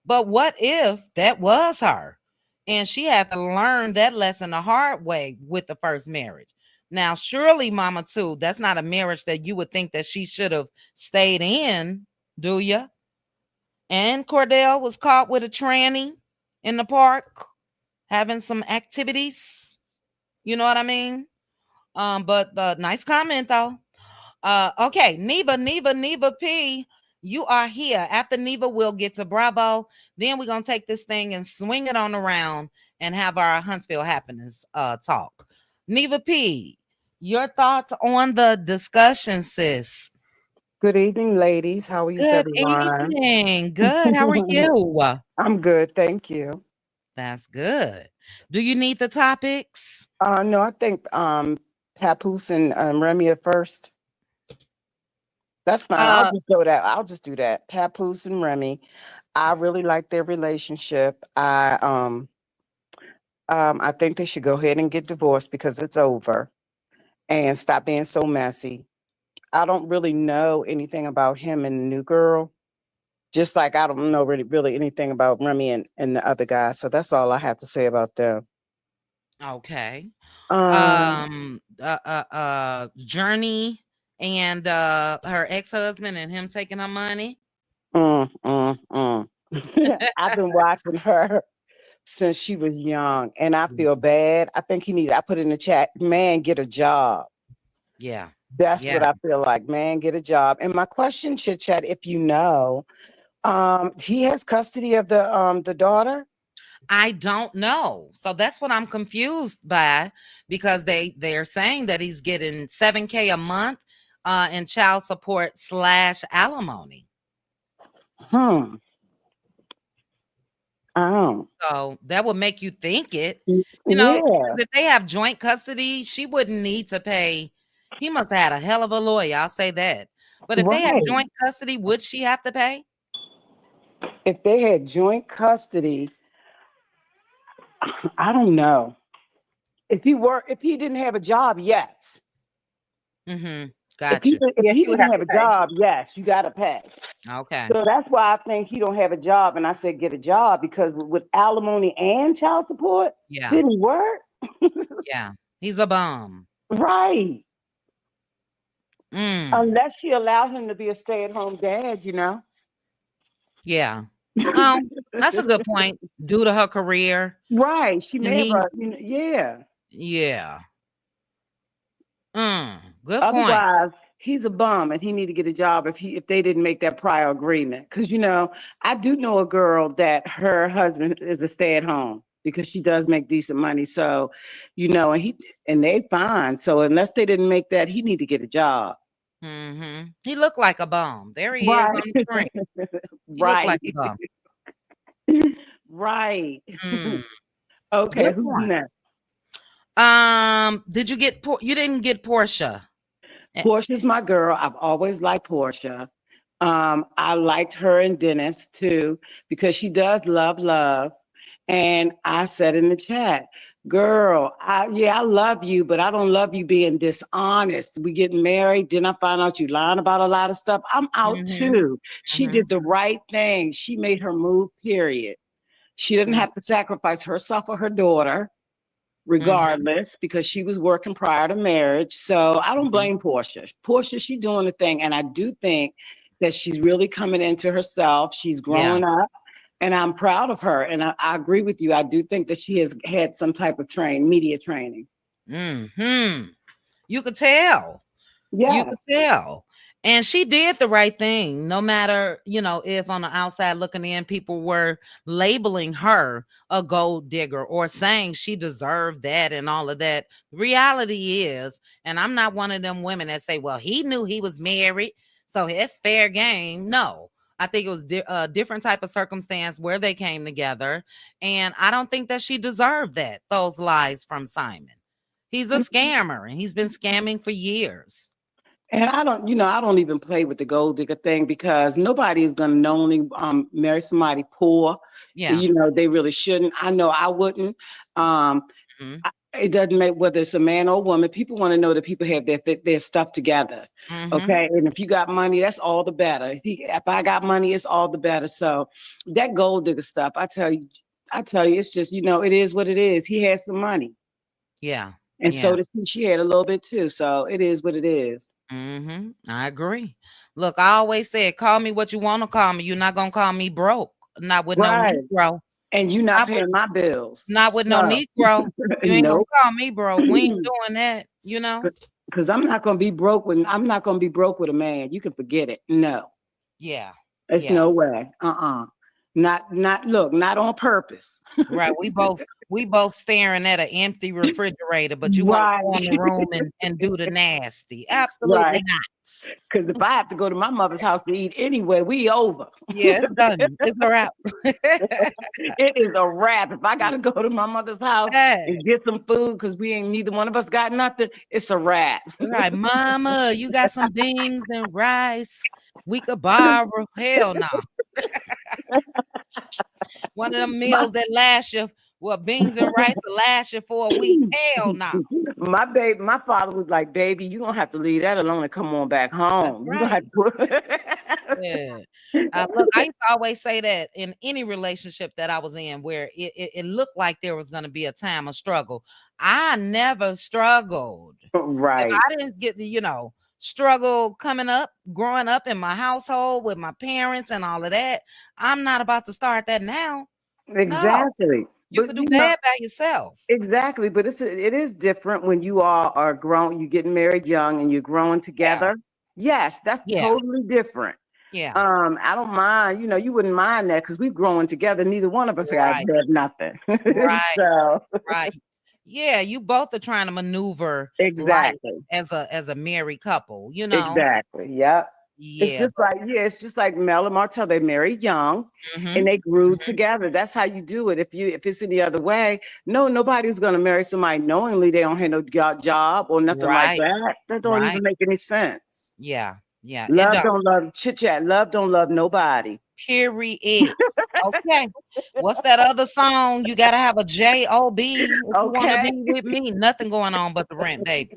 S1: But what if that was her? And she had to learn that lesson the hard way with the first marriage. Now, surely, Mama, too, that's not a marriage that you would think that she should have stayed in, do you? And Cordell was caught with a tranny in the park having some activities. You know what I mean? But nice comment though. Okay, Neva P, you are here. After Neva, we'll get to Bravo. Then we're gonna take this thing and swing it on around and have our Huntsville happenings talk. Neva P, your thoughts on the discussion, sis?
S12: Good evening, ladies. How is
S1: Good
S12: everyone?
S1: evening. Good. How are you?
S12: I'm good, thank you.
S1: That's good. Do you need the topics?
S12: No, I think Papoose and Remy at first. That's fine. I'll
S1: Uh,
S12: just go that. I'll just do that. Papoose and Remy. I really like their relationship. I think they should go ahead and get divorced because it's over and stop being so messy. I don't really know anything about him and the new girl. Just like I don't know really anything about Remy and the other guy. So that's all I have to say about them.
S1: okay.
S12: Um,
S1: Journey and her ex-husband and him taking her money.
S12: mm, mm, mm. I've been watching her since she was young, and I feel bad. I think I put in the chat, man, get a job.
S1: Yeah.
S12: That's
S1: Yeah.
S12: what I feel like, man, get a job. And my question, chit chat, if you know, he has custody of the daughter.
S1: I don't know. So that's what I'm confused by because they're saying that he's getting $7K a month in child support / alimony.
S12: Hmm. Oh.
S1: So that would make you think it.
S12: Yeah.
S1: If they have joint custody, she wouldn't need to pay. He must have had a hell of a lawyer. I'll say that. But if they had
S12: Right.
S1: joint custody, would she have to pay?
S12: If they had joint custody, I don't know. If he didn't have a job, yes.
S1: Mm-hmm.
S12: If he
S1: Gotcha.
S12: if
S8: Yeah,
S12: he
S8: she would
S12: didn't
S8: have
S12: have
S8: to
S12: a
S8: pay.
S12: job, yes, you got to pay.
S1: Okay.
S12: So that's why I think he don't have a job. And I said get a job because with alimony and child support,
S1: Yeah.
S12: didn't he work?
S1: Yeah. He's a bum.
S12: Right.
S1: Mm.
S12: Unless she allowed him to be a stay-at-home dad,
S1: Yeah. Oh, that's a good point. Due to her career.
S12: Right. She
S1: And
S12: may have
S1: he,
S12: yeah.
S1: yeah. Good point.
S12: Otherwise, he's a bum and he need to get a job if they didn't make that prior agreement. Because I do know a girl that her husband is a stay at home because she does make decent money. So, and they fine. So unless they didn't make that, he need to get a job.
S1: Mm-hmm. He looked like a bum. There he is
S12: Right.
S1: on the screen. He looked
S12: Right.
S1: like a bum.
S12: Right.
S1: Mm.
S12: Okay.
S1: Good
S12: Who's
S1: point.
S12: next?
S1: Did you get you didn't get Porsha?
S12: Portia's my girl. I've always liked Porsha. I liked her and Dennis too because she does love. And I said in the chat, girl, I love you, but I don't love you being dishonest. We get married, then I find out you lying about a lot of stuff. I'm out
S1: Mm-hmm.
S12: too. She
S1: Mm-hmm.
S12: did the right thing. She made her move, period. She didn't
S1: Mm-hmm.
S12: have to sacrifice herself or her daughter, regardless, because she was working prior to marriage. So I don't blame Porsha. Porsha, she's doing the thing. And I do think that she's really coming into herself. She's
S1: Yeah.
S12: growing up. And I'm proud of her. And I agree with you. I do think that she has had some type of media training.
S1: Mm-hmm. You could tell.
S12: Yeah.
S1: You could tell. And she did the right thing, no matter, if on the outside looking in, people were labeling her a gold digger or saying she deserved that and all of that. Reality is, and I'm not one of them women that say, well, he knew he was married, so it's fair game. No, I think it was a different type of circumstance where they came together. And I don't think that she deserved those lies from Simon. He's a scammer and he's been scamming for years.
S12: And I don't even play with the gold digger thing because nobody is going to knowingly marry somebody poor.
S1: Yeah.
S12: They really shouldn't. I know I wouldn't. It doesn't make whether it's a man or a woman. People want to know that people have their stuff together.
S1: Mm-hmm.
S12: Okay. And if you got money, that's all the better. If I got money, it's all the better. So that gold digger stuff, I tell you, it's just, it is what it is. He has some money.
S1: Yeah.
S12: And so does she had a little bit too. So it is what it is.
S1: Mm-hmm. I agree. Look, I always said, call me what you want to call me. You're not going to call me broke. Not with no Negro.
S12: And you not paying my bills.
S1: Not with no Negro. You ain't going to call me broke. We ain't doing that,
S12: Because I'm not going to be broke with a man. You can forget it. No.
S1: Yeah.
S12: It's no way. Not not on purpose.
S1: Right. We both staring at an empty refrigerator, but you want to
S12: Right.
S1: go in the room and do the nasty. Absolutely
S12: Right.
S1: not.
S12: Because if I have to go to my mother's house to eat anyway, we over.
S1: Yeah, it's done. It's a wrap.
S12: It is a wrap. If I gotta go to my mother's house
S1: Yes.
S12: and get some food because we ain't neither one of us got nothing, it's a wrap.
S1: Right, mama, you got some beans and rice. We could borrow. Hell no. One of them meals that last you, well, beans and rice will last you for a week. Hell no.
S12: My father was like, baby, you don't have to leave that alone and come on back
S1: That's
S12: home. You don't
S1: right.
S12: have to.
S1: Yeah. Look, I used to always say that in any relationship that I was in where it looked like there was going to be a time of struggle. I never struggled. If
S12: Right.
S1: I didn't get to, struggle growing up in my household with my parents and all of that, I'm not about to start that now. No,
S12: Exactly.
S1: you
S12: But
S1: could do bad by yourself.
S12: exactly. But it is different when you all are grown, you getting married young and you're growing together. Yes, that's
S1: Yeah.
S12: totally different.
S1: Yeah.
S12: I don't mind, you wouldn't mind that because we've grown together. Neither one of us have
S1: Right.
S12: nothing.
S1: Right.
S12: So
S1: Right. Yeah, you both are trying to maneuver life
S12: exactly.
S1: as a married couple,
S12: Exactly. Yep.
S1: Yeah.
S12: It's just like Mel and Martel. They married young
S1: Mhm.
S12: and they grew
S1: Mhm.
S12: together. That's how you do it. If it's any other way, nobody's gonna marry somebody knowingly they don't have no job or nothing like
S1: Right.
S12: that. That don't
S1: Right.
S12: even make any sense.
S1: Yeah. Yeah. It
S12: Love
S1: does.
S12: don't love chit chat. Love don't love nobody.
S1: Period. Okay. What's that other song? You gotta have a J-O-B if you want to
S12: Okay.
S1: be with me. Nothing going on but the rent, baby.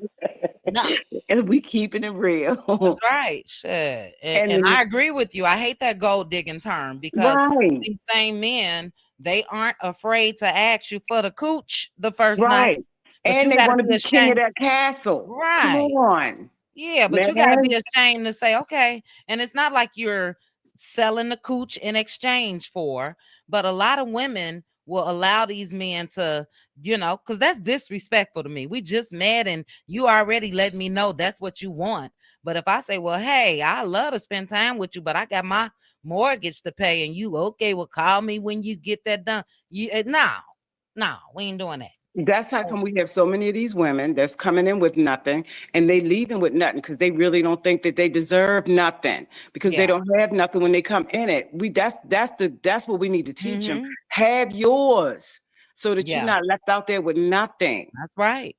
S1: Nothing.
S12: And we keeping it real.
S1: That's right. Shit. And I agree with you. I hate that gold digging term because
S12: Right.
S1: these same men, they aren't afraid to ask you for the cooch the first night,
S12: Right.
S1: but
S12: And
S1: you
S12: they
S1: got to
S12: want to
S1: be
S12: be king of
S1: ashamed.
S12: that castle. Come
S1: Right.
S12: on.
S1: Yeah, but you got to be ashamed to say, okay. And it's not like you're selling the cooch in exchange for, but a lot of women will allow these men to, because that's disrespectful to me. We just met and you already let me know that's what you want. But if I say, well, hey, I love to spend time with you, but I got my mortgage to pay and you okay, well, call me when you get that done. No, we ain't doing that.
S12: That's how come we have so many of these women that's coming in with nothing and they leaving with nothing because they really don't think that they deserve nothing because they
S1: Yeah.
S12: don't have nothing when they come in it. That's what we need to teach them.
S1: Mhm.
S12: Have yours so that you're
S1: Yeah.
S12: not left out there with nothing.
S1: That's right.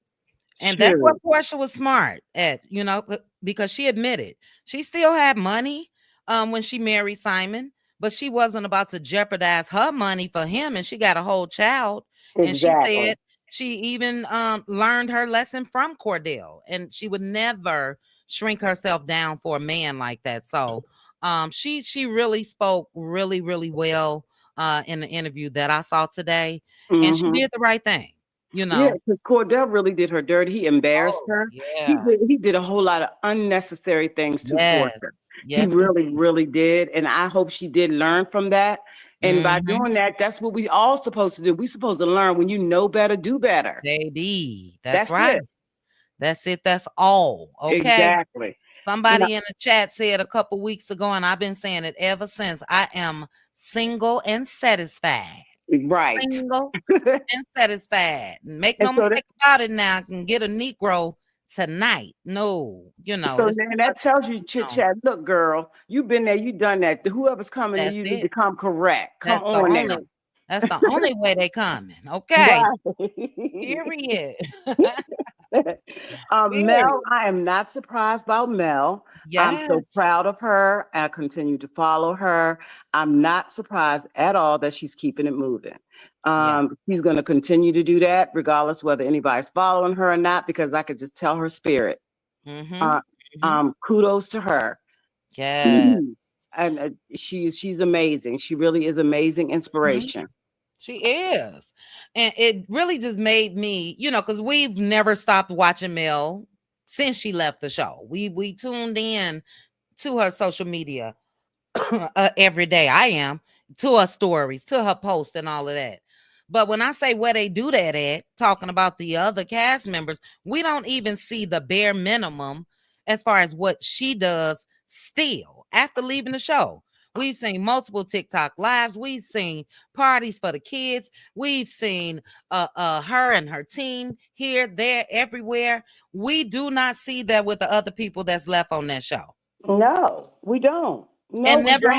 S1: And that's
S12: Shoot.
S1: what Porsha was smart at, because she admitted she still had money when she married Simon, but she wasn't about to jeopardize her money for him. And she got a whole child. And she
S12: Exactly.
S1: said she even learned her lesson from Cordell, and she would never shrink herself down for a man like that. So she really spoke really, really well in the interview that I saw today. And she
S12: Mhm.
S1: did the right thing,
S12: Yeah, because Cordell really did her dirty. He embarrassed
S1: Oh,
S12: her.
S1: yeah.
S12: He did a whole lot of unnecessary things to
S1: Yes.
S12: Porsche. He
S1: Yes,
S12: really,
S1: indeed.
S12: really did. And I hope she did learn from that. And by
S1: Mhm.
S12: doing that, that's what we all supposed to do. We supposed to learn when you know better, do better.
S1: Baby, that's
S12: That's
S1: right.
S12: it.
S1: That's it. That's all. Okay.
S12: Exactly. You know,
S1: Somebody in the chat said a couple weeks ago, and I've been saying it ever since. I am single and satisfied.
S12: right.
S1: Single and satisfied. Make
S12: And
S1: no
S12: so that,
S1: mistake about it now. I can get a Negro tonight. No,
S12: so
S1: it's
S12: then
S1: too
S12: that
S1: much
S12: tells you,
S1: going
S12: chit
S1: on.
S12: chat, look, girl, you've been there, you've done that. Whoever's coming to
S1: That's
S12: you need to
S1: it.
S12: come correct. Come
S1: That's the
S12: on
S1: only.
S12: now.
S1: That's the only way they coming. Okay.
S12: Right.
S1: Period.
S12: Mel,
S1: Period.
S12: I am not surprised about Mel. I'm
S1: Yes.
S12: so proud of her. I continue to follow her. I'm not surprised at all that she's keeping it moving.
S1: Yeah.
S12: She's going to continue to do that, regardless whether anybody's following her or not, because I could just tell her spirit.
S1: Mm-hmm.
S12: Uh,
S1: Mm-hmm.
S12: Kudos to her.
S1: Yes.
S12: And she's amazing. She really is amazing
S1: Mhm.
S12: inspiration.
S1: She is. And it really just made me, because we've never stopped watching Mel since she left the show. We tuned in to her social media every day. I am to her stories, to her posts, and all of that. But when I say where they do that at, talking about the other cast members, we don't even see the bare minimum as far as what she does still after leaving the show. We've seen multiple TikTok lives. We've seen parties for the kids. We've seen her and her team here, there, everywhere. We do not see that with the other people that's left on that show.
S12: No, we don't. No,
S1: And
S12: we
S1: never
S12: don't.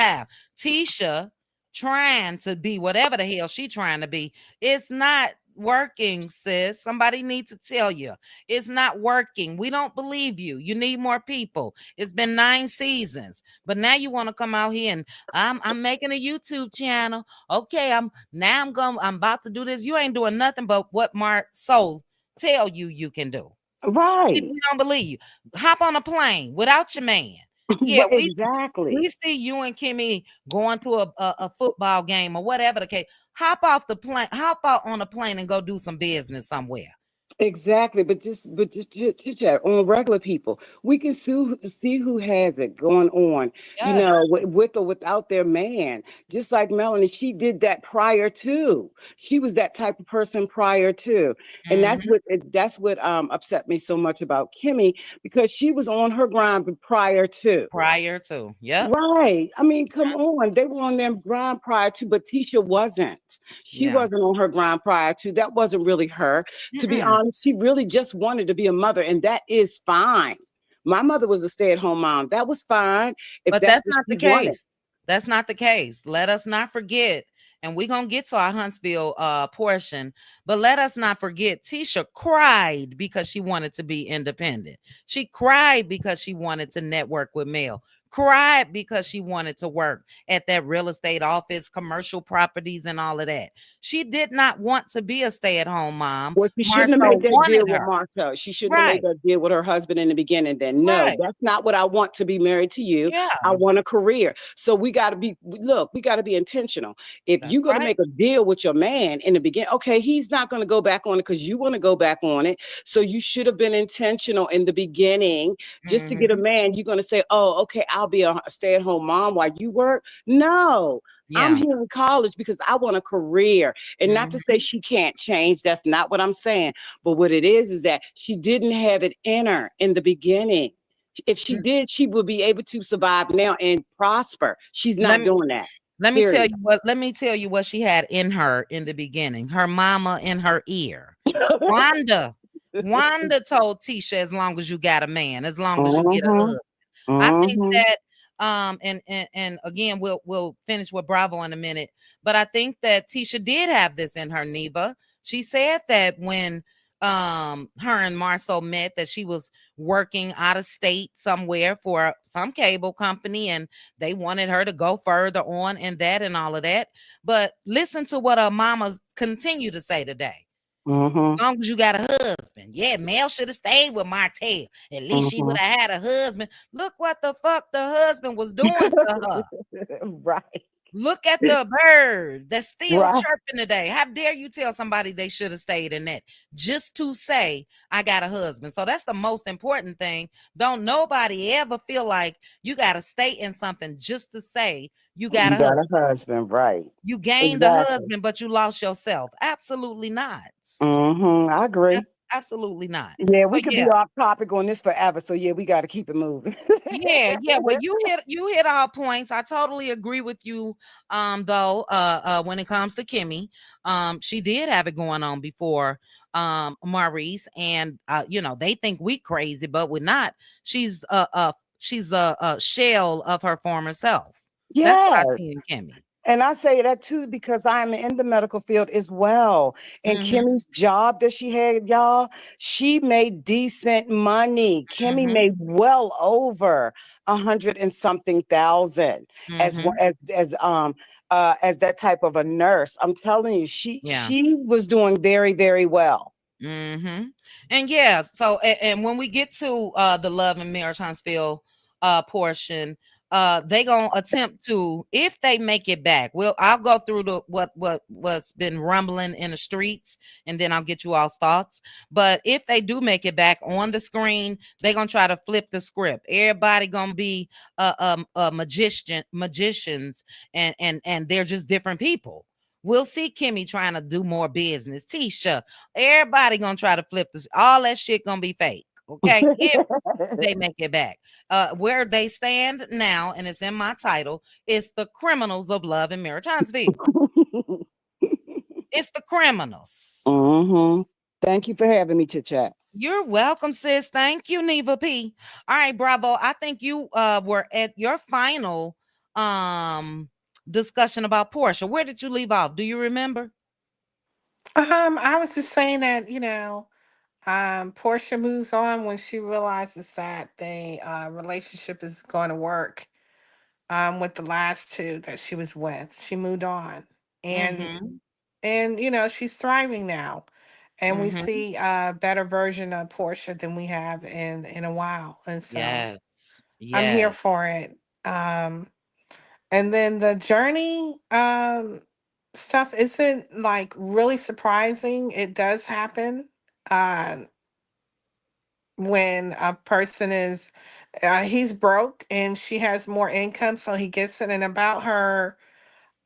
S1: have. Tisha trying to be whatever the hell she trying to be. It's not working, sis. Somebody needs to tell you. It's not working. We don't believe you. You need more people. It's been 9 seasons. But now you want to come out here and I'm making a YouTube channel. Okay, I'm about to do this. You ain't doing nothing but what Mark Soul tell you can do.
S12: Right.
S1: We don't believe you. Hop on a plane without your man. Yeah,
S12: exactly.
S1: we see you and Kimmy going to a football game or whatever the case. Hop off the plane, hop out on a plane and go do some business somewhere.
S12: Exactly, but just on regular people, we can see who has it going on, you
S1: Yes.
S12: know, with or without their man. Just like Melanie, she did that prior to. She was that type of person prior to, and that's what upset me so much about Kimmy, because she was on her grind prior to.
S1: Yep.
S12: Right. I mean, come on. They were on their grind prior to, but Tisha wasn't. She
S1: Yeah.
S12: wasn't on her grind prior to. That wasn't really her. To be honest, she really just wanted to be a mother, and that is fine. My mother was a stay-at-home mom. That was fine if
S1: But
S12: that's
S1: that's
S12: what
S1: not the
S12: she wanted.
S1: case. That's not the case. Let us not forget, and we're gonna get to our Huntsville portion, but let us not forget Tisha cried because she wanted to be independent. She cried because she wanted to network with Mel. Cried because she wanted to work at that real estate office, commercial properties, and all of that. She did not want to be a stay-at-home mom.
S12: Well, she shouldn't have
S1: Marcel
S12: made that deal
S1: wanted
S12: with
S1: her.
S12: Martel. She shouldn't have
S1: Right.
S12: made that deal with her husband in the beginning. Then no,
S1: Right.
S12: that's not what I want to be married to you.
S1: Yeah.
S12: I want a career. So we got to be intentional. If
S1: That's
S12: you're going to
S1: right.
S12: make a deal with your man in the beginning, okay, he's not going to go back on it because you want to go back on it. So you should have been intentional in the beginning. Just to get a man, you're going to say, oh, okay, I'll be a stay-at-home mom while you work. No. I'm
S1: Yeah.
S12: here in college because I want a career. And not to say she can't change. That's not what I'm saying. But what it is that she didn't have it in her in the beginning. If she did, she would be able to survive now and prosper. She's not doing that.
S1: Let me tell you what she had in her in the beginning. Her mama in her ear. Wanda told Tisha, as long as you got a man, as long as you get a husband. I think that and again we'll finish with Bravo in a minute, but I think that Tisha did have this in her, Neva. She said that when her and Marcel met, that she was working out of state somewhere for some cable company, and they wanted her to go further on in that and all of that. But listen to what her mamas continue to say today. As long as you got a husband. Yeah, Mel should have stayed with Martel. At least she would have had a husband. Look what the fuck the husband was doing to her.
S12: Right.
S1: Look at the bird that's still chirping today. How dare you tell somebody they should have stayed in that just to say, I got a husband. So that's the most important thing. Don't nobody ever feel like you got to stay in something just to say you got a husband.
S12: Right.
S1: You gained a husband, but you lost yourself. Absolutely not.
S12: I agree.
S1: Absolutely not.
S12: Yeah, we
S1: So,
S12: could be off topic on this forever. So yeah, we got to keep it moving.
S1: yeah. Well, you hit all points. I totally agree with you. Though, when it comes to Kimmy, she did have it going on before Maurice, and you know, they think we crazy, but we're not. She's a shell of her former self. That's what I see in Kimmy.
S12: And I say that too because I'm in the medical field as well. And Kimmy's job that she had, y'all, she made decent money. Kimmy made well over 100 and something thousand as that type of a nurse. I'm telling you, she was doing very, very well.
S1: And yeah, so and when we get to the Love and Marriage Huntsville portion, they gonna attempt to, if they make it back. I'll go through the what's been rumbling in the streets, and then I'll get you all's thoughts. But if they do make it back on the screen, they're gonna try to flip the script. Everybody gonna be magicians, and they're just different people. We'll see Kimmy trying to do more business. Tisha, everybody gonna try to flip this. All that shit gonna be fake. Okay, if they make it back. Where they stand now, and it's in my title, it's the criminals of love in Marriage Huntsville. It's the criminals.
S12: Mm-hmm. Thank you for having me, Chit Chat.
S1: You're welcome, sis. Thank you, Neva P. All right, Bravo. I think you were at your final discussion about Porsha. Where did you leave off? Do you remember?
S11: I was just saying that, Portia moves on when she realizes that the relationship is going to work with the last two that she was with. She moved on. And
S1: Mm-hmm.
S11: she's thriving now. And we
S1: Mm-hmm.
S11: see a better version of Portia than we have in a while. And so
S1: Yes.
S11: I'm here
S1: Yes.
S11: for it. Um and then the journey stuff isn't like really surprising. It does happen. Um when a person is he's broke and she has more income, so he gets it. And about her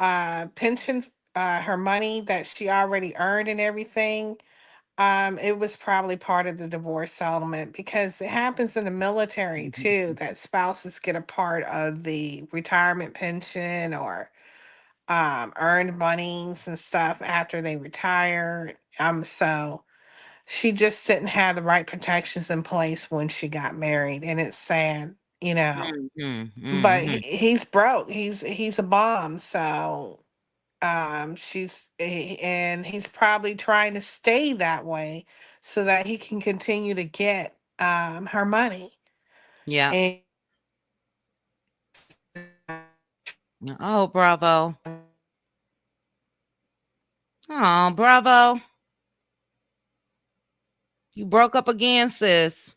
S11: pension, her money that she already earned and everything, it was probably part of the divorce settlement, because it happens in the military too that spouses get a part of the retirement pension or earned monies and stuff after they retire. So she just didn't have the right protections in place when she got married, and it's sad.
S1: Mm-hmm.
S11: But
S1: Mm-hmm.
S11: he's broke. He's a bum. So and he's probably trying to stay that way so that he can continue to get her money.
S1: Yeah.
S11: And
S1: Oh, Bravo. Oh, Bravo. You broke up again, sis.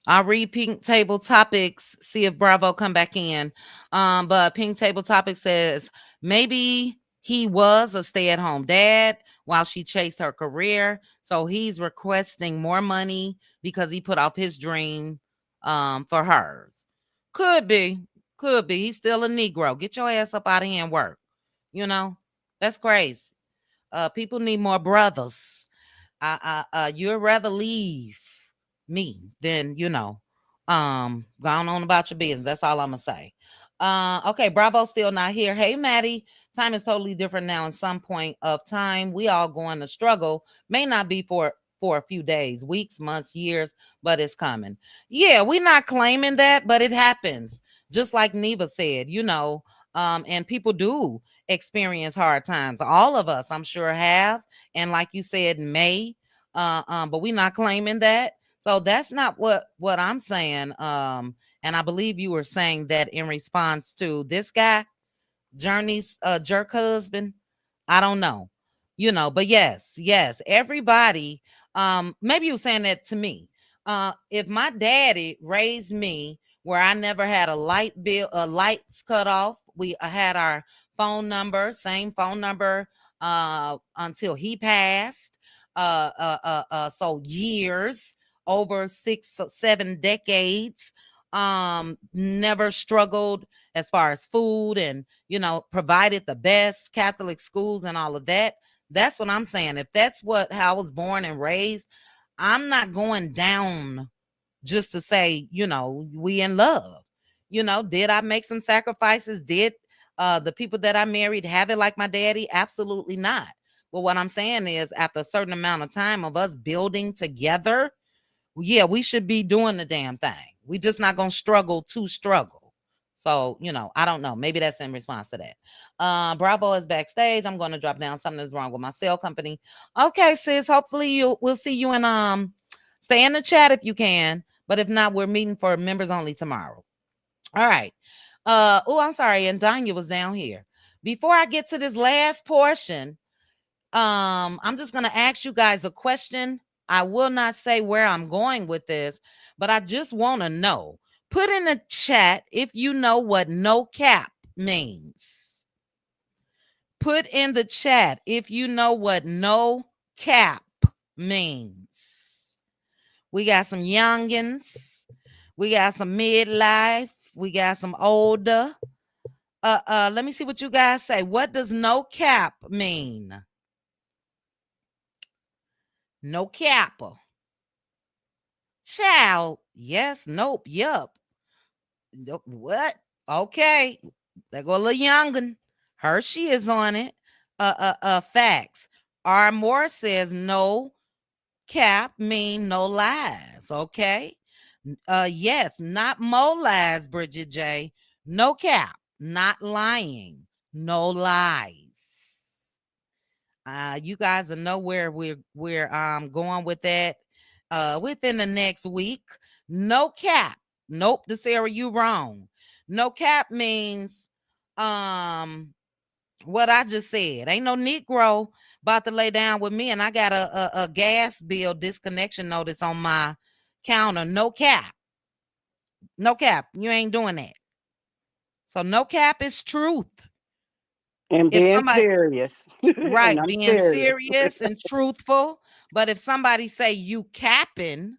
S1: I'll read Pink Table Topics, see if Bravo come back in. But Pink Table Topics says maybe he was a stay-at-home dad while she chased her career. So he's requesting more money because he put off his dream for hers. Could be. Could be. He's still a Negro. Get your ass up out of here and work. That's crazy. People need more brothers. You'd rather leave me than going on about your business. That's all I'm gonna say. Okay, Bravo's still not here. Hey, Maddie, time is totally different now. In some point of time, we all going to struggle. May not be for a few days, weeks, months, years, but it's coming. Yeah, we're not claiming that, but it happens. Just like Neva said, and people do experience hard times. All of us, I'm sure, have, and like you said, may. But we're not claiming that. So that's not what I'm saying. And I believe you were saying that in response to this guy, Journey's jerk husband. I don't know. But yes, everybody, maybe you were saying that to me. If my daddy raised me where I never had a lights cut off, we had our same phone number until he passed. So years, over 6 or 7 decades, never struggled as far as food, and provided the best Catholic schools and all of that. That's what I'm saying. If that's how I was born and raised, I'm not going down just to say, we in love. Did I make some sacrifices? Did the people that I married have it like my daddy? Absolutely not. But what I'm saying is, after a certain amount of time of us building together, yeah, we should be doing the damn thing. We just not gonna struggle to struggle. So, I don't know. Maybe that's in response to that. Bravo is backstage. I'm gonna drop down. Something's wrong with my cell company. Okay, sis. Hopefully we'll see you in stay in the chat if you can. But if not, we're meeting for members only tomorrow. All right. I'm sorry, and Danya was down here. Before I get to this last portion, I'm just gonna ask you guys a question. I will not say where I'm going with this, but I just want to know. Put in the chat if you know what no cap means. Put in the chat if you know what no cap means. We got some youngins. We got some midlife. We got some older. Let me see what you guys say. What does no cap mean? No cap. Child, yes, nope, yup. What? Okay. There go a little youngin. Her she is on it. Facts. R. Moore says no cap mean no lies. Okay. Yes, not mo lies, Bridget J. No cap, not lying, no lies. You guys will know where we're going with that within the next week. No cap. Nope, DeSarah, you wrong. No cap means what I just said. Ain't no Negro about to lay down with me, and I got a gas bill disconnection notice on my counter. No cap. No cap. You ain't doing that. So no cap is truth.
S12: And
S1: If
S12: being
S1: somebody
S12: serious.
S1: right,
S12: And I'm
S1: being
S12: serious.
S1: serious and truthful, but if somebody say you capping,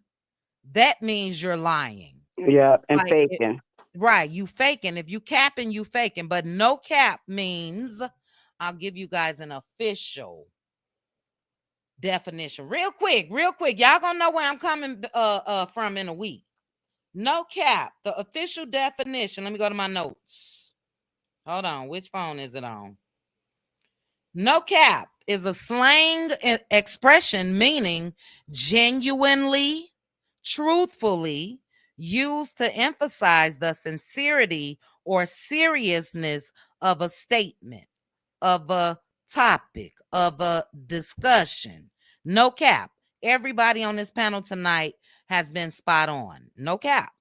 S1: that means you're lying.
S12: Yeah, and
S1: Like
S12: faking.
S1: right, you faking. If you capping, you faking. But no cap means I'll give you guys an official definition. Real quick. Y'all gonna know where I'm coming from in a week. No cap, the official definition. Let me go to my notes. Hold on. Which phone is it on? No cap is a slang expression meaning genuinely, truthfully, used to emphasize the sincerity or seriousness of a statement, of a topic, of a discussion. No cap. Everybody on this panel tonight has been spot on. No cap.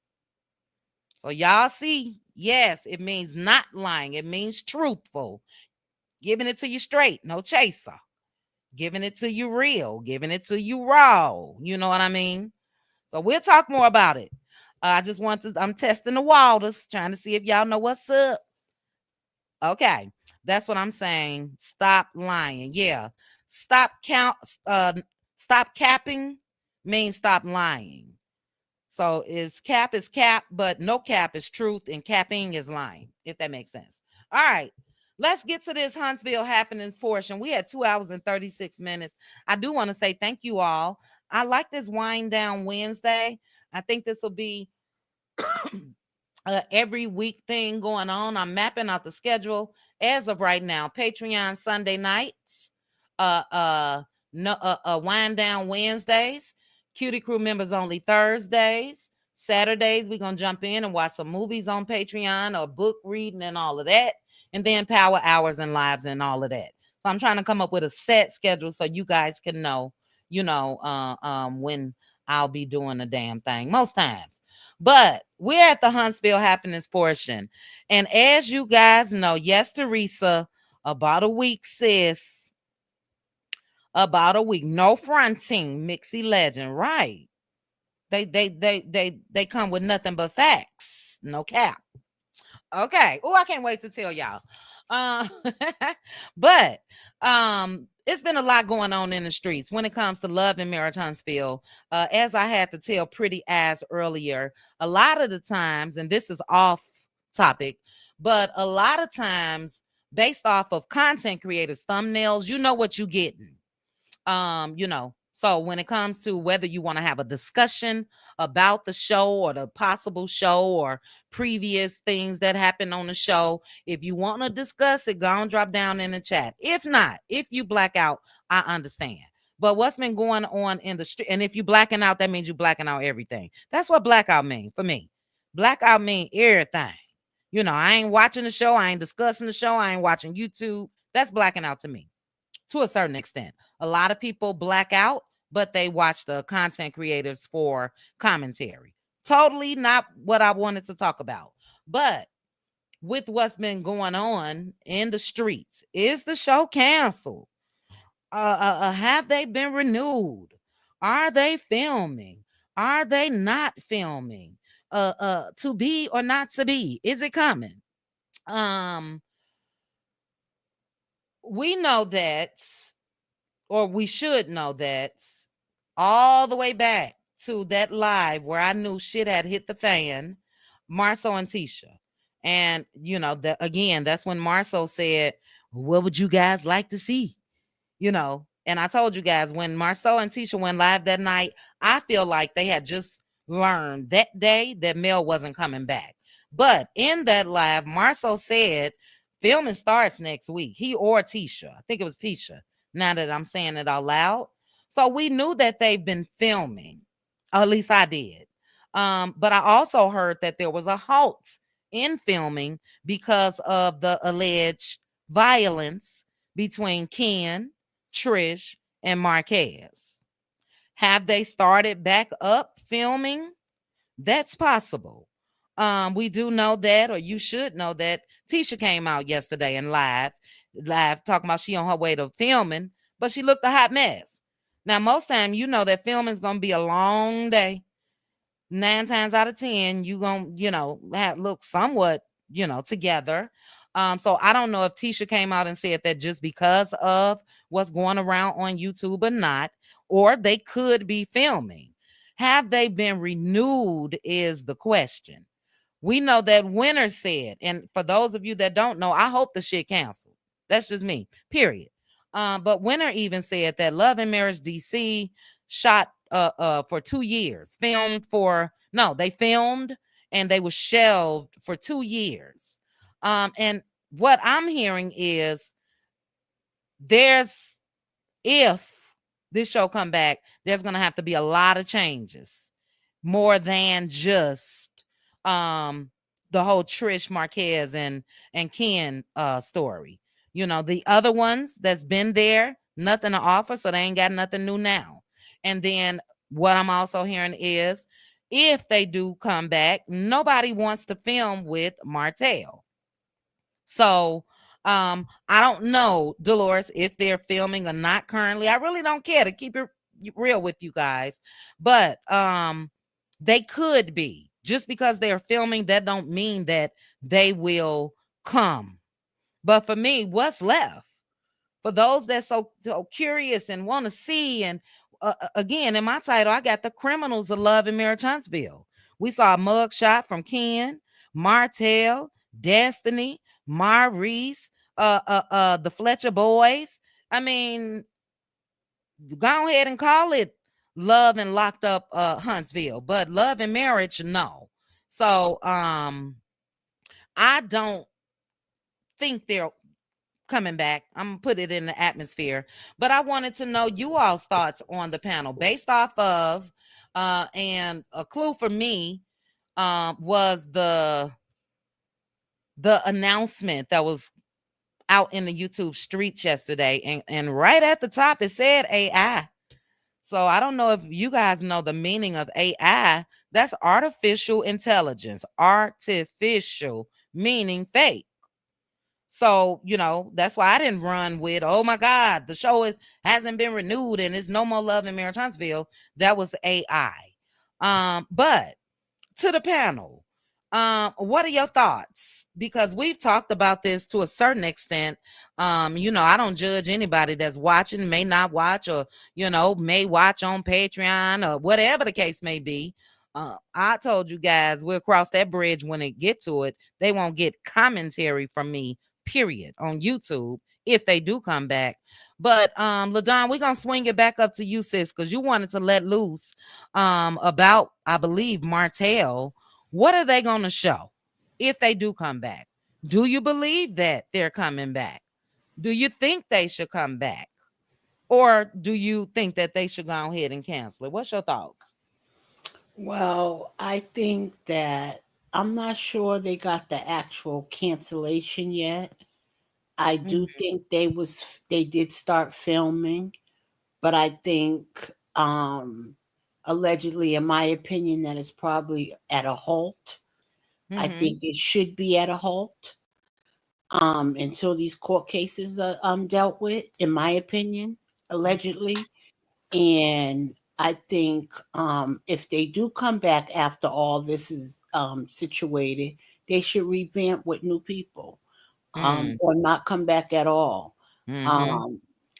S1: So y'all see, yes, it means not lying. It means truthful. Giving it to you straight, no chaser. Giving it to you real, giving it to you raw. You know what I mean? So we'll talk more about it. I'm testing the waters, trying to see if y'all know what's up. Okay, that's what I'm saying. Stop lying. Yeah. Stop capping means stop lying. So is cap, but no cap is truth, and capping is lying, if that makes sense. All right. Let's get to this Huntsville happenings portion. We had 2 hours and 36 minutes. I do want to say thank you all. I like this wind down Wednesday. I think this will be every week thing going on. I'm mapping out the schedule as of right now. Patreon Sunday nights, wind down Wednesdays, Cutie Crew members only Thursdays. Saturdays, we're gonna jump in and watch some movies on Patreon or book reading and all of that. And then power hours and lives and all of that. So I'm trying to come up with a set schedule so you guys can know, when I'll be doing the damn thing most times. But we're at the Huntsville happenings portion. And as you guys know, yes, Teresa, about a week, sis. About a week. No fronting, Mixie Legend. Right. They come with nothing but facts. No cap. Okay. Oh, I can't wait to tell y'all. But it's been a lot going on in the streets when it comes to love and marriage Huntsville. As I had to tell Pretty Ass earlier, a lot of the times, and this is off topic, but a lot of times based off of content creators, thumbnails, you know what you're getting. So when it comes to whether you want to have a discussion about the show or the possible show or previous things that happened on the show, if you want to discuss it, go and drop down in the chat. If not, if you black out, I understand. But what's been going on in the street, and if you blacking out, that means you blacking out everything. That's what blackout mean for me. Blackout mean everything. I ain't watching the show. I ain't discussing the show. I ain't watching YouTube. That's blacking out to me. To a certain extent. A lot of people black out, but they watch the content creators for commentary. Totally not what I wanted to talk about. But with what's been going on in the streets, is the show canceled? Have they been renewed? Are they filming? Are they not filming? To be or not to be? Is it coming? We know that, or we should know that, all the way back to that live where I knew shit had hit the fan, Marcel and Tisha. And, again, that's when Marcel said, what would you guys like to see? And I told you guys when Marcel and Tisha went live that night, I feel like they had just learned that day that Mel wasn't coming back. But in that live, Marcel said filming starts next week. He or Tisha. I think it was Tisha, now that I'm saying it out loud. So we knew that they've been filming. Or at least I did. But I also heard that there was a halt in filming because of the alleged violence between Ken, Trish, and Marquez. Have they started back up filming? That's possible. We do know that, or you should know that Tisha came out yesterday and live talking about she on her way to filming, but she looked a hot mess. Now, most time you know that filming is gonna be a long day. 9 times out of 10, you gonna, look somewhat, together. So I don't know if Tisha came out and said that just because of what's going around on YouTube or not, or they could be filming. Have they been renewed is the question. We know that Winner said, and for those of you that don't know, I hope the shit canceled. That's just me, period. But Winner even said that Love and Marriage DC shot for 2 years, they filmed and they were shelved for 2 years. And what I'm hearing is if this show come back, there's gonna have to be a lot of changes, more than just the whole Trish Marquez and Ken story. The other ones that's been there, nothing to offer, so they ain't got nothing new now. And then what I'm also hearing is if they do come back, nobody wants to film with Martel. So I don't know, Dolores, if they're filming or not currently. I really don't care, to keep it real with you guys. But they could be. Just because they're filming, that don't mean that they will come. But for me, what's left? For those that's so curious and want to see, and again, in my title, I got the criminals of love in Marriage Huntsville. We saw a mug shot from Ken, Martel, Destiny, Maurice, the Fletcher boys. I mean, go ahead and call it Love and Locked Up Huntsville, but Love and Marriage, no. So I don't think they're coming back. I'm gonna put it in the atmosphere, but I wanted to know you all's thoughts on the panel based off of and a clue for me was the announcement that was out in the YouTube streets yesterday, and right at the top it said AI. So I don't know if you guys know the meaning of AI. That's artificial intelligence. Artificial meaning fake. So, that's why I didn't run with, oh my God, the show hasn't been renewed and it's no more Love in Marriage Huntsville. That was AI. But to the panel, what are your thoughts? Because we've talked about this to a certain extent. I don't judge anybody that's watching, may not watch, or, may watch on Patreon or whatever the case may be. I told you guys we'll cross that bridge when it get to it. They won't get commentary from me, period, on YouTube if they do come back. But LaDon, we're gonna swing it back up to you, sis, because you wanted to let loose about, I believe, Martel. What are they gonna show if they do come back? Do you believe that they're coming back? Do you think they should come back? Or do you think that they should go ahead and cancel it? What's your thoughts?
S6: Well, I think that I'm not sure they got the actual cancellation yet. I do think they did start filming, but I think allegedly, in my opinion, that is probably at a halt. I think it should be at a halt until these court cases are dealt with, in my opinion, allegedly. And I think if they do come back after all this is situated, they should revamp with new people or not come back at all.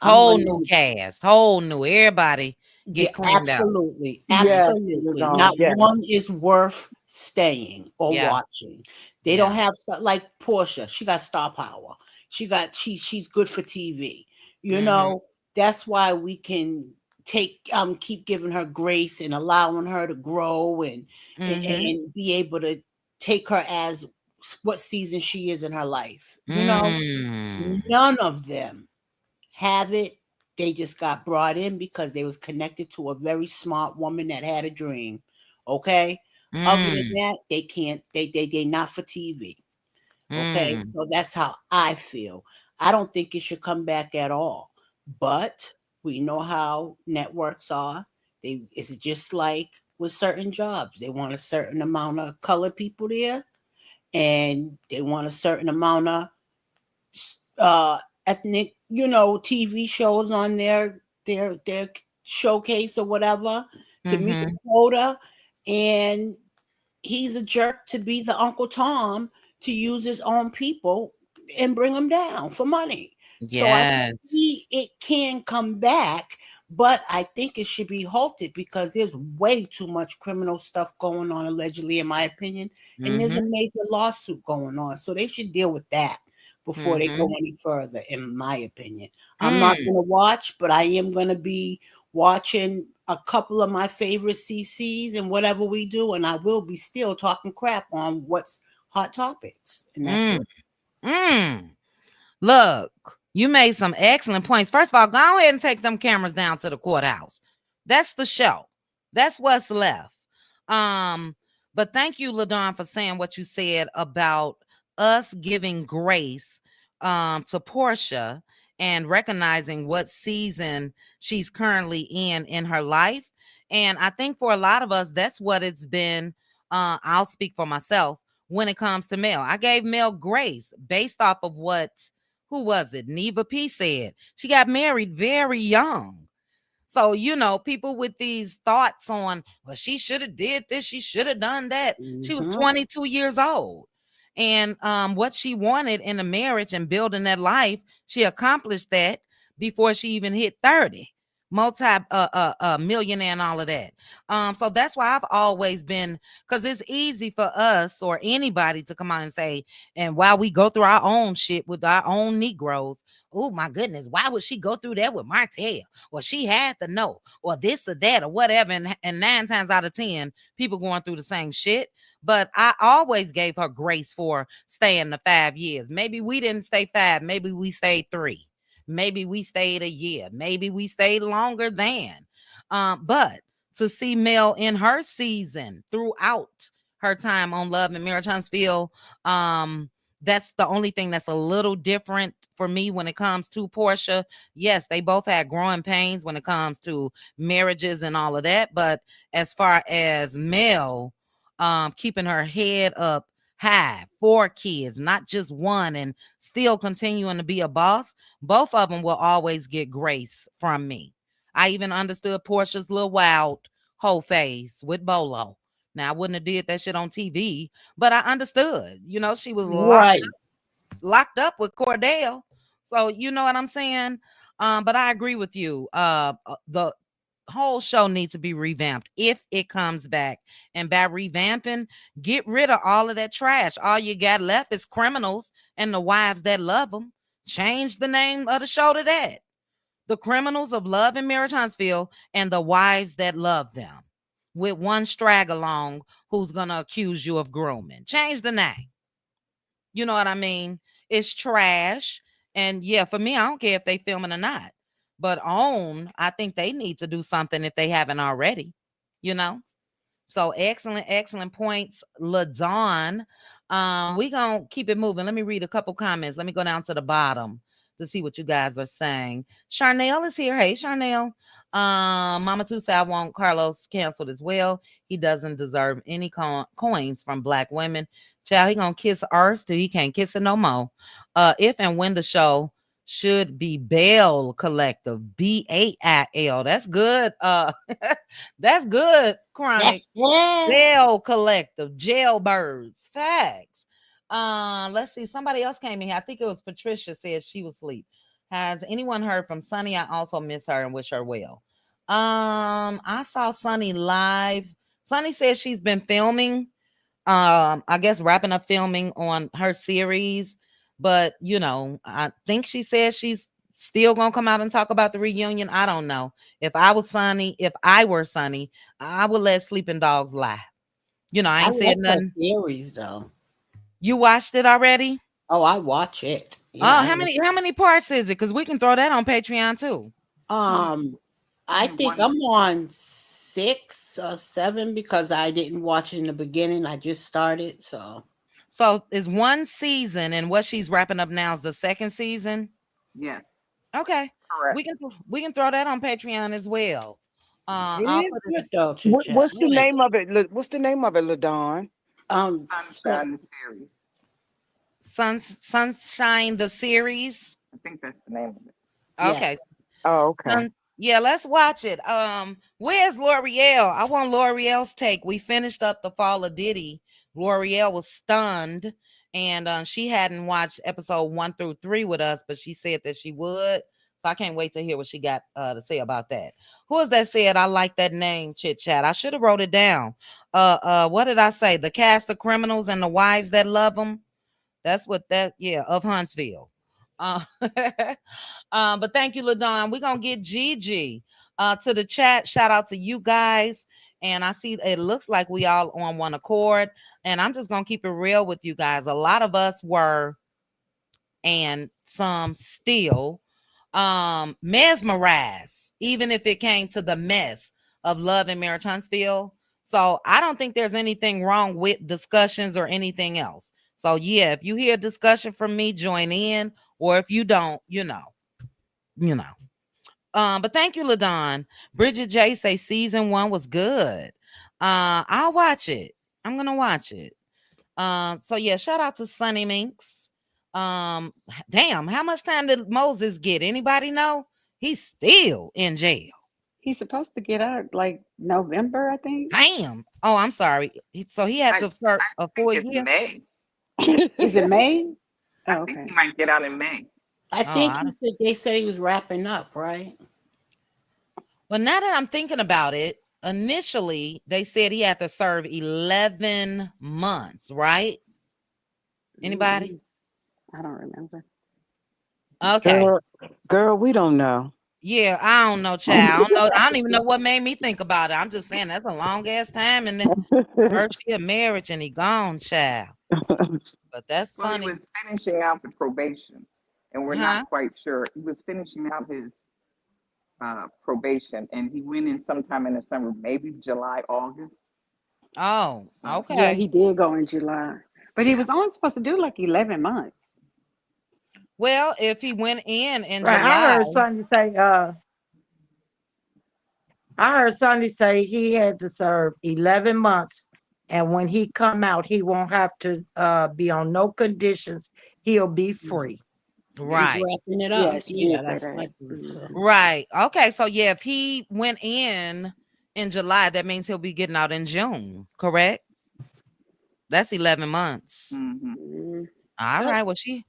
S1: Whole new cast, whole new, everybody get cleaned out.
S6: Absolutely.
S7: Yes,
S6: Absolutely.
S7: Dawn,
S6: Not
S7: yes.
S6: one is worth staying or
S1: Yeah.
S6: watching. They don't have like Porsha. She got star power. She's good for TV. That's why we can keep giving her grace and allowing her to grow and and be able to take her as what season she is in her life. None of them have it. They just got brought in because they was connected to a very smart woman that had a dream. Okay. Other than that, they can't. They not for TV. Okay, so that's how I feel. I don't think it should come back at all. But we know how networks are. It's just like with certain jobs. They want a certain amount of colored people there, and they want a certain amount of ethnic, TV shows on their showcase or whatever to meet the quota. And he's a jerk to be the Uncle Tom to use his own people and bring them down for money. So I think it can come back, but I think it should be halted because there's way too much criminal stuff going on, allegedly, in my opinion. And there's a major lawsuit going on. So they should deal with that before they go any further, in my opinion. I'm not going to watch, but I am going to be watching a couple of my favorite CCs and whatever we do, and I will be still talking crap on what's hot topics. And that's it.
S1: Look, you made some excellent points. First of all, go ahead and take them cameras down to the courthouse. That's the show. That's what's left. But thank you, LaDawn, for saying what you said about us giving grace to Porsha and recognizing what season she's currently in her life. And I think for a lot of us, that's what it's been. I'll speak for myself when it comes to Mel. I gave Mel grace based off of who was it? Neva P said. She got married very young. So, people with these thoughts on, well, she should have did this, she should have done that. She was 22 years old. And what she wanted in a marriage and building that life, she accomplished that before she even hit 30. Multi-millionaire and all of that. So that's why I've always been, because it's easy for us or anybody to come out and say, and while we go through our own shit with our own Negroes, oh my goodness, why would she go through that with Martel? Or she had to know, or this or that, or whatever. And 9 times out of 10, people going through the same shit. But I always gave her grace for staying the 5 years. Maybe we didn't stay 5, maybe we stayed 3. Maybe we stayed a year. Maybe we stayed longer than. But to see Mel in her season throughout her time on Love and Marriage Huntsville, that's the only thing that's a little different for me when it comes to Porsha. Yes, they both had growing pains when it comes to marriages and all of that. But as far as Mel, keeping her head up high, 4 kids, not just one, and still continuing to be a boss, both of them will always get grace from me. I even understood Porsha's little wild whole face with Bolo. Now, I wouldn't have did that shit on TV, but I understood. She was locked up with Cordell. So, you know what I'm saying? But I agree with you. The whole show needs to be revamped if it comes back. And by revamping, get rid of all of that trash. All you got left is criminals and the wives that love them. Change the name of the show to that. The Criminals of Love and Marriage Huntsville and the Wives That Love Them. With one strag along who's going to accuse you of grooming. Change the name. You know what I mean? It's trash. And yeah, for me, I don't care if they filming or not. But I think they need to do something if they haven't already. So excellent points, LaDawn. We gonna keep it moving. Let me read a couple comments. Let me go down to the bottom to see what you guys are saying. Charnel is here. Hey, Charnel. Mama Two said I want Carlos canceled as well. He doesn't deserve any coins from black women. Child, he gonna kiss ours till he can't kiss it no more. If and when the show should be Bail Collective, BAIL. That's good. That's good. Chronic. Bail Collective, Jailbirds. Facts. Let's see. Somebody else came in here. I think it was Patricia said she was asleep. Has anyone heard from Sunny? I also miss her and wish her well. I saw Sunny live. Sunny says she's been filming. I guess wrapping up filming on her series. But I think she says she's still gonna come out and talk about the reunion? I don't know. If I were Sunny, I would let sleeping dogs lie. I
S6: I
S1: ain't said
S6: like that
S1: nothing.
S6: series though.
S1: You watched it already?
S6: Oh, I watch it.
S1: Oh, how many parts is it? Because we can throw that on Patreon too.
S6: I think I'm on 6 or 7 because I didn't watch it in the beginning. I just started, so
S1: It's one season, and what she's wrapping up now is the second season.
S7: Yes,
S1: Okay,
S7: correct.
S1: we can throw that on Patreon as well.
S6: it
S1: I'll
S6: is
S1: put it.
S6: good though. Chit Chat.
S12: What's
S6: I
S12: the
S6: like
S12: name of it? What's the name of it, LaDawn?
S6: it.
S7: Sunshine the series.
S1: Sunshine the series.
S7: I think that's the name of it.
S1: Okay.
S6: Yes.
S12: Oh, okay.
S1: Yeah, let's watch it. Where's L'Oreal? I want L'Oreal's take. We finished up the fall of Diddy. L'Oreal was stunned, and she hadn't watched episode 1 through 3 with us, but she said that she would. So I can't wait to hear what she got to say about that. Who is that said I like that name, Chit Chat? I should have wrote it down. What did I say? The cast of criminals and the wives that love them. That's what of Huntsville. But thank you, LaDon. We're gonna get Gigi to the chat. Shout out to you guys. And I see it looks like we all on one accord. And I'm just gonna keep it real with you guys. A lot of us were, and some still, mesmerized, even if it came to the mess of Love and Marriage Huntsville. So I don't think there's anything wrong with discussions or anything else. So yeah, if you hear a discussion from me, join in, or if you don't, But thank you, LaDon. Bridget J say season 1 was good. I'll watch it. I'm gonna watch it. So yeah, shout out to Sunny Minx. Damn, how much time did Moses get? Anybody know? He's still in jail.
S9: He's supposed to get out like November, I think.
S1: Damn. Oh, I'm sorry. So he had to start a full
S7: It's
S1: year.
S7: May.
S9: Is it May?
S7: I
S9: Oh,
S7: think
S9: okay.
S7: he might get out in May.
S6: I think they said he was wrapping up, right?
S1: Well, now that I'm thinking about it, initially they said he had to serve 11 months, right? Anybody?
S9: I don't remember.
S1: Okay.
S12: Girl, we don't know.
S1: Yeah, I don't know, child. I don't know. I don't even know what made me think about it. I'm just saying that's a long ass time in the first year of marriage, and he gone, child. But that's funny.
S7: He was finishing out the probation, and we're not quite sure. He was finishing out his probation, and he went in sometime in the summer, maybe July, August.
S1: Oh, okay.
S9: Yeah, he did go in July, but he was only supposed to do like 11 months.
S1: Well, if he went in
S10: Right,
S1: July,
S10: I heard Sunday say he had to serve 11 months, and when he come out, he won't have to be on no conditions. He'll be free.
S1: right?
S6: He's wrapping it up.
S9: Yes,
S6: Yeah,
S9: yes,
S6: that's
S9: that.
S6: like
S1: Right. Okay. So yeah, if he went in July, that means he'll be getting out in June. Correct? That's 11 months.
S7: Mm-hmm.
S1: All right. Well, she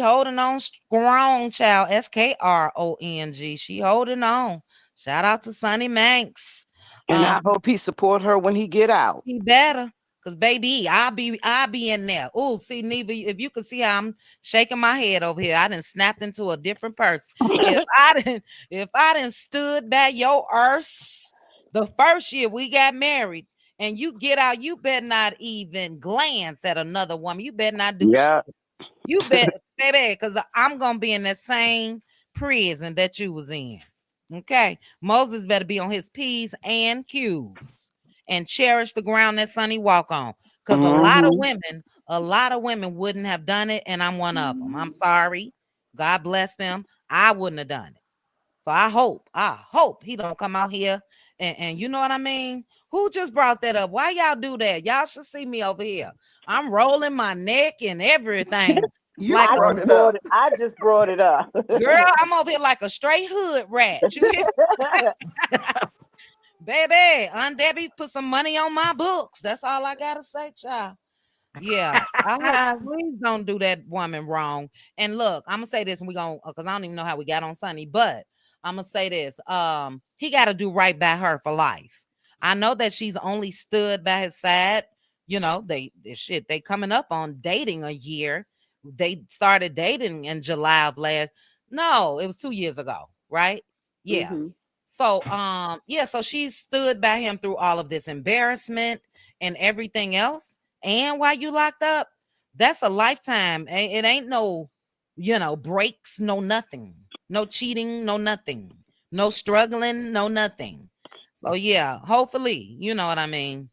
S1: holding on strong, child. SKRONG. She holding on. Shout out to Sonny Manx.
S12: And I hope he support her when he get out.
S1: He better, cause baby, I'll be in there. Oh, see, Neva, if you could see how I'm shaking my head over here, I done snapped into a different person. if I didn't stood by your earth the first year we got married, and you get out, you better not even glance at another woman. You better not do shit. You bet, baby, because I'm gonna be in the same prison that you was in. Okay, Moses better be on his P's and Q's and cherish the ground that Sonny walk on. Because a lot of women wouldn't have done it, and I'm one of them. I'm sorry. God bless them. I wouldn't have done it. So I hope he don't come out here and you know what I mean? Who just brought that up? Why y'all do that? Y'all should see me over here. I'm rolling my neck and everything.
S12: I just brought it up.
S1: Girl, I'm over here like a straight hood rat. You hear? Baby, Aunt Debbie put some money on my books. That's all I gotta say, child. Yeah, I hope please don't do that woman wrong. And look, I'm gonna say this, and we gonna because I don't even know how we got on Sunny, but I'm gonna say this. He got to do right by her for life. I know that she's only stood by his side. You know, they coming up on dating a year. They started dating in July of last. No, it was 2 years ago, right? Yeah.
S6: Mhm.
S1: So yeah, so she stood by him through all of this embarrassment and everything else. And while you locked up, that's a lifetime. It ain't no, breaks, no nothing. No cheating, no nothing. No struggling, no nothing. So yeah, hopefully, you know what I mean.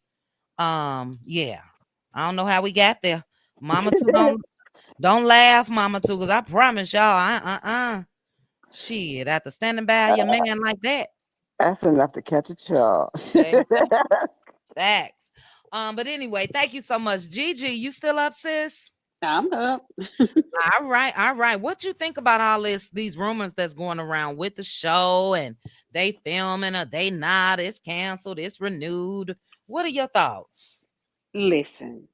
S1: Yeah. I don't know how we got there. Mama too don't laugh, mama too, because I promise y'all, shit, after standing by your man like that.
S12: That's enough to catch a child.
S1: Facts. But anyway, thank you so much. Gigi, you still up, sis?
S6: I'm up.
S1: All right, all right. What you think about all these rumors that's going around with the show and they filming or they not, it's canceled, it's renewed. What are your thoughts?
S6: Listen,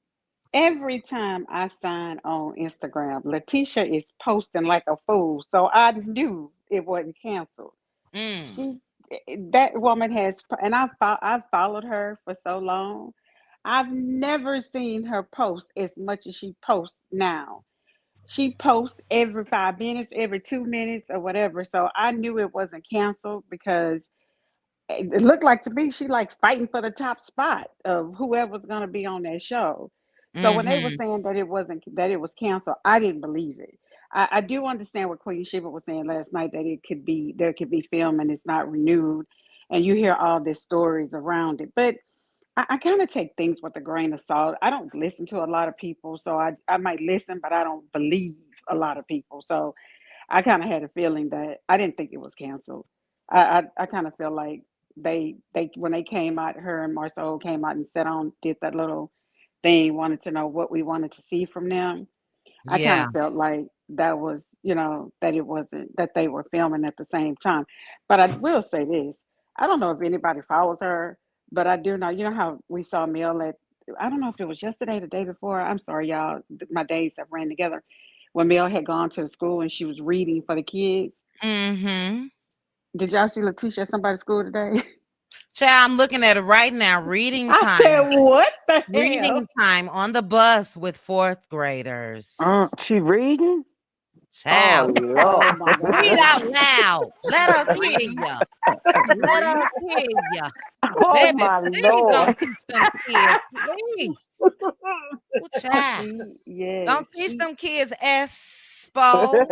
S6: every time I sign on Instagram, Letitia is posting like a fool. So I knew it wasn't canceled.
S1: Mm.
S6: She, that woman has, and I've followed her for so long. I've never seen her post as much as she posts now. She posts every 5 minutes, every 2 minutes, or whatever. So I knew it wasn't canceled because it looked like to me she like fighting for the top spot of whoever's going to be on that show. So when they were
S1: Mm-hmm.
S6: saying that it wasn't, that it was canceled, I didn't believe it. I do understand what Queen Shiva was saying last night, that it could be, there could be film and it's not renewed, and you hear all these stories around it. But I kind of take things with a grain of salt. I don't listen to a lot of people, so I might listen, but I don't believe a lot of people. So I kind of had a feeling that I didn't think it was canceled. I kind of feel like they when they came out, her and Marcel came out and sat on, did that little thing, wanted to know what we wanted to see from them. I kind
S1: Yeah.
S6: of felt like that was, that it wasn't, that they were filming at the same time. But I will say this: I don't know if anybody follows her, but I do know. You know how we saw Mel at, I don't know if it was yesterday, the day before. I'm sorry, y'all. My days have ran together. When Mel had gone to the school and she was reading for the kids.
S1: Mm-hmm.
S6: Did y'all see Letitia at somebody's school today?
S1: Child, I'm looking at it right now. Reading
S6: I said,
S1: time.
S6: what the hell?
S1: Reading time on the bus with fourth graders.
S12: She reading? Oh
S1: Child,
S6: Oh
S12: Lord.
S6: my
S1: read
S6: God.
S1: out loud. Let us hear
S6: Read,
S1: ya. Let
S6: read.
S1: us hear ya.
S12: Oh
S1: Baby,
S12: my
S1: please don't
S12: Lord.
S1: teach them kids. Please. Oh, child.
S6: Yes,
S1: Don't teach
S6: she,
S1: them kids Espo.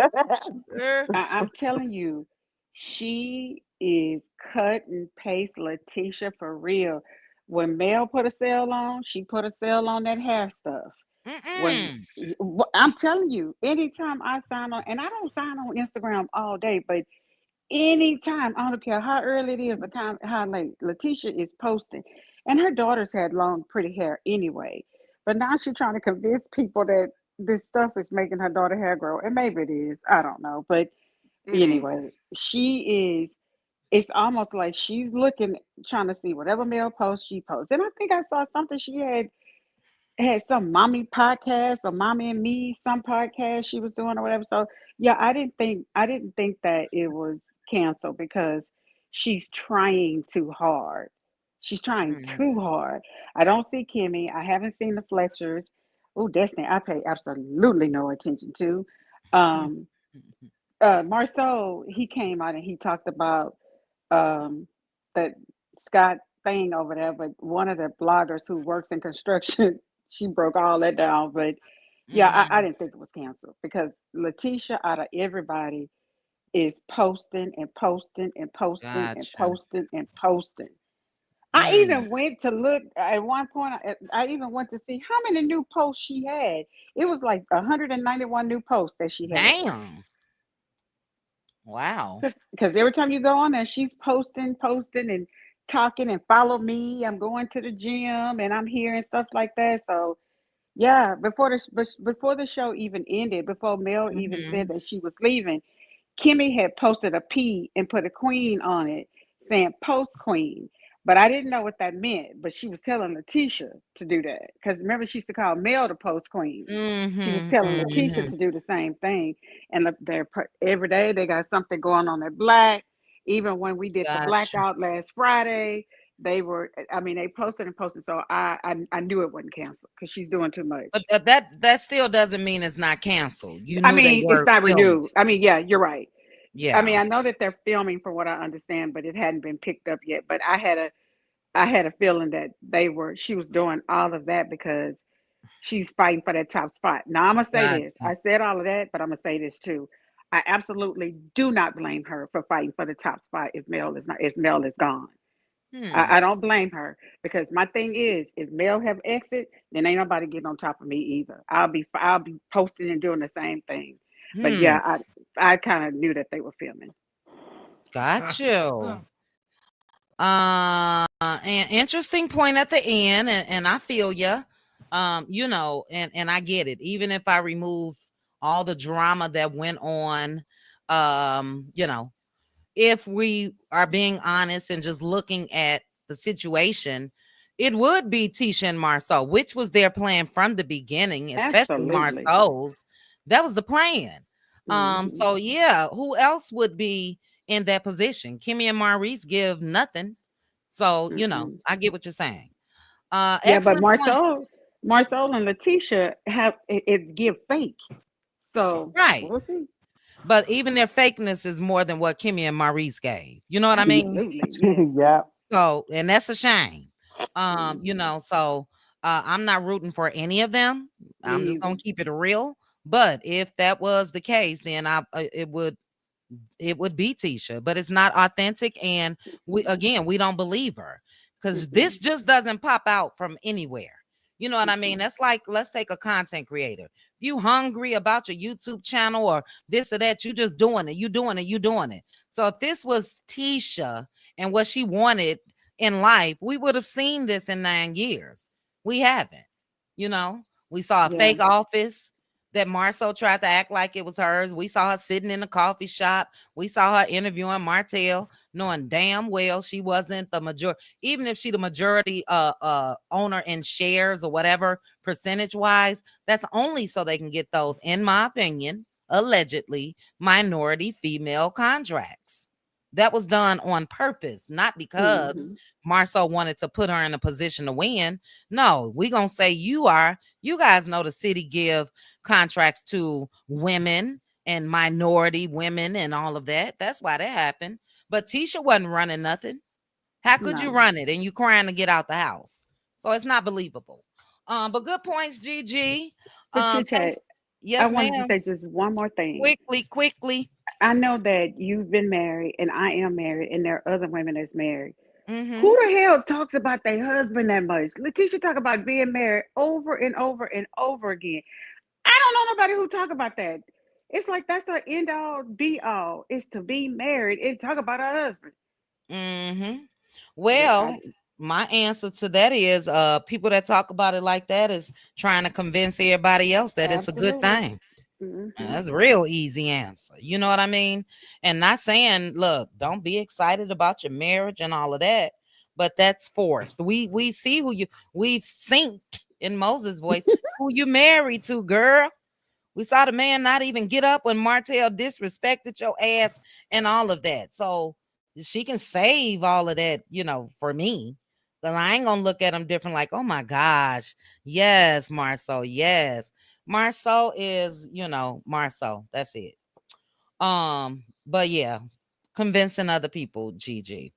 S1: Er,
S6: I'm telling you, she is cut and paste Letitia for real. When Mel put a sale on, she put a sale on that hair stuff. When
S1: Mm-mm.
S6: I'm telling you, anytime I sign on, and I don't sign on Instagram all day, but anytime, I don't care how early it is or how late, Letitia is posting. And her daughters had long, pretty hair anyway. But now she's trying to convince people that this stuff is making her daughter hair grow. And maybe it is. I don't know. But
S12: Mm.
S6: anyway, she is, it's almost like she's looking, trying to see whatever male post she posts. And I think I saw something she had some mommy podcast or mommy and me, some podcast she was doing or whatever. So yeah, I didn't think that it was canceled because she's trying too hard. She's trying
S1: Mm.
S6: too hard. I don't see Kimmy. I haven't seen the Fletchers. Oh, Destiny, I pay absolutely no attention to. Um, Marceau, he came out and he talked about um, that Scott thing over there, but one of the bloggers who works in construction, she broke all that down. But yeah, I
S1: Mm-hmm.
S6: didn't think it was canceled because Letitia, out of everybody, is posting and posting and posting and
S1: Gotcha.
S6: posting and posting. I
S1: Mm.
S6: even went to look at one point. I even went to see how many new posts she had. It was like 191 new posts that she had.
S1: Damn. Wow.
S6: Because every time you go on there, she's posting, and talking and follow me. I'm going to the gym and I'm here and stuff like that. So yeah, before the show even ended, before Mel even
S1: Mm-hmm.
S6: said that she was leaving, Kimmy had posted a P and put a queen on it, saying post queen. But I didn't know what that meant. But she was telling Letitia to do that. Because remember, she used to call Mel the post queen. She was
S1: Mm-hmm.
S6: telling Letitia
S1: Mm-hmm.
S6: to do the same thing. And every day they got something going on at Black. Even when we did the
S1: Gotcha.
S6: blackout last Friday, they were, I mean, they posted and posted. So I knew it wasn't canceled because she's doing too
S1: But
S6: much.
S1: that still doesn't mean it's not canceled. You
S6: I
S1: knew they
S6: mean, it's
S1: were
S6: not
S1: filming
S6: renewed. I mean, yeah, you're right.
S1: Yeah.
S9: I mean, I know that they're filming, from what I understand, but it hadn't been picked up yet. But I had a feeling that she was doing all of that because she's fighting for that top spot. Now I'm gonna say
S1: Gotcha.
S9: this. I said all of that, but I'm gonna say this too. I absolutely do not blame her for fighting for the top spot if Mel is gone. I don't blame her, because my thing is, if Mel have exit, then ain't nobody getting on top of me either. I'll be posting and doing the same thing. But yeah, I kind of knew that they were filming.
S1: Got you. And interesting point at the end, and I feel you. You know, and I get it. Even if I remove all the drama that went on, you know, if we are being honest and just looking at the situation, it would be Tisha and Marceau, which was their plan from the beginning, especially
S9: Absolutely.
S1: Marceau's. That was the plan.
S9: Mhm.
S1: So yeah, who else would be in that position? Kimmy and Maurice give nothing. So, you know,
S9: Mm-mm.
S1: I get what you're saying.
S9: Yeah, but
S1: Excellent point.
S9: Marcel and Letitia have it give fake. So
S1: Right.
S9: we'll see.
S1: But even their fakeness is more than what Kimmy and Maurice gave. You know what I mean?
S9: Absolutely. Yes.
S12: Yeah.
S1: So, and that's a shame. You
S9: Mhm.
S1: know, so I'm not rooting for any of them. I'm
S9: Me
S1: just
S9: either.
S1: gonna keep it real. But if that was the case, then it would be Tisha, but it's not authentic, and we don't believe her because
S9: Mm-mm.
S1: this just doesn't pop out from anywhere. You know what I mean?
S9: Mm-mm.
S1: That's like, let's take a content creator. If you hungry about your YouTube channel or this or that, you just doing it. You doing it. You doing it. So if this was Tisha and what she wanted in life, we would have seen this in 9 years. We haven't. You know, we saw a
S9: Yeah.
S1: fake office that Marceau tried to act like it was hers. We saw her sitting in a coffee shop. We saw her interviewing Martel, knowing damn well she wasn't the majority. Even if she the majority owner in shares or whatever percentage wise, that's only so they can get those, in my opinion, allegedly minority female contracts. That was done on purpose, not because
S9: Mm-hmm.
S1: Marceau wanted to put her in a position to win. No, we gonna say you guys know the city give contracts to women and minority women and all of that. That's why that happened. But Tisha wasn't running nothing. How could you
S9: No.
S1: run it and you crying to get out the house? So it's not believable. But good points, Gigi.
S9: But Chit
S1: Thank,
S9: Chat, I
S1: yes,
S9: wanted to
S1: ma'am.
S9: say just one more thing.
S1: Quickly.
S9: I know that you've been married and I am married, and there are other women that's married.
S1: Mm-hmm.
S9: Who the hell talks about their husband that much? Letitia talk about being married over and over and over again. I don't know nobody who talk about that. It's like that's the end all be all, is to be married and talk about her husband.
S1: Mm-hmm.
S9: But I,
S1: Well, my answer to that is people that talk about it like that is trying to convince everybody else that it's a good
S9: absolutely.
S1: thing.
S9: Mm-hmm.
S1: That's a real easy answer. You know what I mean? And not saying, look, don't be excited about your marriage and all of that, but that's forced. We see we've synced in Moses' voice who you married to, girl. We saw the man not even get up when Martel disrespected your ass and all of that. So she can save all of that, you know, for me. Because I ain't gonna look at him different, like, oh my gosh, yes, Marceau, yes. Marceau is, you know, Marceau. That's it. But yeah, convincing other people, GG.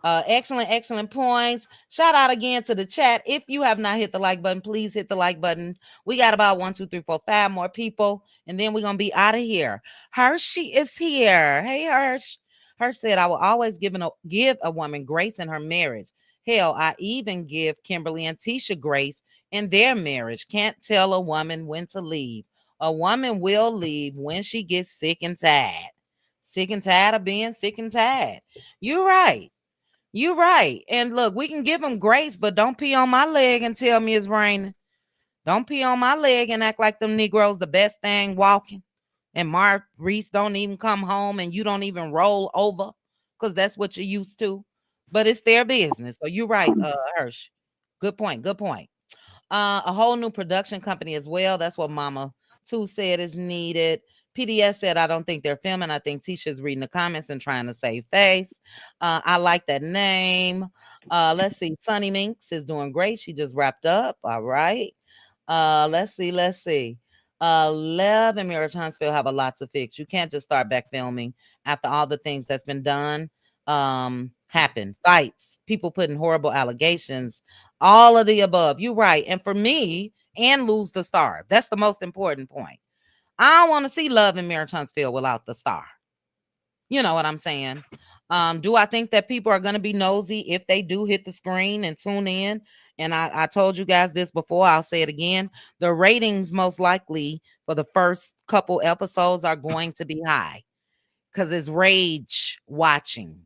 S1: Excellent points. Shout out again to the chat. If you have not hit the like button, please hit the like button. We got about 1, 2, 3, 4, 5 more people, and then we're gonna be out of here. Hershey is here. Hey, Hersh. Hersh said, I will always give a woman grace in her marriage. Hell, I even give Kimberly and Tisha grace in their marriage. Can't tell a woman when to leave. A woman will leave when she gets sick and tired. Sick and tired of being sick and tired. You're right. You're right. And look, we can give them grace, but don't pee on my leg and tell me it's raining. Don't pee on my leg and act like them Negroes the best thing walking. And Mark Reese don't even come home and you don't even roll over because that's what you're used to. But it's their business. So you're right, Hirsch. Good point. Good point. A whole new production company as well. That's what Mama 2 said is needed. PDS said, I don't think they're filming. I think Tisha's reading the comments and trying to save face. I like that name. Let's see. Sunny Minx is doing great. She just wrapped up. All right. Let's see. Lev and Mira Huntsville have a lot to fix. You can't just start back filming after all the things that's been done, happen. Fights, people putting horrible allegations, all of the above. You're right. And for me, and lose the star. That's the most important point. I don't want to see Love in Marriage Huntsville without the star. You know what I'm saying? Do I think that people are going to be nosy if they do hit the screen and tune in? And I told you guys this before, I'll say it again. The ratings most likely for the first couple episodes are going to be high because it's rage watching.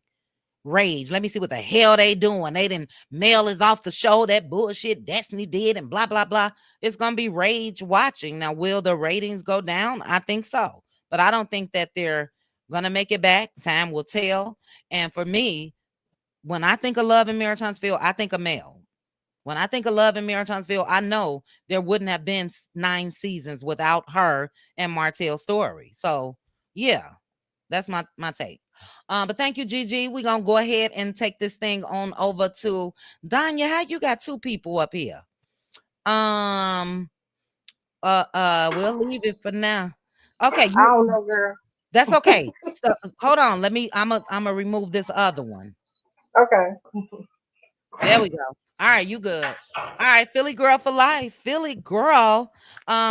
S1: Rage. Let me see what the hell they doing. They didn't Mel is off the show. That bullshit Destiny did and blah, blah, blah. It's going to be rage watching. Now, will the ratings go down? I think so. But I don't think that they're going to make it back. Time will tell. And for me, when I think of Love in Marriage Huntsville, I think of Mel. When I think of Love in Marriage Huntsville, I know there wouldn't have been 9 seasons without her and Martel's story. So, yeah, that's my take. But thank you, Gigi. We're gonna go ahead and take this thing on over to Danya. How you got 2 people up here? We'll leave it for now. Okay,
S8: I don't know, girl.
S1: that's okay. So hold on. I'm gonna remove this other one.
S8: Okay.
S1: There we go. All right, you good. All right, Philly girl for life. Philly girl.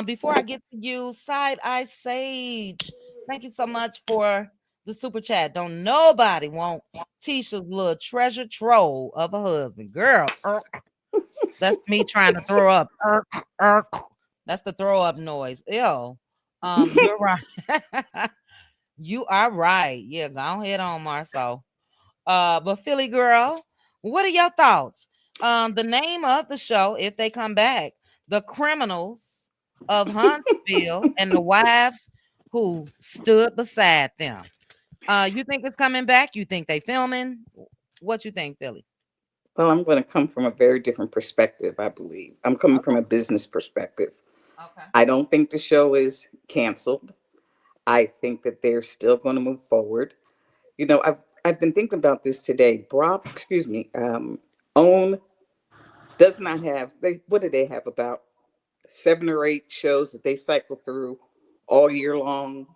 S1: Before I get to you, Side Eye Sage. Thank you so much for the super chat. Don't nobody want Tisha's little treasure trove of a husband. Girl, that's me trying to throw up. That's the throw up noise. Ew. You're right. You are right. Yeah, go ahead on, Marcel. But Philly girl, what are your thoughts? The name of the show, if they come back, The Criminals of Huntsville and the Wives Who Stood Beside Them. You think it's coming back? You think they filming? What you think, Philly?
S7: Well, I'm going to come from a very different perspective, I believe. I'm coming from a business perspective.
S1: Okay.
S7: I don't think the show is canceled. I think that they're still going to move forward. You know, I've been thinking about this today. OWN does not have, what do they have, about 7 or 8 shows that they cycle through all year long.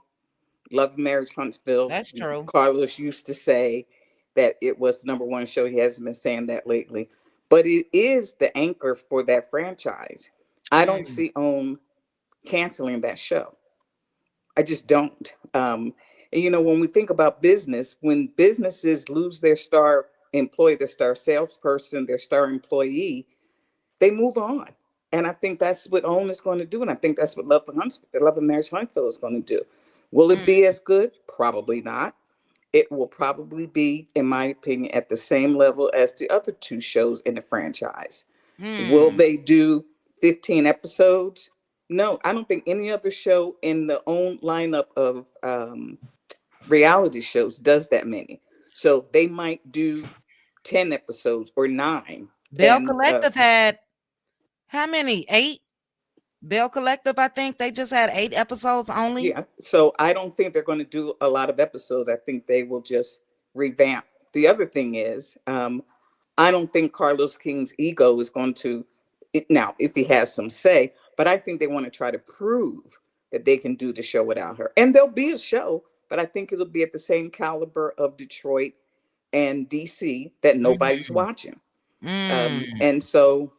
S7: Love and Marriage Huntsville.
S1: That's true.
S7: Carlos used to say that it was the #1 show. He hasn't been saying that lately. But it is the anchor for that franchise. I don't see OWN canceling that show. I just don't. And you know, when we think about business, when businesses lose their star employee, their star salesperson, their star employee, they move on. And I think that's what OWN is going to do. And I think that's what Love and Marriage Huntsville is going to do. Will it be as good? Probably not. It will probably be, in my opinion, at the same level as the other 2 shows in the franchise. Will they do 15 episodes? No, I don't think any other show in the OWN lineup of reality shows does that many. So they might do 10 episodes or 9.
S1: Bell Collective had how many? 8? Bell Collective, I think they just had 8 episodes only.
S7: Yeah. So I don't think they're going to do a lot of episodes. I think they will just revamp. The other thing is, I don't think Carlos King's ego is going to, now, if he has some say, but I think they want to try to prove that they can do the show without her. And there'll be a show, but I think it'll be at the same caliber of Detroit and DC that nobody's watching. And so,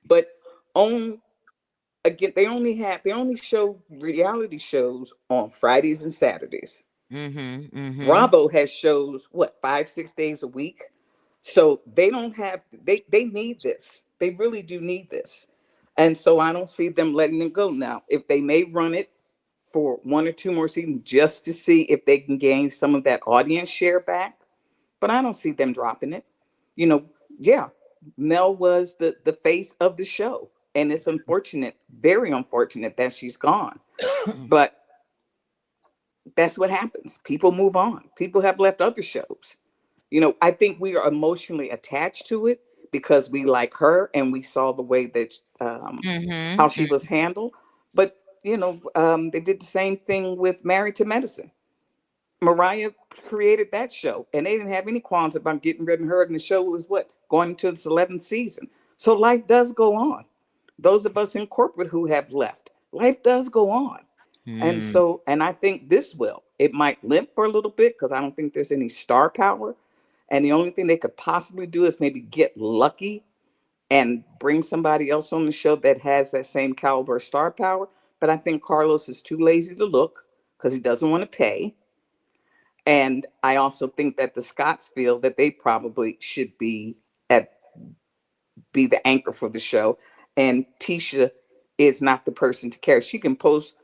S7: but OWN, again, they only show reality shows on Fridays and Saturdays. Bravo has shows, 5-6 days a week. So they don't have, they need this. They really do need this. And so I don't see them letting them go now. If they may run it for 1 or 2 more seasons just to see if they can gain some of that audience share back. But I don't see them dropping it. You know, yeah, Mel was the face of the show. And it's unfortunate, very unfortunate that she's gone. But that's what happens. People move on. People have left other shows. You know, I think we are emotionally attached to it because we like her and we saw the way that how she was handled. But, you know, they did the same thing with Married to Medicine. Mariah created that show and they didn't have any qualms about getting rid of her. And the show was going into its 11th season. So life does go on. Those of us in corporate who have left, life does go on. And so, and I think this will. it might limp for a little bit because I don't think there's any star power. And the only thing they could possibly do is maybe get lucky and bring somebody else on the show that has that same caliber of star power. But I think Carlos is too lazy to look because he doesn't want to pay. And I also think that the Scotts feel that they probably should be the anchor for the show. And Tisha is not the person to carry. She can post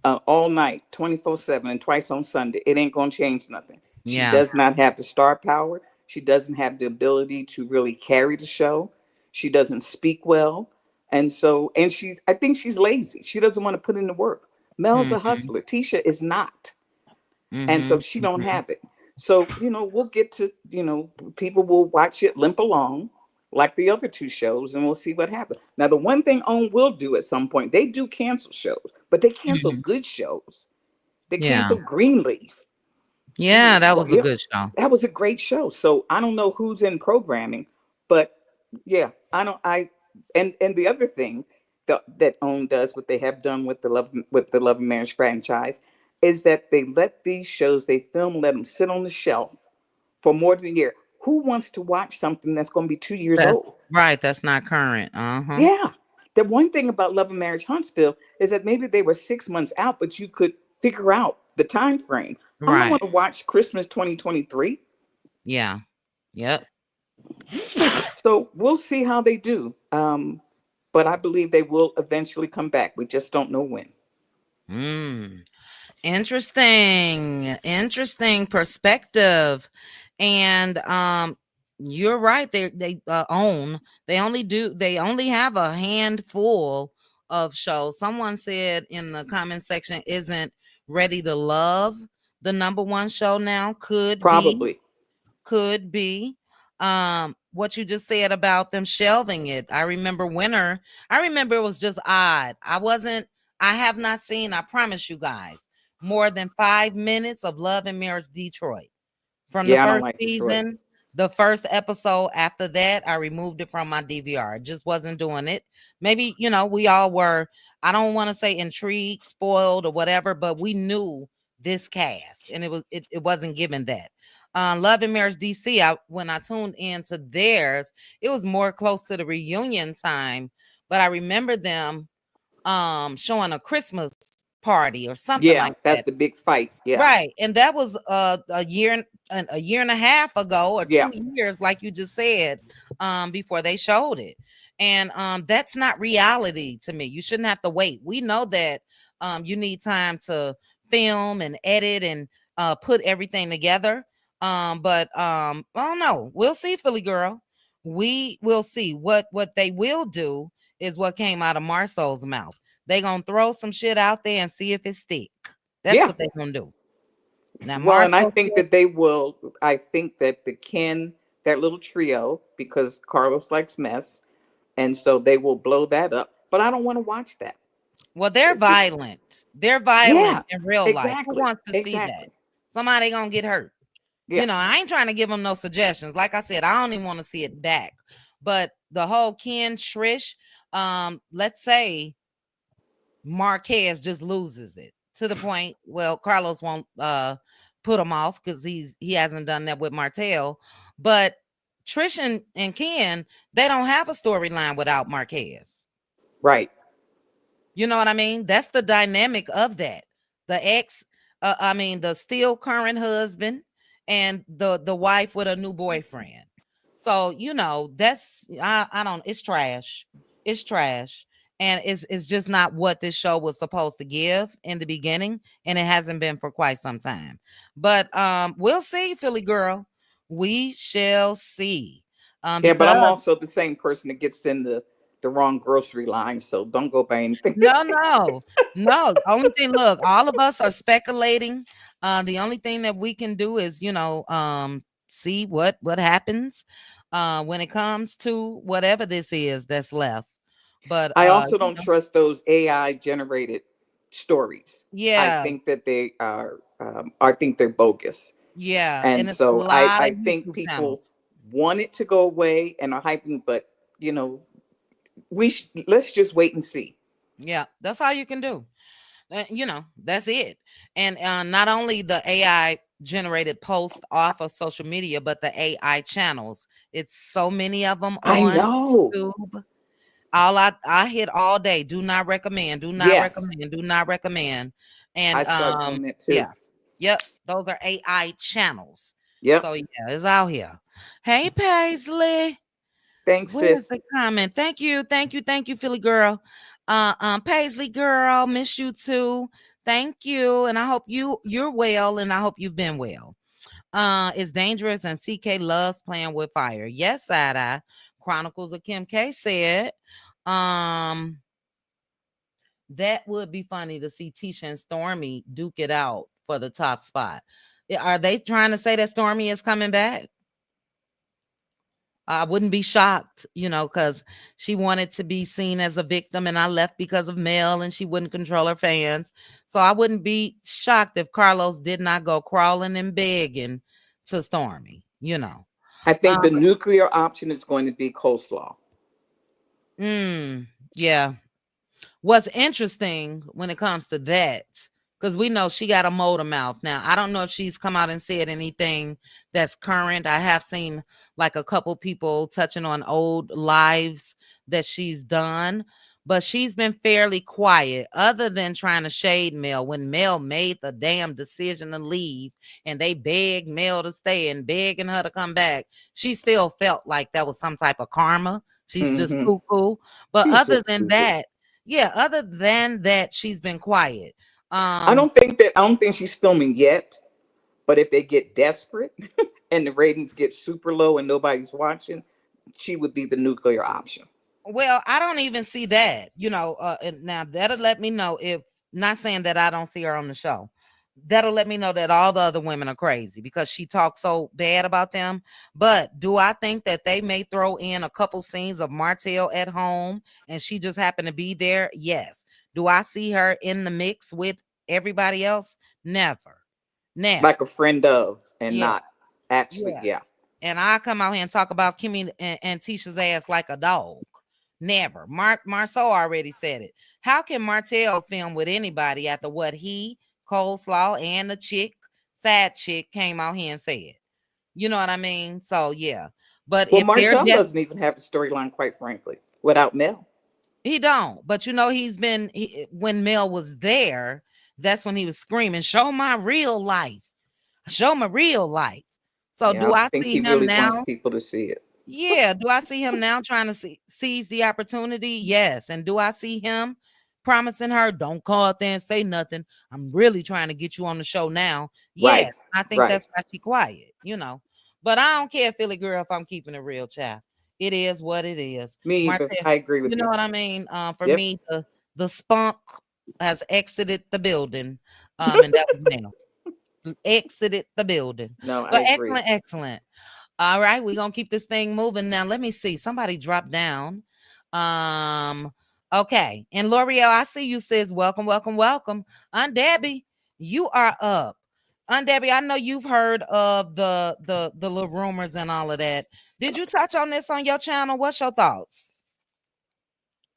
S7: all night, 24/7, and twice on Sunday. It ain't gonna change nothing. She
S1: Yeah.
S7: does not have the star power. She doesn't have the ability to really carry the show. She doesn't speak well. And so, and I think she's lazy. She doesn't want to put in the work. Mel's a
S1: Mm-hmm.
S7: hustler. Tisha is not. And
S1: Mm-hmm.
S7: so she don't have it. So, we'll get to, people will watch it limp along like the other two shows, and we'll see what happens. Now, the one thing OWN will do at some point, they do cancel shows, but they cancel
S1: Mm-hmm.
S7: good shows. They
S1: Yeah.
S7: cancel Greenleaf.
S1: Yeah, that was a
S7: Yeah,
S1: good show.
S7: that was a great show. So I don't know who's in programming, but yeah, and the other thing that OWN does, what they have done with the Love and Marriage franchise, is that they let these shows they film, let them sit on the shelf for more than a year. Who wants to watch something that's going to be 2 years
S1: That's
S7: old?
S1: right. That's not current. Uh-huh.
S7: Yeah. The one thing about Love and Marriage Huntsville is that maybe they were 6 months out, but you could figure out the time frame. I don't
S1: Right.
S7: want to watch Christmas 2023.
S1: Yeah. Yep.
S7: So we'll see how they do. But I believe they will eventually come back. We just don't know when.
S1: Interesting perspective. And you're right. They own. They only have a handful of shows. Someone said in the comment section, isn't Ready to Love the number one show now? Could be. What you just said about them shelving it. I remember Winter. I remember it was just odd. I have not seen, I promise you guys, more than 5 minutes of Love and Marriage Detroit. From the
S7: Yeah, I don't
S1: first
S7: like
S1: season,
S7: Detroit.
S1: the first episode. After that, I removed it from my DVR. I just wasn't doing it. Maybe, we all were, I don't want to say intrigued, spoiled, or whatever, but we knew this cast, and it wasn't given that. Love and Marriage DC, when I tuned into theirs, it was more close to the reunion time, but I remember them showing a Christmas party or something
S7: Yeah,
S1: like
S7: that's
S1: that.
S7: the big fight. Yeah.
S1: Right. And that was a year and a half ago, or
S7: Yeah.
S1: 2 years, like you just said, before they showed it. And that's not reality to me. You shouldn't have to wait. We know that you need time to film and edit and put everything together. But I don't know. We'll see, Philly girl. We will see. What they will do is what came out of Marcel's mouth. They gonna throw some shit out there and see if it stick. That's
S7: Yeah.
S1: what they gonna do. Now,
S7: Well, and I
S1: Marcel
S7: think
S1: said,
S7: that they will. I think that that little trio, because Carlos likes mess, and so they will blow that up. But I don't want to watch that.
S1: well, they're
S7: It's just,
S1: violent. They're violent
S7: yeah,
S1: in real life. Who
S7: exactly.
S1: wants to see that?
S7: Exactly.
S1: Somebody gonna get hurt.
S7: Yeah.
S1: I ain't trying to give them no suggestions. Like I said, I don't even want to see it back. But the whole Ken Trish, let's say Marquez just loses it to the point. Well, Carlos won't put him off because he hasn't done that with Martel. But Trish and Ken, they don't have a storyline without Marquez.
S7: Right.
S1: You know what I mean? That's the dynamic of that. The still current husband and the wife with a new boyfriend. So, that's I don't, it's trash. It's trash. And it's just not what this show was supposed to give in the beginning, and it hasn't been for quite some time. But we'll see, Philly girl. We shall see.
S7: Yeah, but I'm
S1: Because
S7: also the same person that gets in the wrong grocery line, so don't go by anything.
S1: no. Only thing, look, all of us are speculating. The only thing that we can do is, see what happens when it comes to whatever this is that's left. But
S7: I also don't trust those AI generated stories. I
S1: yeah,
S7: think that they are. I think they're bogus,
S1: yeah,
S7: and
S1: and it's a
S7: so
S1: lot
S7: I
S1: of
S7: think
S1: YouTube
S7: people
S1: channels.
S7: want it to go away and are hyping. But let's just wait and see.
S1: Yeah, that's all you can do. That's it. And not only the AI generated posts off of social media, but the AI channels. It's so many of them
S7: I
S1: on
S7: know.
S1: YouTube. All I hit all day. Do not recommend. Do not
S7: Yes,
S1: recommend. Do not recommend.
S7: I
S1: And
S7: started doing that too.
S1: yeah, yep. Those are AI channels.
S7: Yep.
S1: So yeah, it's out here. Hey Paisley.
S7: Thanks,
S1: Where's
S7: sis.
S1: the comment? Thank you, thank you, thank you, Philly girl. Paisley girl, miss you too. Thank you, and I hope you're well, and I hope you've been well. It's dangerous, and CK loves playing with fire. Yes, side eye. Chronicles of Kim K said, um, that would be funny to see Tisha and Stormy duke it out for the top spot. Are they trying to say that Stormy is coming back? I wouldn't be shocked, because she wanted to be seen as a victim and I left because of Mel and she wouldn't control her fans. So I wouldn't be shocked if Carlos did not go crawling and begging to Stormy.
S7: I think
S1: Um,
S7: the nuclear option is going to be coleslaw.
S1: yeah. What's interesting when it comes to that, because we know she got a motor mouth. Now, I don't know if she's come out and said anything that's current. I have seen like a couple people touching on old lives that she's done, but she's been fairly quiet other than trying to shade Mel when Mel made the damn decision to leave and they begged Mel to stay and begging her to come back. She still felt like that was some type of karma. She's just
S7: Hmm.
S1: cuckoo. But
S7: She's
S1: other
S7: just
S1: than
S7: stupid.
S1: that, yeah, other than that, she's been quiet.
S7: I don't think she's filming yet. But if they get desperate and the ratings get super low and nobody's watching, she would be the nuclear option.
S1: Well, I don't even see that, and now that'll let me know if not saying that I don't see her on the show. That'll let me know that all the other women are crazy because she talks so bad about them. But do I think that they may throw in a couple scenes of Martel at home and she just happened to be there? Yes. Do I see her in the mix with everybody else? Never. Never.
S7: Like a friend of, and
S1: Yeah.
S7: not actually,
S1: Yeah.
S7: yeah.
S1: And I come out here and talk about Kimmy and Tisha's ass like a dog. Never. Marceau already said it. How can Martel film with anybody after what he, Coleslaw, and the sad chick came out here and said? You know what I mean? So yeah. But
S7: Well,
S1: if they're
S7: Martel doesn't even have a storyline, quite frankly, without Mel.
S1: he don't. But when Mel was there, that's when he was screaming, "Show my real life. Show my real life." So
S7: Yeah,
S1: do
S7: I
S1: I
S7: think
S1: see
S7: he
S1: him
S7: really wants
S1: now?
S7: people to see it.
S1: Yeah. Do I see him now trying to seize the opportunity? Yes. And do I see him promising her, don't call out there and say nothing? I'm really trying to get you on the show now.
S7: Right,
S1: Yes. I think
S7: right.
S1: that's why she quiet. But I don't care, Philly girl, if I'm keeping it real, child. It is what it is.
S7: Me either.
S1: Martell,
S7: I agree with
S1: you know
S7: you.
S1: what I mean? For
S7: Yep.
S1: me, the spunk has exited the building. And that was Mel. Exited the building.
S7: No, I
S1: But
S7: agree.
S1: excellent, excellent. All right, we're gonna keep this thing moving. Now, let me see. Somebody dropped down. Okay. And L'Oreal, I see you, sis. Welcome, welcome, welcome. Aunt Debbie, you are up. Aunt Debbie, I know you've heard of the little rumors and all of that. Did you touch on this on your channel? What's your thoughts?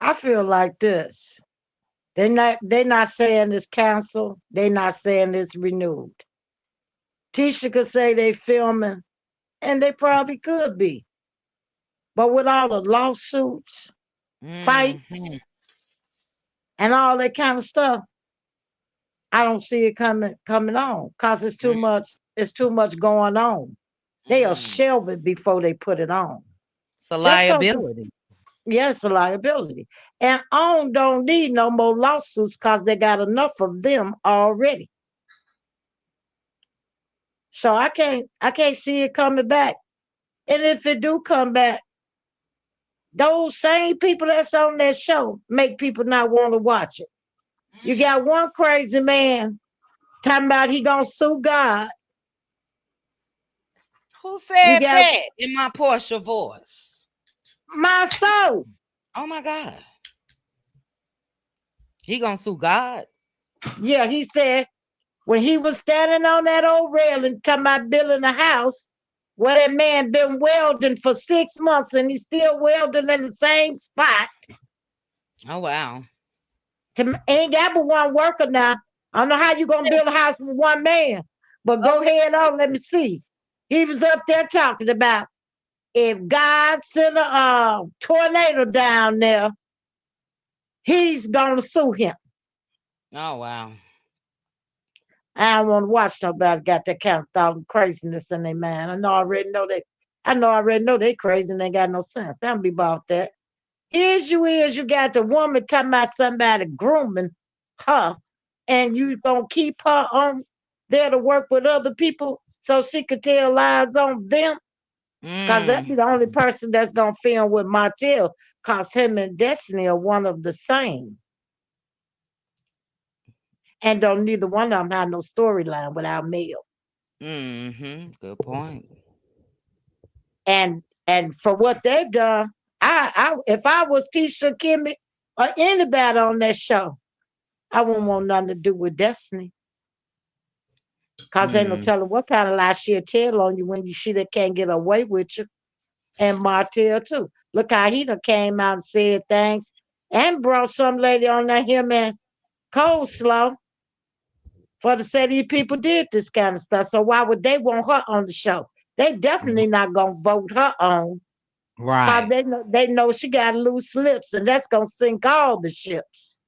S10: I feel like this. They're not saying it's canceled. They're not saying it's renewed. Tisha could say they filming, and they probably could be. But with all the lawsuits,
S1: Mhm.
S10: fights, and all that kind of stuff, I don't see it coming on because it's too
S1: Mm,
S10: much. It's too much going on. They'll
S1: mm.
S10: shelve it before they put it on.
S1: It's a
S10: Just because,
S1: liability.
S10: yes, a liability. And on don't need no more lawsuits because they got enough of them already. So I can't see it coming back. And if it do come back, those same people that's on that show make people not want to watch it. You got one crazy man talking about he gonna sue God.
S1: Who
S10: You
S1: said
S10: got
S1: that in my Porsha voice?
S10: my soul.
S1: Oh my God. He gonna sue God?
S10: Yeah, he said when he was standing on that old railing talking about building a house where that man been welding for 6 months and he's still welding in the same spot.
S1: Oh wow.
S10: Ain't got but one worker now. I don't know how you gonna build a house with one man, but go
S1: Okay.
S10: ahead on. Let me see. He was up there talking about if God sent a tornado down there, he's gonna sue him.
S1: Oh wow.
S10: I don't want to watch nobody got that kind of thought and craziness in their mind. I know already know they crazy and they got no sense. Don't be about that. You got the woman talking about somebody grooming her, and you gonna keep her on there to work with other people so she could tell lies on them? Cause that be
S1: Mm.
S10: the only person that's gonna film with Martel. Cause him and Destiny are one of the same, and don't neither one of them have no storyline without Mel.
S1: Mm-hmm. Good point.
S10: And for what they've done, I if I was Tisha, Kimmy, or anybody on that show, I wouldn't want nothing to do with Destiny. Cause ain't no
S1: Mm.
S10: telling what kind of lie she'll tell on you when you see that can't get away with you. And Martell too. Look how he done came out and said things and brought some lady on there, him and Coleslaw, for to say these people did this kind of stuff. So why would they want her on the show? They definitely not gonna vote her on. Cause
S1: Right.
S10: they know she got loose lips and that's gonna sink all the ships.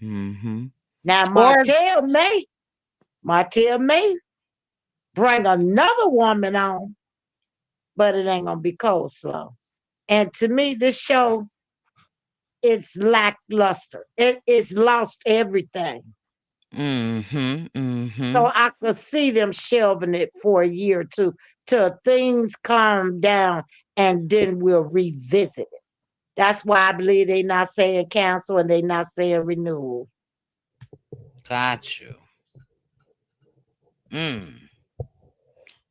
S1: Mm-hmm.
S10: Now
S1: Or
S10: Martell may bring another woman on, but it ain't gonna be Coleslaw. And to me, this show, it's lackluster. It's lost everything.
S1: mm-hmm.
S10: So
S1: Mm-hmm.
S10: I could see them shelving it for a year or two till things calm down and then we'll revisit it. That's why I believe they not saying cancel and they not saying renewal.
S1: Got you. Mm.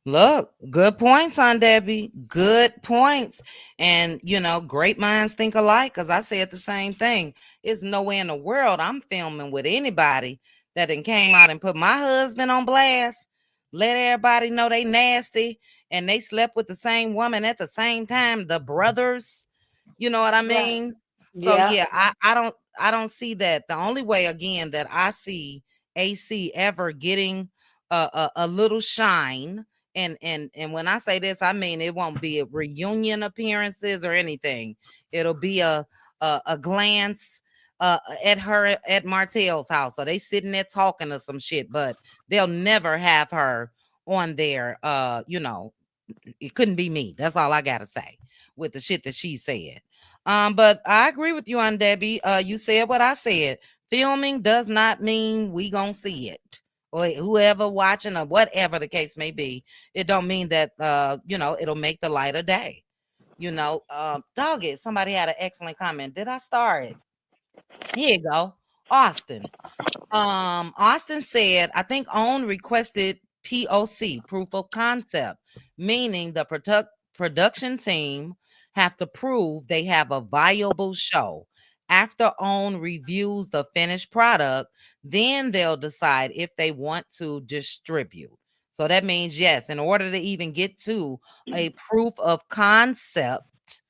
S1: Look, good points on Debbie. Good points. And great minds think alike, because I said the same thing. It's no way in the world I'm filming with anybody that then came out and put my husband on blast. Let everybody know they nasty and they slept with the same woman at the same time. The brothers, you know what I
S10: Right.
S1: mean? So
S10: Yeah.
S1: yeah, I don't see that. The only way again that I see AC ever getting a little shine, and when I say this, I mean it won't be a reunion appearances or anything. It'll be a glance at her at Martell's house. So they sitting there talking or some shit, but they'll never have her on there. It couldn't be me. That's all I gotta say with the shit that she said. But I agree with you on Debbie. You said what I said. Filming does not mean we gonna see it, or whoever watching or whatever the case may be. It don't mean that it'll make the light of day. Dog it. Somebody had an excellent comment. Did I start? Here you go. Austin. Austin said, I think OWN requested POC, proof of concept, meaning the production team have to prove they have a viable show. After OWN reviews the finished product, then they'll decide if they want to distribute. So that means, yes, in order to even get to a proof of concept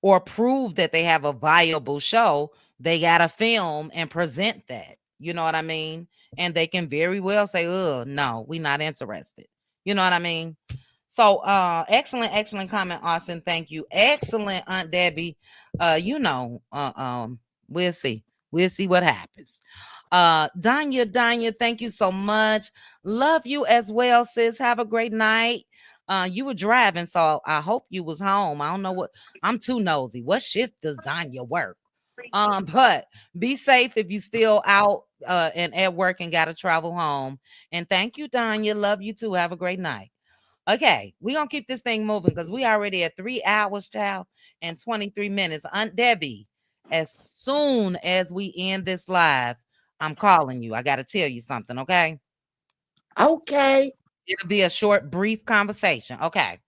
S1: or prove that they have a viable show, they got to film and present that. You know what I mean? And they can very well say, "Oh, no, we're not interested." You know what I mean? So, excellent comment, Austin. Thank you. Excellent, Aunt Debbie. We'll see. We'll see what happens. Danya, thank you so much. Love you as well, sis. Have a great night. You were driving, so I hope you was home. I don't know what I'm too nosy. What shift does Danya work? But be safe if you still out and at work and gotta travel home. And thank you, Danya. Love you too. Have a great night. Okay, we're gonna keep this thing moving because we already at 3 hours, child, and 23 minutes. Aunt Debbie, as soon as we end this live, I'm calling you. I gotta tell you something, okay?
S10: Okay.
S1: It'll be a short, brief conversation. Okay.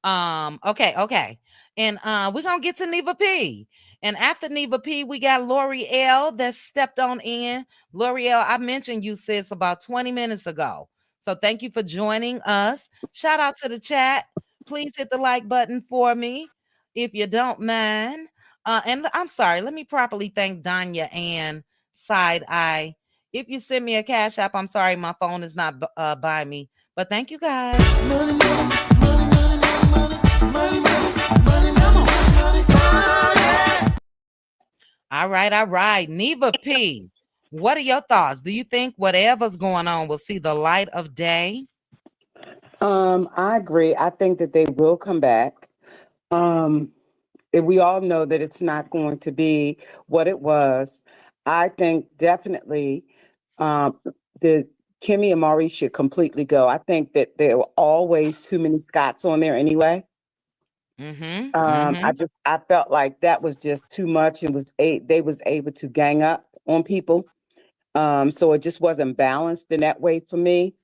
S1: And we're gonna get to Neva P. And after Neva P, we got L'Oreal that stepped on in. L'Oreal, I mentioned you, sis, about 20 minutes ago. So thank you for joining us. Shout out to the chat. Please hit the like button for me if you don't mind. And I'm sorry, let me properly thank Danya and side eye. If you send me a cash app, I'm sorry, my phone is not by me. But thank you guys. All right, all right. Neva P, what are your thoughts? Do you think whatever's going on will see the light of day?
S12: I agree. I think that they will come back. Um, we all know that it's not going to be what it was. I think definitely um, the Kimmy and Maurice should completely go. I think that there were always too many Scots on there anyway.
S1: Mm-hmm. Mm-hmm.
S12: I felt like that was just too much and they was able to gang up on people. So it just wasn't balanced in that way for me.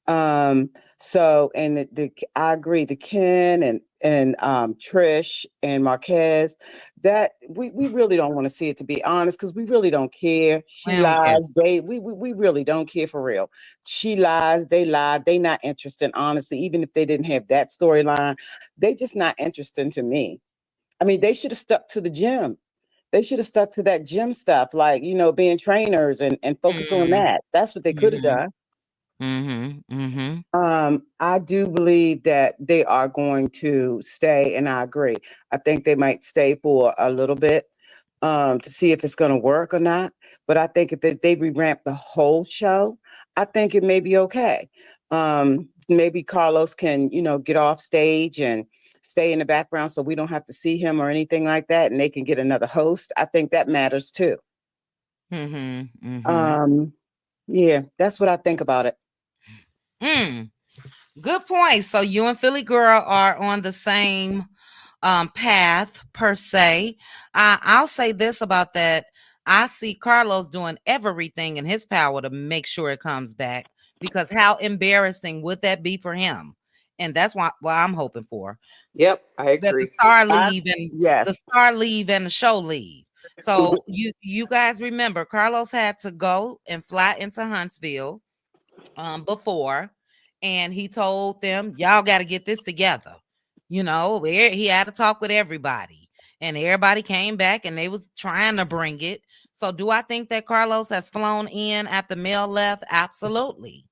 S12: Um, so and I agree, the Ken and Trish and Marquez, that we really don't want to see it, to be honest, because we really don't care.
S1: We
S12: She
S1: don't care.
S12: lies, we really don't care for real. She lies, they lie, they not interested, honestly, even if they didn't have that storyline, they just not interesting to me. I mean, they should have stuck to the gym. They should have stuck to that gym stuff, like, being trainers and focus on
S1: Mm-hmm.
S12: that. That's what they could have
S1: Mm-hmm.
S12: done.
S1: Mm-hmm. Mm-hmm.
S12: I do believe that they are going to stay, and I agree. I think they might stay for a little bit to see if it's going to work or not. But I think if they revamp the whole show, I think it may be okay. Maybe Carlos can, get off stage and stay in the background so we don't have to see him or anything like that, and they can get another host. I think that matters too.
S1: Mm-hmm. Mm-hmm.
S12: Um, yeah, that's what I think about it.
S1: Mm. Good point. So you and Philly Girl are on the same path per se. I'll say this about that. I see Carlos doing everything in his power to make sure it comes back, because how embarrassing would that be for him? And that's what I'm hoping for.
S7: Yep, I
S1: That
S7: agree.
S1: the
S12: Yes.
S1: star leave and the show leave. So you guys remember Carlos had to go and fly into Huntsville before, and he told them, y'all got to get this together. Where he had to talk with everybody, and everybody came back and they was trying to bring it. So do I think that Carlos has flown in after Mel left? Absolutely.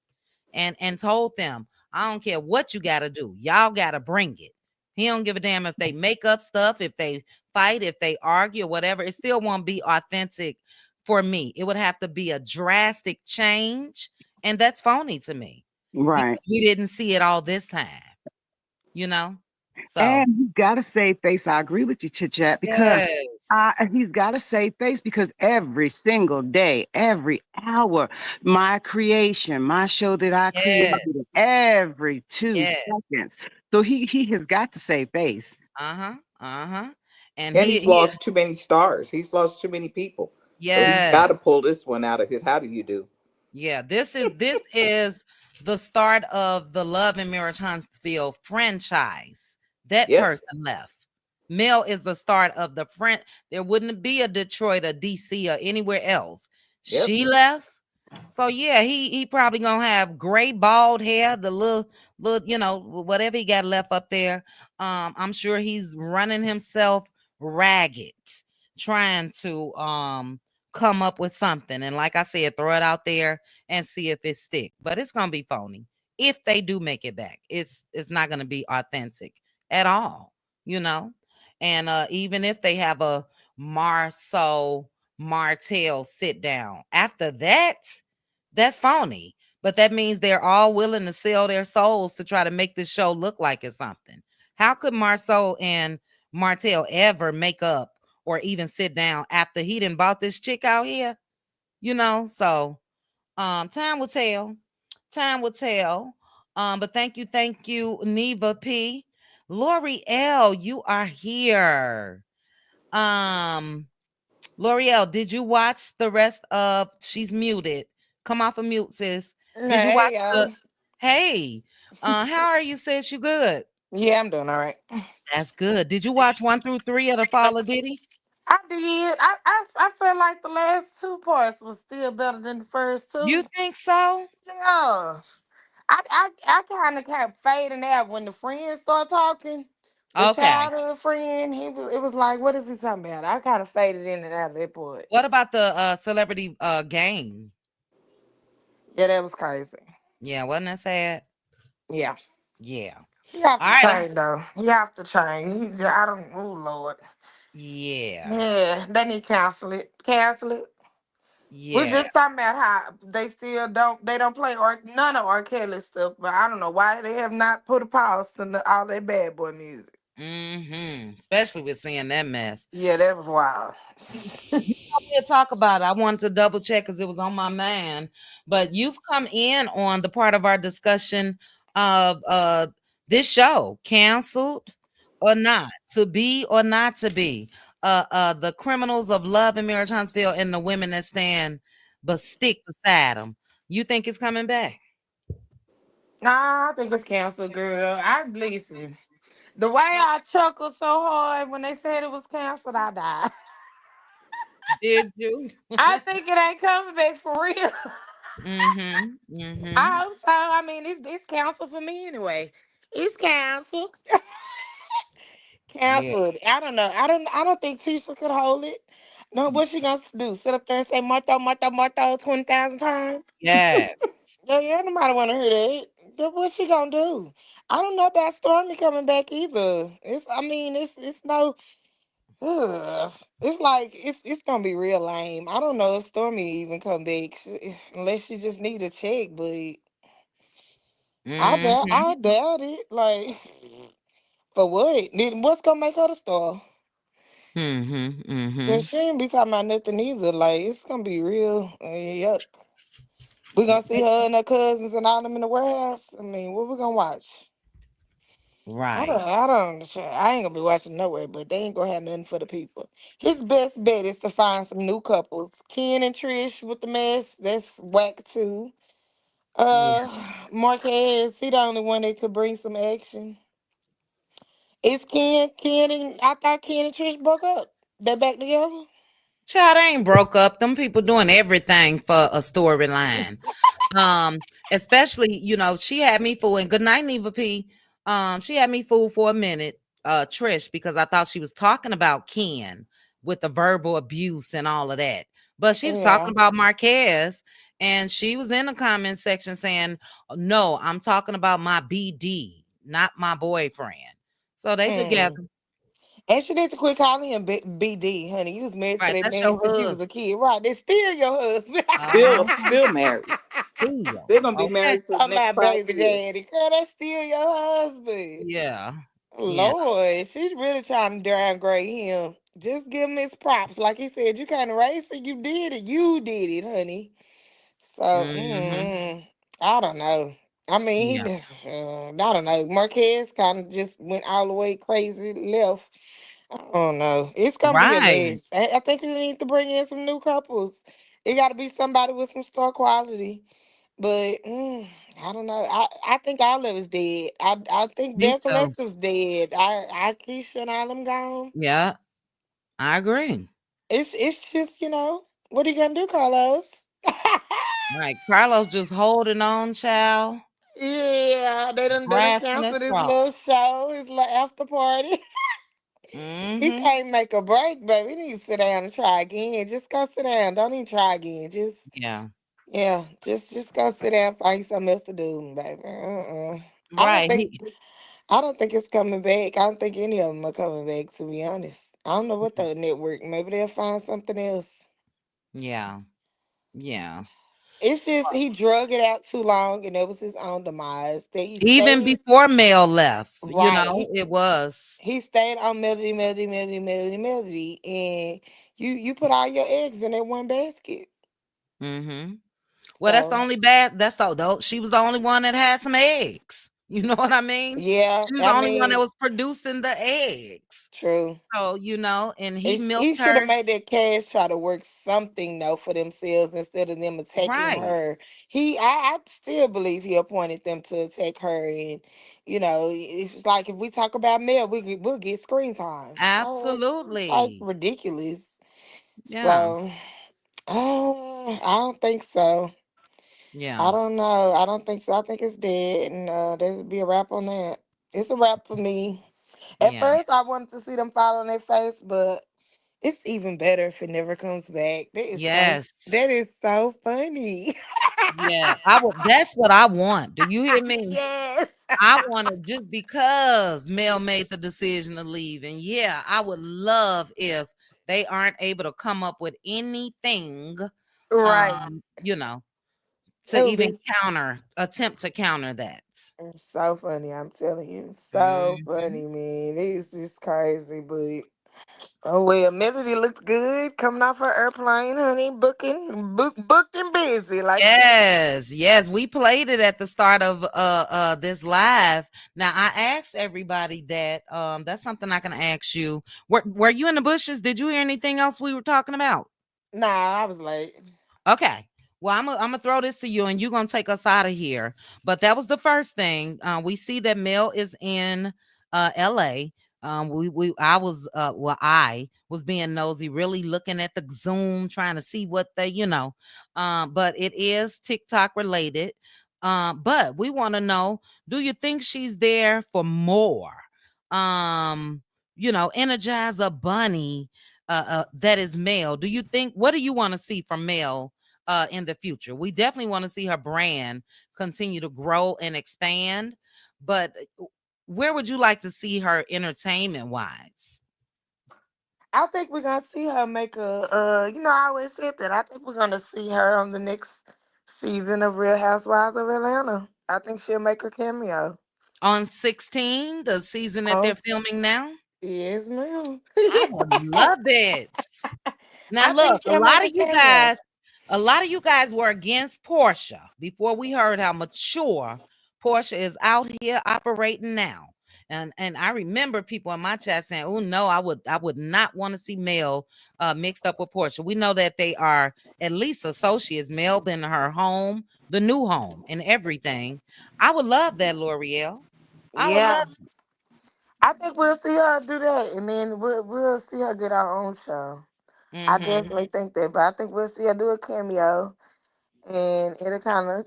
S1: And told them, I don't care what you got to do, y'all got to bring it. He don't give a damn if they make up stuff, if they fight, if they argue, or whatever. It still won't be authentic for me. It would have to be a drastic change, and that's phony to me,
S12: Right.
S1: because we didn't see it all this time, you know? So,
S12: And he's got to save face. I agree with you, Chit Chat, because
S1: yes,
S12: he's got to save face because every single day, every hour, my creation, my show that I created,
S1: yes,
S12: every 2
S1: yes.
S12: seconds. So he has got to save face.
S1: Uh-huh, uh-huh. And
S7: And
S1: he,
S7: he's
S1: he,
S7: lost too many stars. He's lost too many people. So he's
S1: yes.
S7: got to pull this one out of his how do you do.
S1: Yeah, this is the start of the Love and Marriage Huntsville franchise. That
S7: Yep.
S1: person left. Mel is the start of the friend. There wouldn't be a Detroit or DC or anywhere else.
S7: Yep.
S1: She left. So yeah, he probably gonna have gray bald hair, the little whatever he got left up there. I'm sure he's running himself ragged, trying to come up with something. And like I said, throw it out there and see if it stick. But it's gonna be phony. If they do make it back, it's not gonna be authentic at all, you know. And even if they have a Martel sit down, after that, that's phony. But that means they're all willing to sell their souls to try to make this show look like it's something. How could Marceau and Martel ever make up or even sit down after he done bought this chick out here? So time will tell. Time will tell. But thank you, Neva P. L'Oreal, you are here. Um, L'Oreal, did you watch the rest of She's Muted? Come off of mute, sis. Did you watch
S13: Hey,
S1: the Hey? How are you, sis? You good?
S13: yeah, I'm doing all right.
S1: That's good. Did you watch 1 through 3 of the Fall of Diddy?
S13: I did. I feel like the last two parts was still better than the first
S1: You
S13: two.
S1: think so?
S13: Yeah. I kind of kept fading out when the friends start talking. The
S1: Okay.
S13: childhood friend, it was like, what is he talking about? I kind of faded in and out of that part.
S1: What about the celebrity game?
S13: Yeah, that was crazy.
S1: Yeah, wasn't that sad?
S13: Yeah.
S1: Yeah.
S13: You have
S1: All
S13: to
S1: right.
S13: change though. You have to change. I don't oh Lord.
S1: Yeah.
S13: Yeah, they need to cancel it. Cancel it. We're
S1: Yeah.
S13: just talking about how they don't play or none of R. Kelly stuff, but I don't know why they have not put a pause to all that bad boy music.
S1: Especially with seeing that mess.
S13: Yeah, that was wild.
S1: We'll talk about it. I wanted to double check because it was on my mind. But you've come in on the part of our discussion of this show, canceled or not, to be or not to be. The criminals of love and marriage Huntsville and the women that stand but stick beside them. You think it's coming back?
S13: Nah, I think it's canceled, girl. I listen. The way I chuckled so hard when they said it was canceled, I died.
S1: Did you?
S13: I think it ain't coming back for real.
S1: Mm-hmm. Mm-hmm.
S13: I hope so. I mean, it's canceled for me anyway. It's canceled.
S1: Yeah.
S13: Canceled. I don't know. I don't think Tisha could hold it. No, what she gonna do? Sit up there and say Martel, Martel, Martel 20,000 times?
S1: Yes.
S13: Yeah, nobody wanna hear that. Then what she gonna do? I don't know about Stormy coming back either. It's no it's like it's gonna be real lame. I don't know if Stormy even come back unless she just need a check, but
S1: Mm-hmm.
S13: I doubt it. Like for what? Then what's gonna make her the star?
S1: Mm-hmm.
S13: Cause
S1: Mm-hmm.
S13: she ain't be talking about nothing either. Like it's gonna be real. Yuck. We gonna see her and her cousins and all them in the warehouse. I mean, what we gonna watch?
S1: Right.
S13: I ain't gonna be watching nowhere, but they ain't gonna have nothing for the people. His best bet is to find some new couples. Ken and Trish with the mess, that's whack too.
S1: Yeah.
S13: Marquez, he the only one that could bring some action. Is Ken and I thought Ken and Trish broke up. They back together?
S1: Child, they ain't broke up. Them people doing everything for a storyline. Especially, she had me fooled. And good night, Neva P. She had me fooled for a minute, Trish, because I thought she was talking about Ken with the verbal abuse and all of that. But she was talking
S13: Yeah.
S1: about Marquez, and she was in the comment section saying, "No, I'm talking about my BD, not my boyfriend." So they together,
S13: Mm. And she need to quit calling him BD, honey. You was married to
S1: right?
S13: that
S1: That's
S13: man
S1: your
S13: since you was
S1: husband.
S13: a kid. Right. They still your husband.
S1: Uh-huh.
S7: Still married.
S1: Still.
S7: They're gonna be
S1: Okay.
S7: married for the
S13: Oh, my
S7: next five
S13: baby
S7: years.
S13: daddy. Girl, that's still your husband.
S1: Yeah. Yeah.
S13: Lord, she's really trying to downgrade him. Just give him his props. Like he said, you kind of racist. You did it. You did it, honey. So,
S1: Mhm.
S13: I don't know. I mean,
S1: Yeah.
S13: I don't know. Marquez kind of just went all the way crazy left. I don't know. It's gonna be a
S1: Right.
S13: mess. I think we need to bring in some new couples. It got to be somebody with some star quality. But I don't know. I think all of it's dead. I think
S1: Me
S13: Beth
S1: too.
S13: Alexa's dead. I Keisha and all them gone.
S1: Yeah, I agree.
S13: It's just what are you gonna do, Carlos?
S1: Right. Carlos just holding on, child.
S13: Yeah, they done
S1: Grasping at
S13: canceled his
S1: straw.
S13: little show, his little after party. He
S1: Mhm.
S13: can't make a break, baby. He needs to sit down and try again. Just go sit down. Don't even try again. Just
S1: Yeah.
S13: yeah, just go sit down, find something else to do, baby. I don't
S1: Right.
S13: think I don't think it's coming back. I don't think any of them are coming back. To be honest, I don't know what the network. Maybe they'll find something else.
S1: Yeah. Yeah.
S13: It's just he drug it out too long, and it was his own demise. That he
S1: Even
S13: stayed
S1: before Mel left,
S13: right.
S1: it was.
S13: He stayed on melody, melody, melody, melody, melody, and you put all your eggs in that one basket.
S1: Mhm. Well, that's the
S13: So
S1: only bad. That's the though. She was the only one that had some eggs. You know what I mean?
S13: yeah,
S1: She was the
S13: I
S1: only one that
S13: mean,
S1: was producing the eggs.
S13: true.
S1: So, and he
S13: He
S1: milked
S13: should have
S1: her.
S13: made that cash try to work something though for themselves instead of them attacking
S1: Right.
S13: her. I still believe he appointed them to attack her, and it's like if we talk about Mel, we'll get screen time. So it's like
S1: Absolutely.
S13: ridiculous.
S1: Yeah.
S13: So I don't think so. I
S1: Yeah.
S13: don't know. I don't think so. I think it's dead, and there would be a wrap on that. It's a wrap for me. At
S1: Yeah.
S13: first, I wanted to see them fall on their face, but it's even better if it never comes back. That
S1: Yes.
S13: is so funny.
S1: Yeah. That's what I want. Do you hear me?
S13: Yes.
S1: I want to just because Mel made the decision to leave. And yeah, I would love if they aren't able to come up with anything,
S13: Right.
S1: you know, to
S13: It would be
S1: even attempt to counter that.
S13: so funny. I'm telling you, so
S1: Mhm.
S13: funny, man. This is crazy, but oh well. Melody looks good coming off her airplane, honey. Booked and busy, like she.
S1: Yes, yes, we played it at the start of this live. Now I asked everybody that that's something I can ask you. Were you in the bushes? Did you hear anything else we were talking about?
S13: Nah, I was late.
S1: Okay. Well, I'm gonna throw this to you, and you're gonna take us out of here. But that was the first thing. We see that Mel is in L.A. I was being nosy, really looking at the Zoom, trying to see what they. But it is TikTok related. But we want to know: do you think she's there for more? Energize a bunny that is Mel. Do you think? What do you want to see from Mel in the future? We definitely want to see her brand continue to grow and expand. But where would you like to see her entertainment wise?
S13: I think we're gonna see her make I always said that. I think we're gonna see her on the next season of Real Housewives of Atlanta. I think she'll make a cameo.
S1: On 16, the season that
S13: Oh,
S1: they're filming now?
S13: yes, ma'am.
S1: I would love it. Now
S13: I think
S1: look,
S13: she'll make a cameo.
S1: a lot of you guys were against Porsha before we heard how mature Porsha is out here operating now. And I remember people in my chat saying, "Oh no, I would not want to see Mel mixed up with Porsha." We know that they are at least associates. Mel been to her home, the new home, and everything. I would love that, L'Oreal. I would love.
S13: Yeah, I think we'll see her do that, and then we'll see her get our own show. I
S1: Mm-hmm.
S13: definitely think that, but I think we'll see her do a cameo, and it'll kind of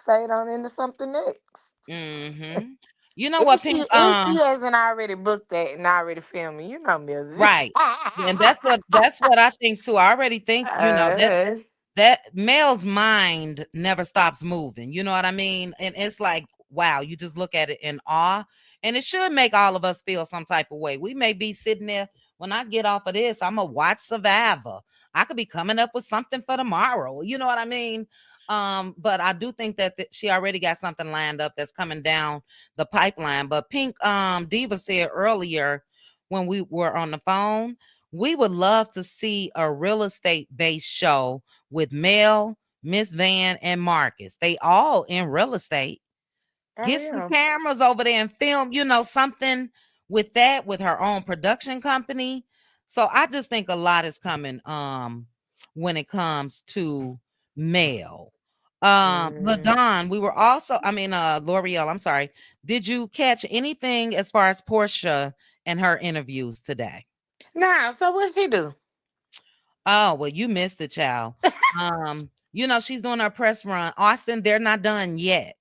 S13: fade on into something next.
S1: Mm-hmm. You know what,
S13: If she
S1: Pink?
S13: if she hasn't already booked that and already filming, music.
S1: Right. And that's what I think too. I already think, that
S13: uh,
S1: that male's mind never stops moving. You know what I mean? And it's like, wow, you just look at it in awe. And it should make all of us feel some type of way. We may be sitting there when I get off of this, I'm gonna watch Survivor. I could be coming up with something for tomorrow. You know what I mean? But I do think that she already got something lined up that's coming down the pipeline. But Pink Diva said earlier when we were on the phone, we would love to see a real estate based show with Mel, Miss Van, and Marcus. They all in real estate.
S13: oh
S1: Get some
S13: yeah.
S1: cameras over there and film, something with that, with her own production company. So I just think a lot is coming when it comes to Mel.
S13: Mm.
S1: LaDon, we were also, L'Oreal, I'm sorry. Did you catch anything as far as Porsha and her interviews today?
S13: Now, so what she do?
S1: Oh, well, you missed it, child. She's doing her press run. Austin, they're not done yet.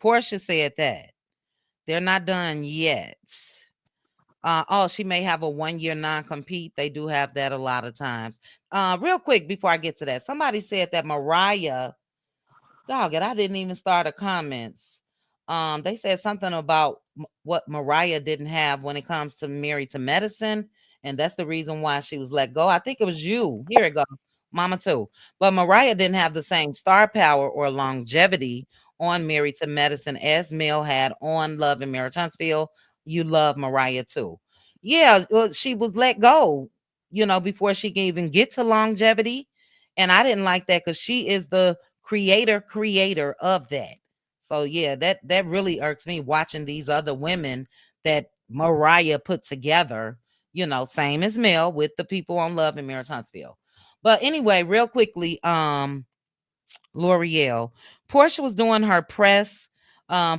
S1: Portia said that. They're not done yet. She may have a 1-year non-compete. They do have that a lot of times. Real quick before I get to that, somebody said that Mariah, dog it, I didn't even start the comments. They said something about what Mariah didn't have when it comes to Married to Medicine, and that's the reason why she was let go. I think it was you. Here it goes, Mama too. But Mariah didn't have the same star power or longevity on Married to Medicine as Mel had on Love and Marriage Huntsville. You love Mariah too. Yeah, well, she was let go, before she can even get to longevity. And I didn't like that because she is the creator of that. So yeah, that really irks me watching these other women that Mariah put together, same as Mel with the people on Love and Marriage Huntsville. But anyway, real quickly, L'Oreal. Porsha was doing her press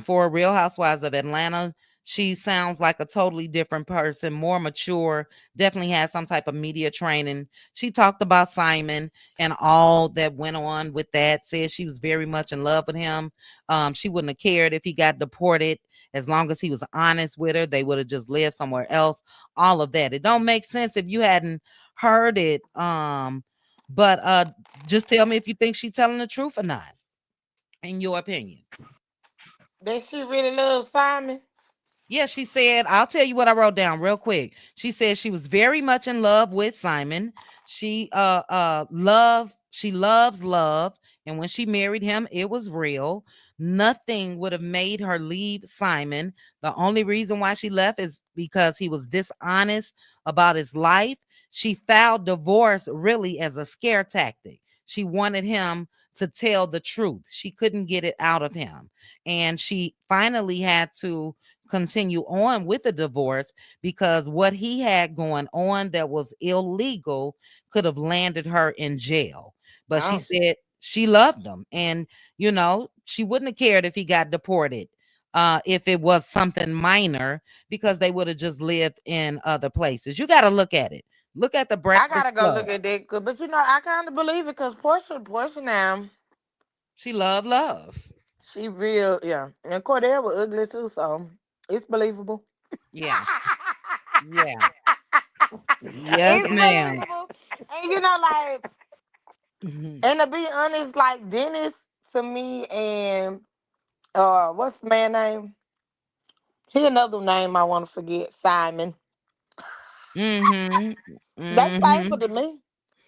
S1: for Real Housewives of Atlanta. She sounds like a totally different person, more mature, definitely has some type of media training. She talked about Simon and all that went on with that, said she was very much in love with him. She wouldn't have cared if he got deported As long as he was honest with her, they would have just lived somewhere else. All of that. It don't make sense if you hadn't heard it. But just tell me if you think she's telling the truth or not, in your opinion.
S13: That she really loves Simon.
S1: Yeah, she said, I'll tell you what I wrote down real quick. She said she was very much in love with Simon. She loves love. And when she married him, it was real. Nothing would have made her leave Simon. The only reason why she left is because he was dishonest about his life. She filed divorce really as a scare tactic. She wanted him to tell the truth. She couldn't get it out of him. And she finally had to continue on with the divorce because what he had going on that was illegal could have landed her in jail. But she
S13: Oh,
S1: said she loved him, and she wouldn't have cared if he got deported, if it was something minor, because they would have just lived in other places. You got to look at it. Look at the
S13: I
S1: Breakfast
S13: gotta go
S1: Club.
S13: look at that. But I kind of believe it because Portia now,
S1: She loved love.
S13: she real, yeah. And Cordell was ugly too, so it's believable.
S1: Yeah. Yeah. Yes,
S13: It's
S1: ma'am.
S13: believable. And like,
S1: Mhm.
S13: and to be honest, like Dennis to me and what's the man name? He another name I want to forget. Simon.
S1: Mhm.
S13: They faithful
S1: Mhm.
S13: to me.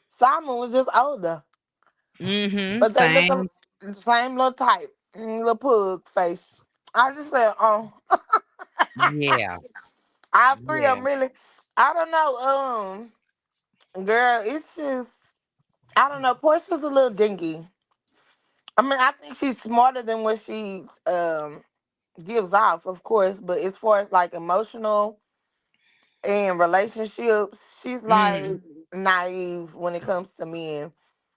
S13: Simon was just older,
S1: Mhm.
S13: but they look
S1: Same.
S13: the same little type, little pug face. I just said, oh,
S1: Yeah.
S13: all three of
S1: Yeah.
S13: them really. I don't know. Girl, it's just I don't know. Portia's a little dingy. I mean, I think she's smarter than what she gives off, of course. But as far as like emotional and relationships, she's like
S1: Mm.
S13: naive when it comes to men.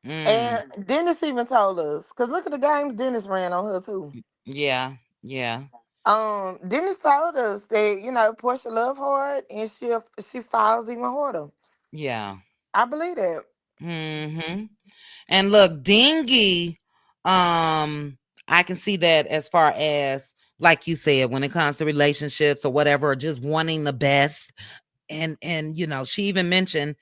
S1: Mm.
S13: And Dennis even told us, cause look at the games Dennis ran on her too.
S1: Yeah. Yeah.
S13: Dennis told us that Portia love hard and she files even harder.
S1: Yeah.
S13: I believe that.
S1: Mhm. And look, dingy, I can see that as far as like you said, when it comes to relationships or whatever, or just wanting the best. And she even mentioned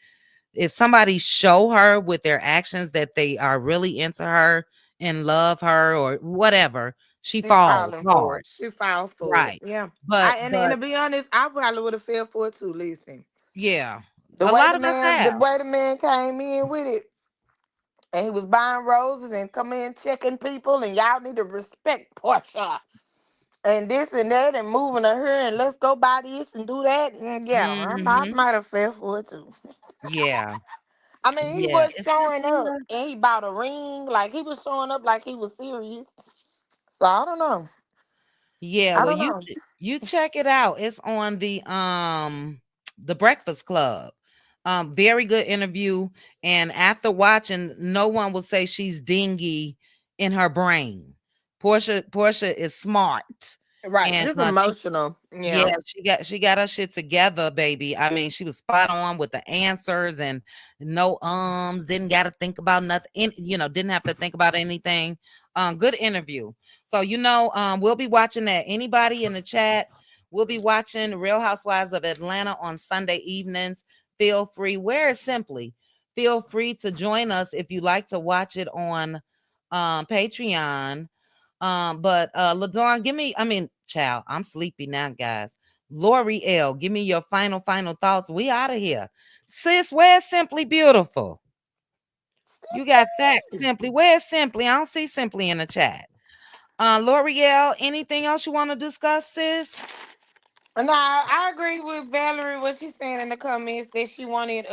S1: if somebody show her with their actions that they are really into her and love her or whatever, she
S13: She's
S1: falls
S13: filing for
S1: hard.
S13: it. She filed for it.
S1: Right.
S13: Yeah.
S1: But
S13: And to
S1: but
S13: be honest, I probably would have fell for it too. Listen,
S1: yeah, a lot of us have.
S13: the way the man came in with it, and he was buying roses and coming in checking people, and y'all need to respect Portia and this and that, and moving to her, and let's go buy this and do that. And yeah, I
S1: Mhm.
S13: might have fell for it too.
S1: Yeah.
S13: I mean, he
S1: Yeah.
S13: was
S1: It's just
S13: showing up, and he bought a ring, like he was showing up like he was serious. So I don't know.
S1: Yeah,
S13: I
S1: well,
S13: don't know.
S1: you check it out. It's on the Breakfast Club. Very good interview. And after watching, no one will say she's dingy in her brain. Portia is smart.
S13: Right,
S1: And
S13: just
S1: she
S13: emotional.
S1: yeah,
S13: Yeah.
S1: she got her shit together, baby. I mean, she was spot on with the answers and no didn't got to think about nothing, didn't have to think about anything. Good interview. So we'll be watching that. Anybody in the chat, we'll be watching Real Housewives of Atlanta on Sunday evenings. Feel free, wear it simply. Feel free to join us if you like to watch it on Patreon. But LaDawn, child, I'm sleepy now, guys. Lori L, give me your final thoughts. We out of here. Sis, where's Simply Beautiful? You got facts, Simply. Where's Simply? I don't see Simply in the chat. L'Oreal, anything else you want to discuss, sis?
S13: No, I agree with Valerie what she's saying in the comments that she wanted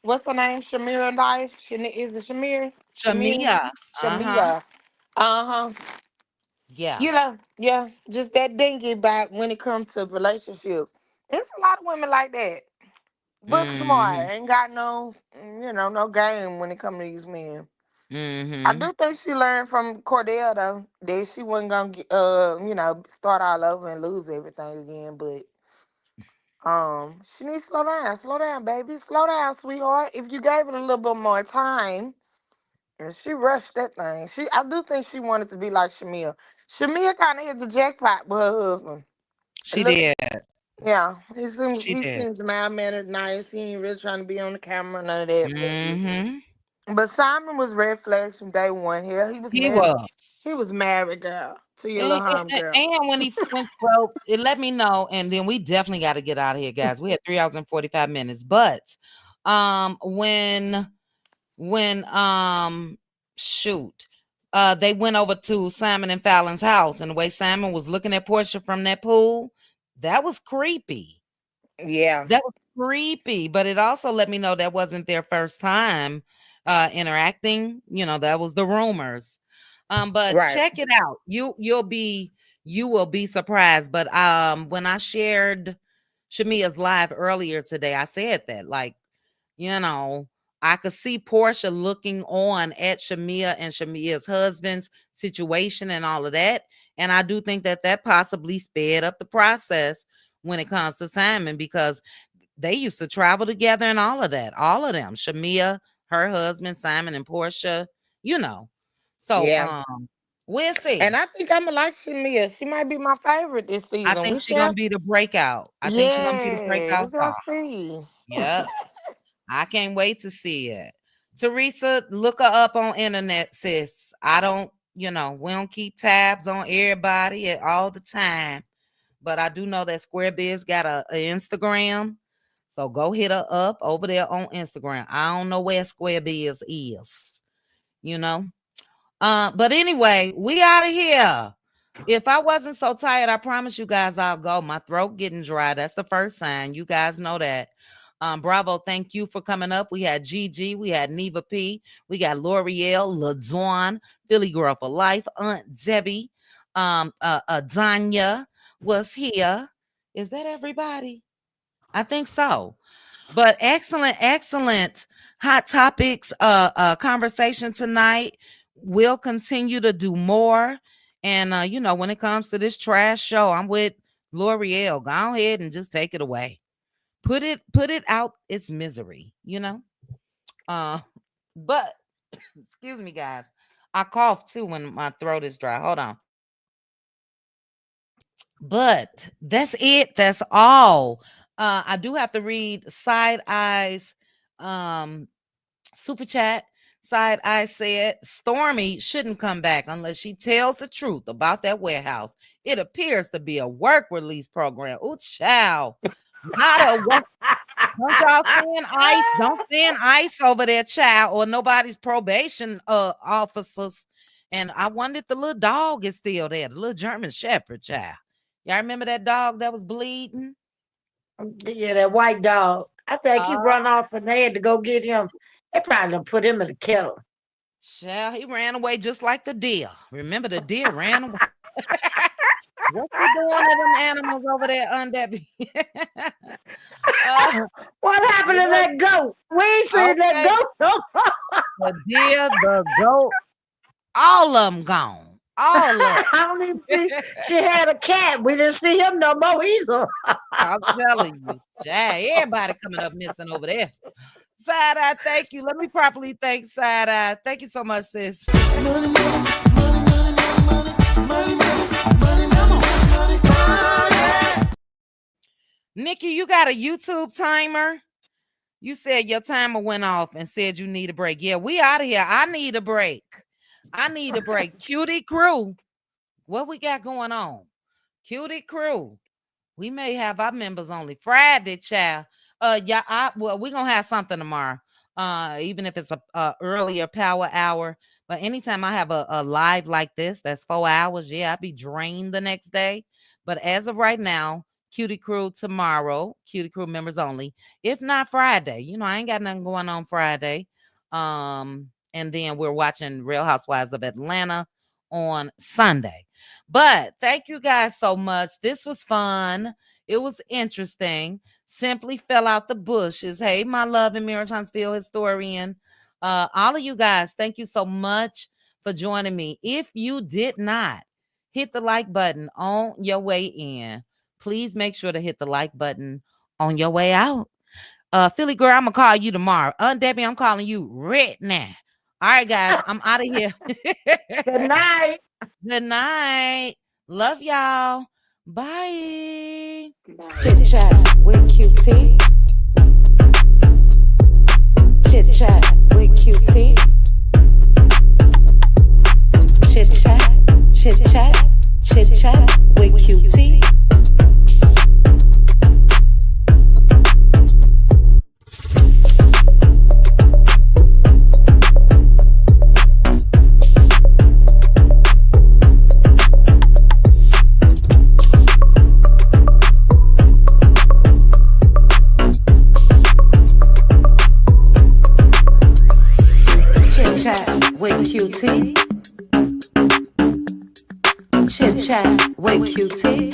S13: what's her name? Shamira Life? Is it Shamir? Shamir?
S1: Shamia. Uh-huh.
S13: Shamia. Uh-huh.
S1: Yeah.
S13: Yeah, just that dingy about when it comes to relationships. There's a lot of women like that. Book smart,
S1: Mm-hmm.
S13: ain't got no, no game when it comes to these men. I
S1: Mm-hmm.
S13: do think she learned from Cordell though that she wasn't gonna start all over and lose everything again. But she needs to slow down, baby, slow down, sweetheart. If you gave it a little bit more time, And she rushed that thing. I do think she wanted to be like Shamia. Shamia kind of hit the jackpot with her husband. It
S1: She
S13: look,
S1: did.
S13: yeah, he seems
S1: She
S13: he
S1: did.
S13: seems mild mannered, nice. He ain't really trying to be on the camera, none of that.
S1: Mm-hmm.
S13: But Simon was red flags from day one. Here, he was
S1: He
S13: married.
S1: was.
S13: He was married, girl, to your
S1: And,
S13: little home girl.
S1: and when he went, well, it let me know, and then we definitely got to get out of here, guys. We had 3 hours and 45 minutes. But when shoot, they went over to Simon and Fallon's house, and the way Simon was looking at Porsha from that pool, that was creepy.
S13: Yeah,
S1: That was creepy, but it also let me know that wasn't their first time interacting. That was the rumors. But
S13: right.
S1: check it out. You will be surprised. But when I shared Shamia's live earlier today, I said that, like, you know, I could see Porsha looking on at Shamia and Shamia's husband's situation and all of that. And I do think that possibly sped up the process when it comes to Simon, because they used to travel together and all of that. All of them. Shamia, her husband, Simon, and Porsha, you know. So
S13: Yeah.
S1: we'll see.
S13: And I think I'm gonna like Shamia. She might be my favorite this
S1: I
S13: season.
S1: think
S13: We
S1: she's gonna
S13: shall.
S1: be the breakout. I think she's gonna be the
S13: Yeah,
S1: breakout
S13: we're gonna
S1: star.
S13: see.
S1: Yep. I can't wait to see it. Teresa, look her up on internet, sis. I don't, we don't keep tabs on everybody at all the time. But I do know that Square Biz got a Instagram. So go hit her up over there on Instagram. I don't know where Square Biz is, you know. But anyway, we out of here. If I wasn't so tired, I promise you guys I'll go. My throat getting dry. That's the first sign. You guys know that. Bravo, thank you for coming up. We had Gigi, we had Neva P, we got L'Oreal, LaDawn, Philly Girl for Life, Aunt Debbie, Danya was here. Is that everybody? I think so. But excellent hot topics conversation tonight. We'll continue to do more. And when it comes to this trash show, I'm with L'Oreal. Go ahead and just take it away. Put it out its misery, But excuse me, guys. I cough too when my throat is dry. Hold on. But that's it. That's all. I do have to read Side Eyes super chat. Side Eye said Stormy shouldn't come back unless she tells the truth about that warehouse. It appears to be a work release program. Oh, child. Not a work. Don't y'all send ICE. Don't send ICE over there, child, or nobody's probation officers. And I wonder if the little dog is still there, the little German Shepherd, child. Y'all remember that dog that was bleeding?
S10: Yeah, that white dog. I think he
S1: Uh,
S10: run off and they had to go get him. They probably done put him in the kennel.
S1: Child, he ran away just like the deer. Remember the deer ran away. What's he doing to them animals over there on that?
S10: What happened to that goat? We ain't seen that
S1: Okay.
S10: goat.
S1: The deer, the goat, all of them gone. All of them.
S10: I don't even see. She had a cat. We didn't see him no more either.
S1: I'm telling you. Child, everybody coming up missing over there. Side Eye, thank you. Let me properly thank Side Eye. Thank you so much, sis. Nikki, you got a YouTube timer? You said your timer went off and said you need a break. Yeah, we out of here. I need a break. Cutie crew. What we got going on? Cutie crew. We may have our members only Friday, child. Yeah, we're gonna have something tomorrow. Even if it's a earlier power hour. But anytime I have a live like this, that's 4 hours. Yeah, I'll be drained the next day. But as of right now, Cutie Crew tomorrow, Cutie Crew members only. If not Friday, I ain't got nothing going on Friday. And then we're watching Real Housewives of Atlanta on Sunday. But thank you guys so much. This was fun. It was interesting. Simply fell out the bushes. Hey, my love and Mirror Huntsville historian. All of you guys, thank you so much for joining me. If you did not hit the like button on your way in, please make sure to hit the like button on your way out. Philly girl, I'm gonna call you tomorrow. Debbie, I'm calling you right now. All right, guys, I'm out of here.
S10: Good night.
S1: Good night. Love y'all. Bye.
S14: Chit chat with QT. Chit chat with QT. Chit chat, chit chat, chit chat with QT. Chit chat with QT. Chit chat with QT.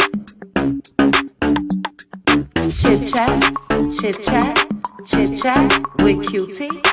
S14: Chit chat, chit chat, chit chat with QT.